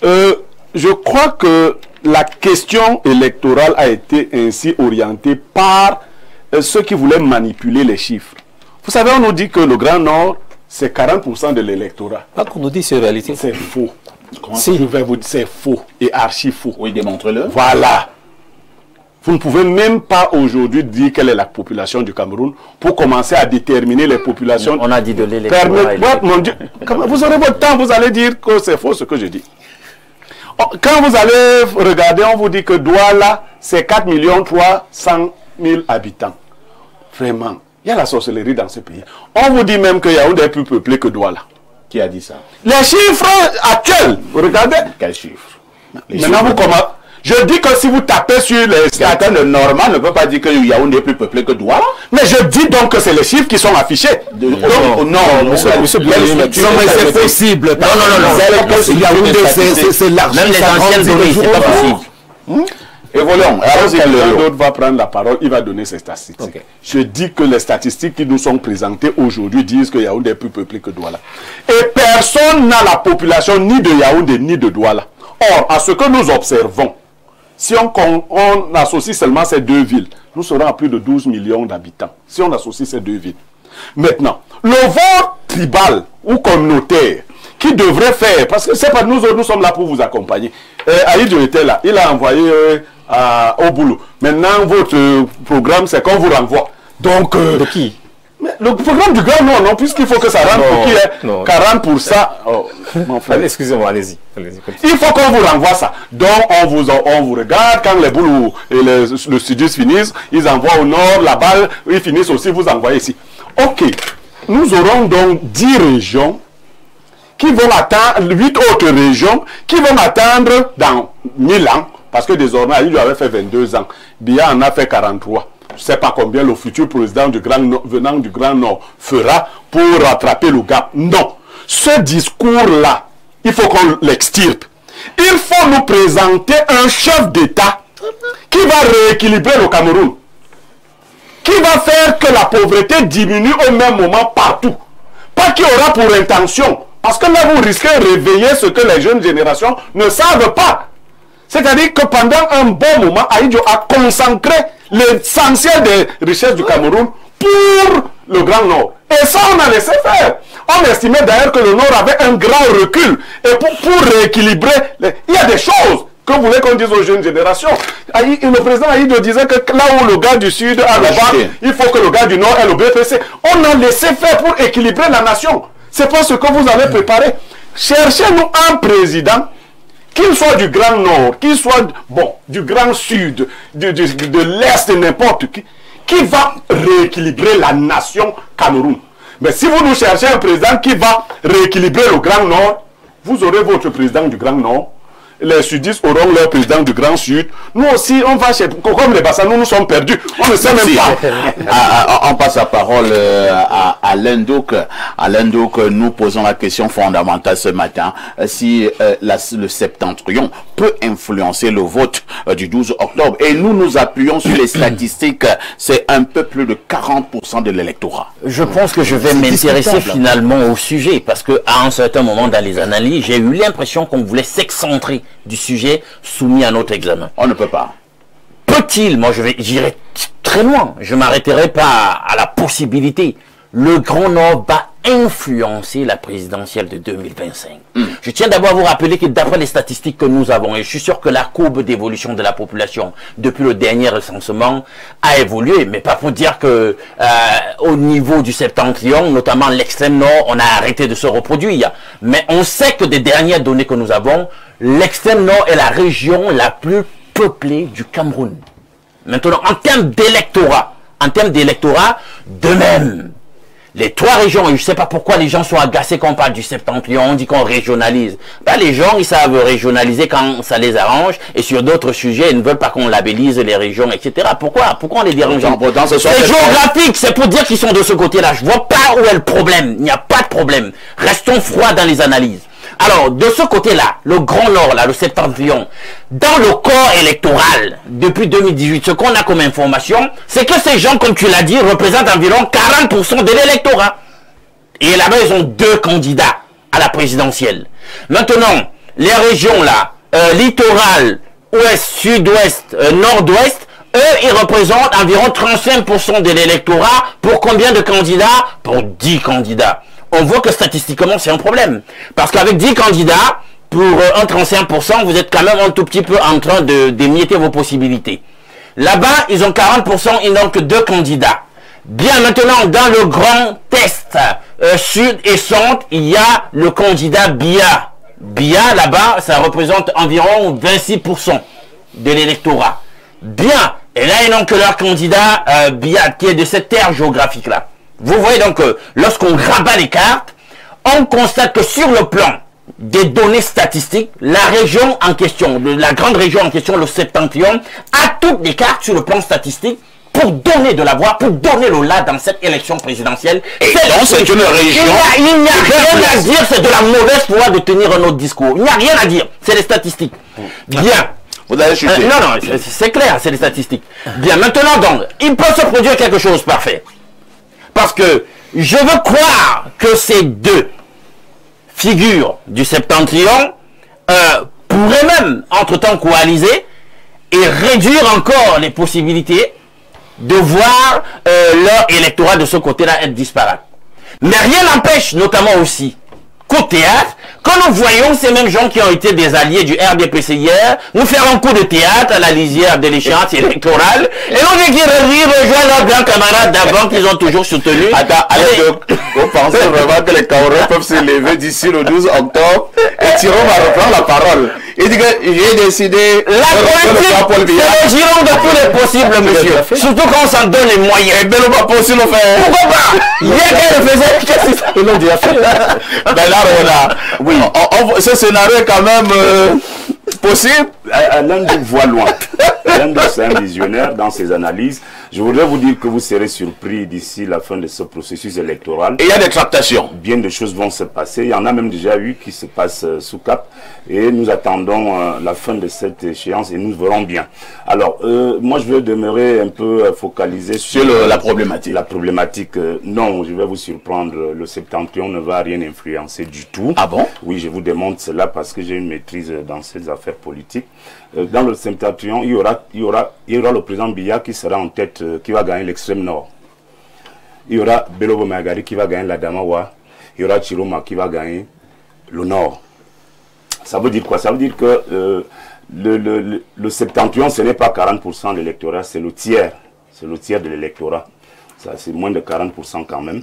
Je crois que la question électorale a été ainsi orientée par ceux qui voulaient manipuler les chiffres. Vous savez, on nous dit que le Grand Nord, c'est 40% de l'électorat. Pas qu'on nous dit c'est réalité. C'est faux. Si. Je vais vous dire, c'est faux et archi faux. Oui, démontrez-le. Voilà. Vous ne pouvez même pas aujourd'hui dire quelle est la population du Cameroun pour commencer à déterminer les populations. On a dit de l'électorat. Mon Dieu, vous aurez votre temps, vous allez dire que c'est faux ce que je dis. Quand vous allez regarder, on vous dit que Douala, c'est 4 300 000 habitants. Vraiment, il y a la sorcellerie dans ce pays. On vous dit même que Yaoundé est plus peuplé que Douala. Qui a dit ça? Les chiffres actuels, regardez. Quels chiffres? Maintenant, vous commencez. Je dis que si vous tapez sur les quelqu'un de normal ne peut pas dire que Yaoundé est plus peuplé que Douala. Mais je dis donc que c'est les chiffres qui sont affichés. Non, c'est possible. Non. Yaoundé, c'est l'argent. Même les anciennes données, c'est pas possible. Évoluons. Alors, quelqu'un d'autre va prendre la parole, il va donner ses statistiques. Okay. Je dis que les statistiques qui nous sont présentées aujourd'hui disent que Yaoundé est plus peuplé que Douala. Et personne n'a la population ni de Yaoundé ni de Douala. Or, à ce que nous observons, si on associe seulement ces 2 villes, nous serons à plus de 12 millions d'habitants. Si on associe ces 2 villes. Maintenant, le vote tribal ou communautaire qui devrait faire, parce que c'est pas nous autres, nous sommes là pour vous accompagner. Aïdjo était là, il a envoyé au boulot. Maintenant, votre programme, c'est qu'on vous renvoie. Donc, de qui? Mais le programme du Grand Nord, non, puisqu'il faut que ça rentre pour qu'il y ait 40 pour ça. Oh, mon frère. Excusez-moi, allez-y. Il faut qu'on vous renvoie ça. Donc, on vous regarde, quand les boules et le sudus finissent, ils envoient au nord, la balle, ils finissent aussi, vous envoyez ici. Ok, nous aurons donc 10 régions qui vont attendre, 8 autres régions qui vont attendre dans 1000 ans, parce que désormais, il lui avait fait 22 ans, Biya en a fait 43. Je ne sais pas combien le futur président venant du Grand Nord fera pour rattraper le gap. Non, ce discours-là, il faut qu'on l'extirpe. Il faut nous présenter un chef d'État qui va rééquilibrer le Cameroun, qui va faire que la pauvreté diminue au même moment partout. Pas qui aura pour intention, parce que là vous risquez de réveiller ce que les jeunes générations ne savent pas. C'est-à-dire que pendant un bon moment, Ahidjo a concentré l'essentiel des richesses du Cameroun pour le Grand Nord. Et ça, on a laissé faire. On estimait d'ailleurs que le Nord avait un grand recul. Et pour rééquilibrer, il y a des choses que vous voulez qu'on dise aux jeunes générations. Le président Ahidjo disait que là où le gars du Sud a le bas, il faut que le gars du Nord ait le BPC. On a laissé faire pour équilibrer la nation. C'est pas ce que vous avez préparé. Cherchez-nous un président, qu'il soit du Grand Nord, qu'il soit du Grand Sud, de l'Est, n'importe qui va rééquilibrer la nation Cameroun. Mais si vous nous cherchez un président qui va rééquilibrer le Grand Nord, vous aurez votre président du Grand Nord, les sudistes auront leur président du Grand Sud. Nous aussi, on va chez... Comme les Bassans, nous sommes perdus. On ne sait même pas. On passe la parole à Alain Douk. Alain Douk, nous posons la question fondamentale ce matin. Si le septentrion peut influencer le vote du 12 octobre. Et nous nous appuyons sur les statistiques. C'est un peu plus de 40% de l'électorat. Je pense que je vais m'intéresser finalement au sujet. Parce qu'à un certain moment dans les analyses, j'ai eu l'impression qu'on voulait s'excentrer du sujet soumis à notre examen. On ne peut pas. Peut-il, moi j'irai très loin, je ne m'arrêterai pas à la possibilité, le Grand Nord va influencer la présidentielle de 2025. Je tiens d'abord à vous rappeler que d'après les statistiques que nous avons, et je suis sûr que la courbe d'évolution de la population depuis le dernier recensement a évolué, mais pas pour dire que au niveau du septentrion, notamment l'extrême nord, on a arrêté de se reproduire. Mais on sait que des dernières données que nous avons, l'extrême nord est la région la plus peuplée du Cameroun. Maintenant, en termes d'électorat, de même, les trois régions, et je ne sais pas pourquoi les gens sont agacés quand on parle du septentrion, on dit qu'on régionalise. Ben, les gens, ils savent régionaliser quand ça les arrange, et sur d'autres sujets, ils ne veulent pas qu'on labellise les régions, etc. Pourquoi on les dérange? C'est géographique, c'est pour dire qu'ils sont de ce côté-là. Je ne vois pas où est le problème. Il n'y a pas de problème. Restons froids dans les analyses. Alors, de ce côté-là, le Grand Nord, là, le septentrion, dans le corps électoral, depuis 2018, ce qu'on a comme information, c'est que ces gens, comme tu l'as dit, représentent environ 40% de l'électorat. Et là-bas, ils ont 2 candidats à la présidentielle. Maintenant, les régions, là, littoral, ouest, sud-ouest, nord-ouest, eux, ils représentent environ 35% de l'électorat. Pour combien de candidats? Pour 10 candidats. On voit que statistiquement, c'est un problème. Parce qu'avec 10 candidats, pour un 35%, vous êtes quand même un tout petit peu en train d'émietter vos possibilités. Là-bas, ils ont 40%, ils n'ont que 2 candidats. Bien maintenant, dans le grand test sud et centre, il y a le candidat Biya. Biya, là-bas, ça représente environ 26% de l'électorat. Bien, et là, ils n'ont que leur candidat Biya, qui est de cette terre géographique-là. Vous voyez donc que lorsqu'on rabat les cartes, on constate que sur le plan des données statistiques, la région en question, la grande région en question, le septentrion, a toutes les cartes sur le plan statistique pour donner de la voix, pour donner le là dans cette élection présidentielle. Et donc c'est une région... Il n'y a rien à dire, c'est de la mauvaise foi de tenir un autre discours. Il n'y a rien à dire, c'est les statistiques. Bien. Vous allez chuter. Non, c'est clair, c'est les statistiques. Bien, maintenant donc, il peut se produire quelque chose parfait. Parce que je veux croire que ces 2 figures du septentrion pourraient même, entre-temps, coaliser et réduire encore les possibilités de voir leur électorat de ce côté-là être disparate. Mais rien n'empêche, notamment aussi, coup de théâtre, quand nous voyons ces mêmes gens qui ont été des alliés du RDPC hier, nous faire un coup de théâtre à la lisière de l'échéance électorale, et on dit qu'ils rejoignent leurs grands camarades d'avant qu'ils ont toujours soutenu. Attends, vous pensez vraiment que les Camerounais peuvent se lever d'ici le 12 octobre et Thierry va reprendre la parole? Il dit que j'ai décidé... La politique, c'est le giron de tous les possibles, monsieur. Surtout quand on s'en donne les moyens. Et Bello va pas aussi le faire. Pourquoi pas? Hier, qu'elle le faisait, qu'est-ce qu'ils l'ont déjà fait? Ben là, voilà. Oui. Ce scénario est quand même possible. L'un d'eux voit loin. L'un d'eux, c'est un visionnaire dans ses analyses. Je voudrais vous dire que vous serez surpris d'ici la fin de ce processus électoral. Et il y a des tractations. Bien de choses vont se passer. Il y en a même déjà eu qui se passent sous cap. Et nous attendons la fin de cette échéance et nous verrons bien. Alors, moi, je vais demeurer un peu focalisé sur la problématique. La problématique, non, je vais vous surprendre. Le septentrion ne va rien influencer du tout. Ah bon? Oui, je vous démontre cela parce que j'ai une maîtrise dans ces affaires politiques. Dans le septentrion, il y aura le président Biya qui sera en tête, qui va gagner l'extrême nord. Il y aura Bello Magari qui va gagner la Damawa. Il y aura Chiroma qui va gagner le nord. Ça veut dire quoi? Ça veut dire que le septentrion, ce n'est pas 40% de l'électorat, c'est le tiers. C'est le tiers de l'électorat. C'est moins de 40% quand même.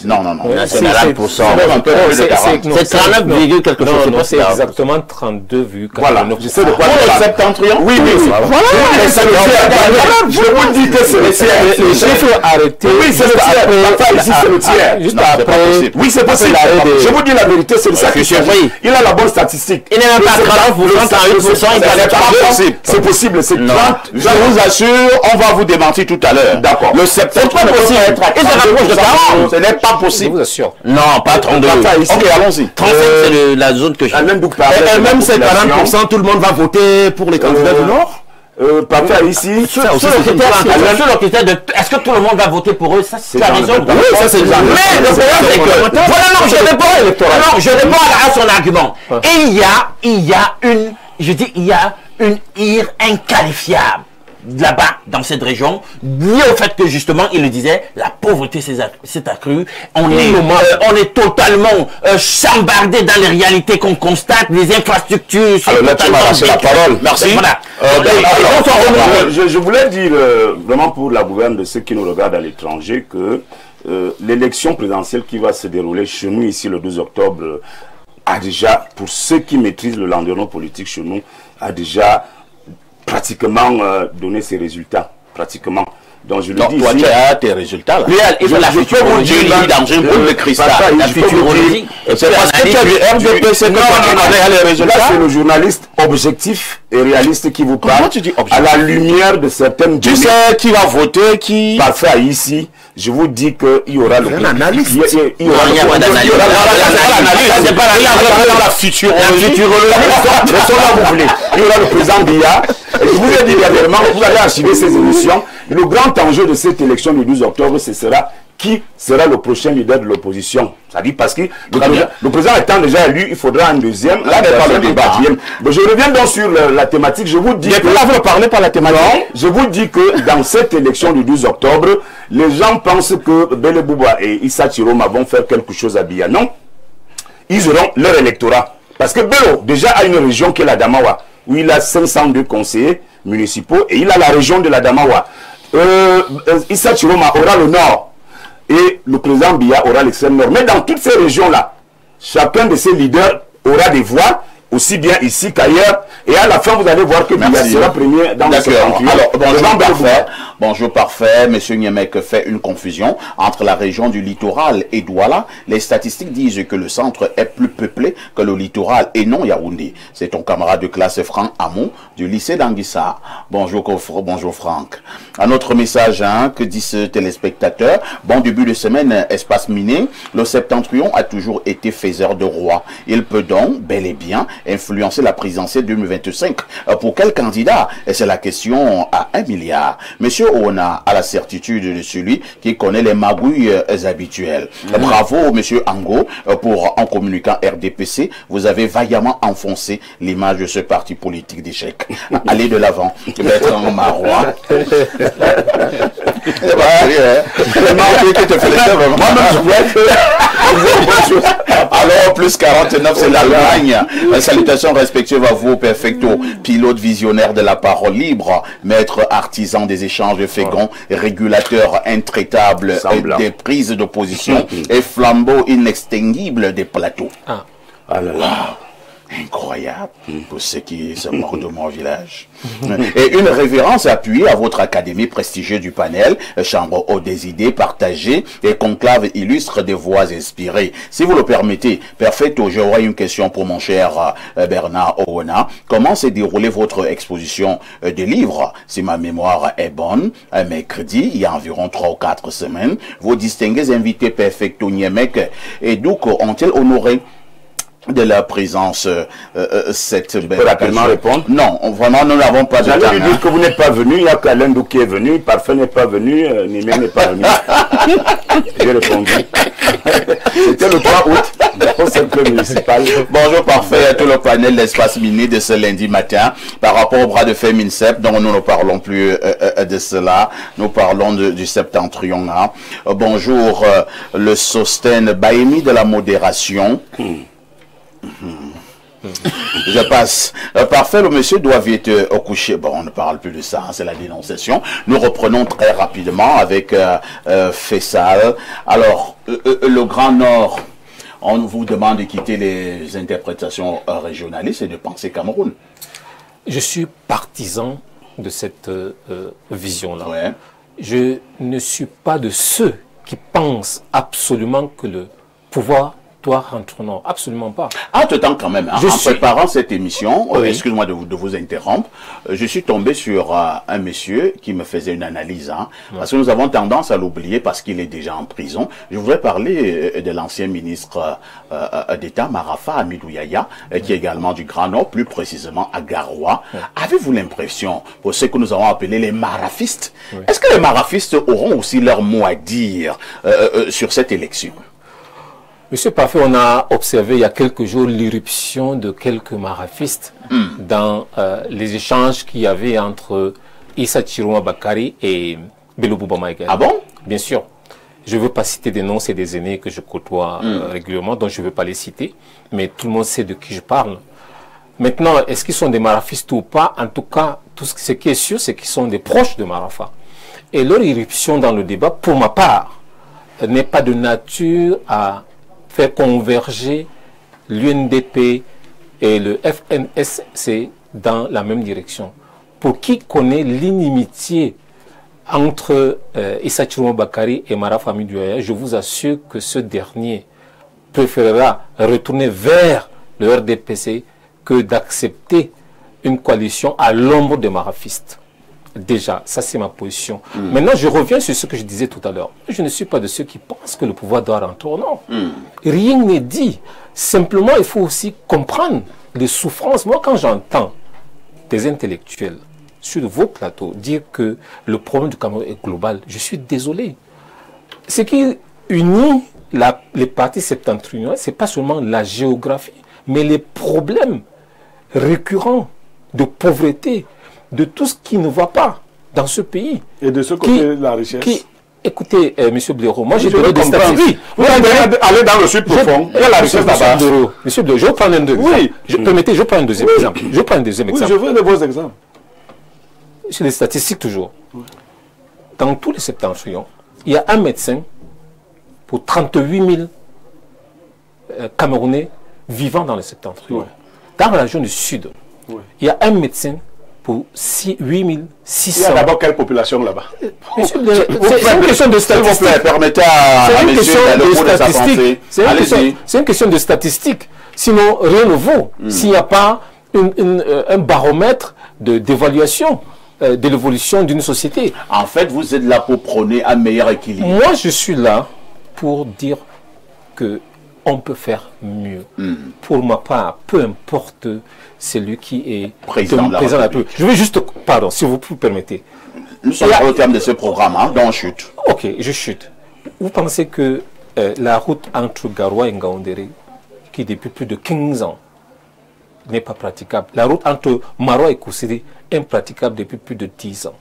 Non, c'est 40%. C'est 39, quelque chose. Non, c'est exactement 32,49. Voilà, je sais de quoi le septentrion. Oui, voilà. Je vous dis que c'est le tiers. Les chiffres arrêtés. Oui, c'est le tiers. Ici, c'est le tiers. Juste après. Oui, c'est possible. Je vous dis la vérité, c'est ça que je dis. Il a la bonne statistique. Il n'est même pas 30%, 38%. C'est possible, c'est 30. Je vous assure, on va vous démentir tout à l'heure. D'accord. Le septentrion. Ce n'est pas possible. Je vous assure. Non, pas 32. Ok, allons-y. 35, c'est la zone que j'ai. Et même ces 40%, tout le monde va voter pour les candidats du Nord? Parfait, ici. Sur le critère de est-ce que tout le monde va voter pour eux? Ça, c'est la raison. Oui, ça, c'est ça. Mais le problème, c'est que. Voilà, non, je réponds à son argument. Et il y a une ire inqualifiable là-bas, dans cette région, lié au fait que justement, il le disait, la pauvreté s'est accrue. On est totalement chambardé dans les réalités qu'on constate, les infrastructures. Alors là, tu m'as lâché la parole. Merci. Voilà. Je voulais dire vraiment pour la gouverne de ceux qui nous regardent à l'étranger que l'élection présidentielle qui va se dérouler chez nous ici le 12 octobre a déjà, pour ceux qui maîtrisent le landerneau politique chez nous, a déjà pratiquement donner ses résultats, pratiquement. Donc je le dis toi, ici, tu as tes résultats là. Et de la futurologie dans une boule de cristal. La futurologie. C'est parce que tu as du RDPC que tu as les résultats. Là, c'est le journaliste objectif et réaliste qui vous parle. Comment tu dis objectif? À la lumière de certaines tu sais qui va voter, qui... Parfait, ici, je vous dis qu'il y aura le... Un analyste. Il y aura l'analyse. C'est pas la futurologie. Il y aura le président Biya. Et je vous ai dit dernièrement, vous allez archiver ces émissions. Le grand enjeu de cette élection du 12 octobre, ce sera qui sera le prochain leader de l'opposition. C'est-à-dire parce que le président étant déjà élu, il faudra un deuxième. Là n'est pas le débat. Je reviens donc sur la thématique. Je vous dis que... Là, vous ne parlez pas la thématique. Non, je vous dis que dans cette élection du 12 octobre, les gens pensent que Bello Bouba et Issa Chiroma vont faire quelque chose à Biya. Non. Ils auront leur électorat. Parce que Bello, déjà, a une région qui est la Damawa, où il a 502 conseillers municipaux et il a la région de la Damawa. Issa Chiroma aura le nord et le président Biya aura l'extrême nord. Mais dans toutes ces régions-là, chacun de ces leaders aura des voix, aussi bien ici qu'ailleurs. Et à la fin, vous allez voir que Biya sera premier dans le septentrion. Alors, bonjour parfait. Monsieur Niemek fait une confusion entre la région du littoral et Douala. Les statistiques disent que le centre est plus peuplé que le littoral et non Yaoundé. C'est ton camarade de classe Franck Hamon du lycée d'Anguissa. Bonjour Franck. Un autre message, que dit ce téléspectateur. Bon début de semaine, espace miné. Le septentrion a toujours été faiseur de roi. Il peut donc, bel et bien, influencer la présidentielle 2025. Pour quel candidat? Et c'est la question à 1 milliard. Monsieur Ona a la certitude de celui qui connaît les magouilles habituelles. Bravo, monsieur Ango, pour en communiquant RDPC, vous avez vaillamment enfoncé l'image de ce parti politique d'échec. Allez de l'avant, Bertrand Marois. Alors, plus 49, c'est l'Allemagne. Salutations respectives à vous, Perfecto, pilote visionnaire de la parole libre, maître artisan des échanges féconds, régulateur intraitable des prises de position et flambeau inextinguible des plateaux. Ah là là. Incroyable pour ceux qui se moquent de mon village. Et une révérence appuyée à votre académie prestigieuse du panel, chambre haute des idées partagées et conclave illustre des voix inspirées. Si vous le permettez, Perfecto, j'aurais une question pour mon cher Bernard Owona. Comment s'est déroulée votre exposition de livres? Si ma mémoire est bonne, un mercredi, il y a environ 3 ou 4 semaines, vos distingués invités Perfecto Niemek et Douk ont-ils honoré de la présence cette belle. Peut rapidement répondre? Non, vraiment nous n'avons pas de temps. J'allais lui dire que vous n'êtes pas venu, il n'y a qu'Alain Douk qui est venu, Parfait n'est pas venu, Némé n'est pas venu. J'ai répondu. C'était le 3 août, au cercle municipal. Bonjour Parfait à tout le panel d'Espace Mini de ce lundi matin. Par rapport au bras de fer MINCEP, dont nous ne parlons plus de cela, nous parlons du septentrion. Bonjour le Sosten Baemi de la modération. Je passe. Parfait, le monsieur doit vite au coucher. Bon, on ne parle plus de ça, c'est la dénonciation. Nous reprenons très rapidement avec Fessal. Alors, le Grand Nord, on vous demande de quitter les interprétations régionalistes et de penser Cameroun. Je suis partisan de cette vision-là. Ouais. Je ne suis pas de ceux qui pensent absolument que le pouvoir doit rentrer. Non, absolument pas. Entre-temps quand même, préparant cette émission, excuse-moi de vous interrompre, je suis tombé sur un monsieur qui me faisait une analyse, parce que nous avons tendance à l'oublier parce qu'il est déjà en prison. Je voudrais parler de l'ancien ministre d'État, Marafa Hamidou Yahya, qui est également du Grand Nord, plus précisément à Garoua. Avez-vous l'impression, pour ceux que nous avons appelés les marafistes, est-ce que les marafistes auront aussi leur mot à dire sur cette élection? Monsieur Parfait, on a observé il y a quelques jours l'irruption de quelques marafistes dans les échanges qu'il y avait entre Issa Chirouma Bakari et Bello Bouba Maïga. Ah bon? Bien sûr. Je ne veux pas citer des noms, c'est des aînés que je côtoie régulièrement, donc je ne veux pas les citer, mais tout le monde sait de qui je parle. Maintenant, est-ce qu'ils sont des marafistes ou pas? En tout cas, tout ce qui est sûr, c'est qu'ils sont des proches de Marafa. Et leur irruption dans le débat, pour ma part, n'est pas de nature à faire converger l'UNDP et le FNSC dans la même direction. Pour qui connaît l'inimitié entre Issa Chirouma Bakari et Marafa Hamidou Yahya, je vous assure que ce dernier préférera retourner vers le RDPC que d'accepter une coalition à l'ombre des marafistes. Déjà, ça c'est ma position. Maintenant, je reviens sur ce que je disais tout à l'heure. Je ne suis pas de ceux qui pensent que le pouvoir doit rentrer. Non. Rien n'est dit. Simplement, il faut aussi comprendre les souffrances. Moi, quand j'entends des intellectuels sur vos plateaux dire que le problème du Cameroun est global, je suis désolé. Ce qui unit les partis septentrionaux, ce n'est pas seulement la géographie, mais les problèmes récurrents de pauvreté, de tout ce qui ne va pas dans ce pays. Et de ce côté, la richesse. Écoutez, monsieur Blaireau, moi j'ai donné des statistiques. Vous allez dans le sud profond. Il y a la richesse là-bas. Monsieur Blaireau, je vais prendre un deuxième exemple. Permettez, je prends un deuxième exemple. Je prends un deuxième exemple. Oui, je veux de vos exemples. C'est les statistiques toujours. Dans tous les septentrions, il y a un médecin pour 38 000 Camerounais vivant dans le septentrion. Dans la région du sud, il y a un médecin pour 8 600. Il y a d'abord quelle population là-bas? C'est une question de statistiques. Permettez à monsieur de sa pensée. C'est une question de statistiques. Sinon, rien ne vaut. S'il n'y a pas un baromètre d'évaluation de l'évolution d'une société. En fait, vous êtes là pour prôner un meilleur équilibre. Moi, je suis là pour dire que on peut faire mieux. Pour ma part, peu importe celui qui est président de la République. Je vais juste, pardon, si vous permettez. Nous sommes au terme de ce programme, donc on chute. Ok, je chute. Vous pensez que la route entre Garoua et Ngaoundéré, qui depuis plus de 15 ans n'est pas praticable, la route entre Maroua et Koussiri est impraticable depuis plus de 10 ans.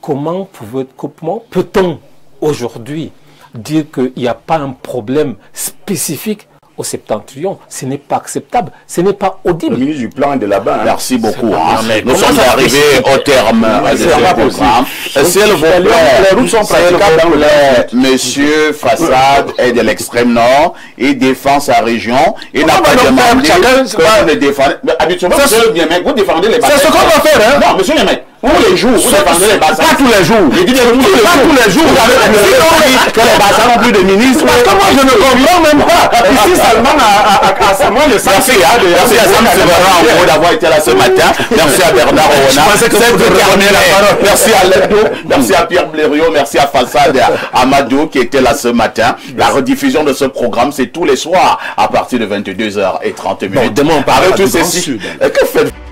Comment peut-on aujourd'hui dire qu'il n'y a pas un problème spécifique au septentrion. Ce n'est pas acceptable, ce n'est pas audible. Le ministre du plan est de là-bas. Hein. Merci beaucoup. Nous sommes arrivés au terme de ce programme. S'il vous plaît, les routes sont praticables dans le Monsieur Fassad est de l'extrême nord, il défend sa région, il n'a pas demandé que vous le défendez. Habituellement, vous défendez les batailles. C'est ce qu'on va faire, hein? Non, monsieur Niemek. Tous les jours, vous défendez les bassins. Pas tous les jours. Je dis pas tous les jours. Vous avez que les bassins n'ont plus de ministre. Parce que moi, je ne comprends même pas. Ici, seulement à Samuel, le sens. Merci à Sam Séverin d'avoir été là ce matin. Merci à Bernard Oona. Merci à Ledo. Merci à Pierre Blériot. Merci à Fassad Amadou qui était là ce matin. La rediffusion de ce programme, c'est tous les soirs à partir de 22h30. Demain, on parle avec tous ces. Que faites-vous?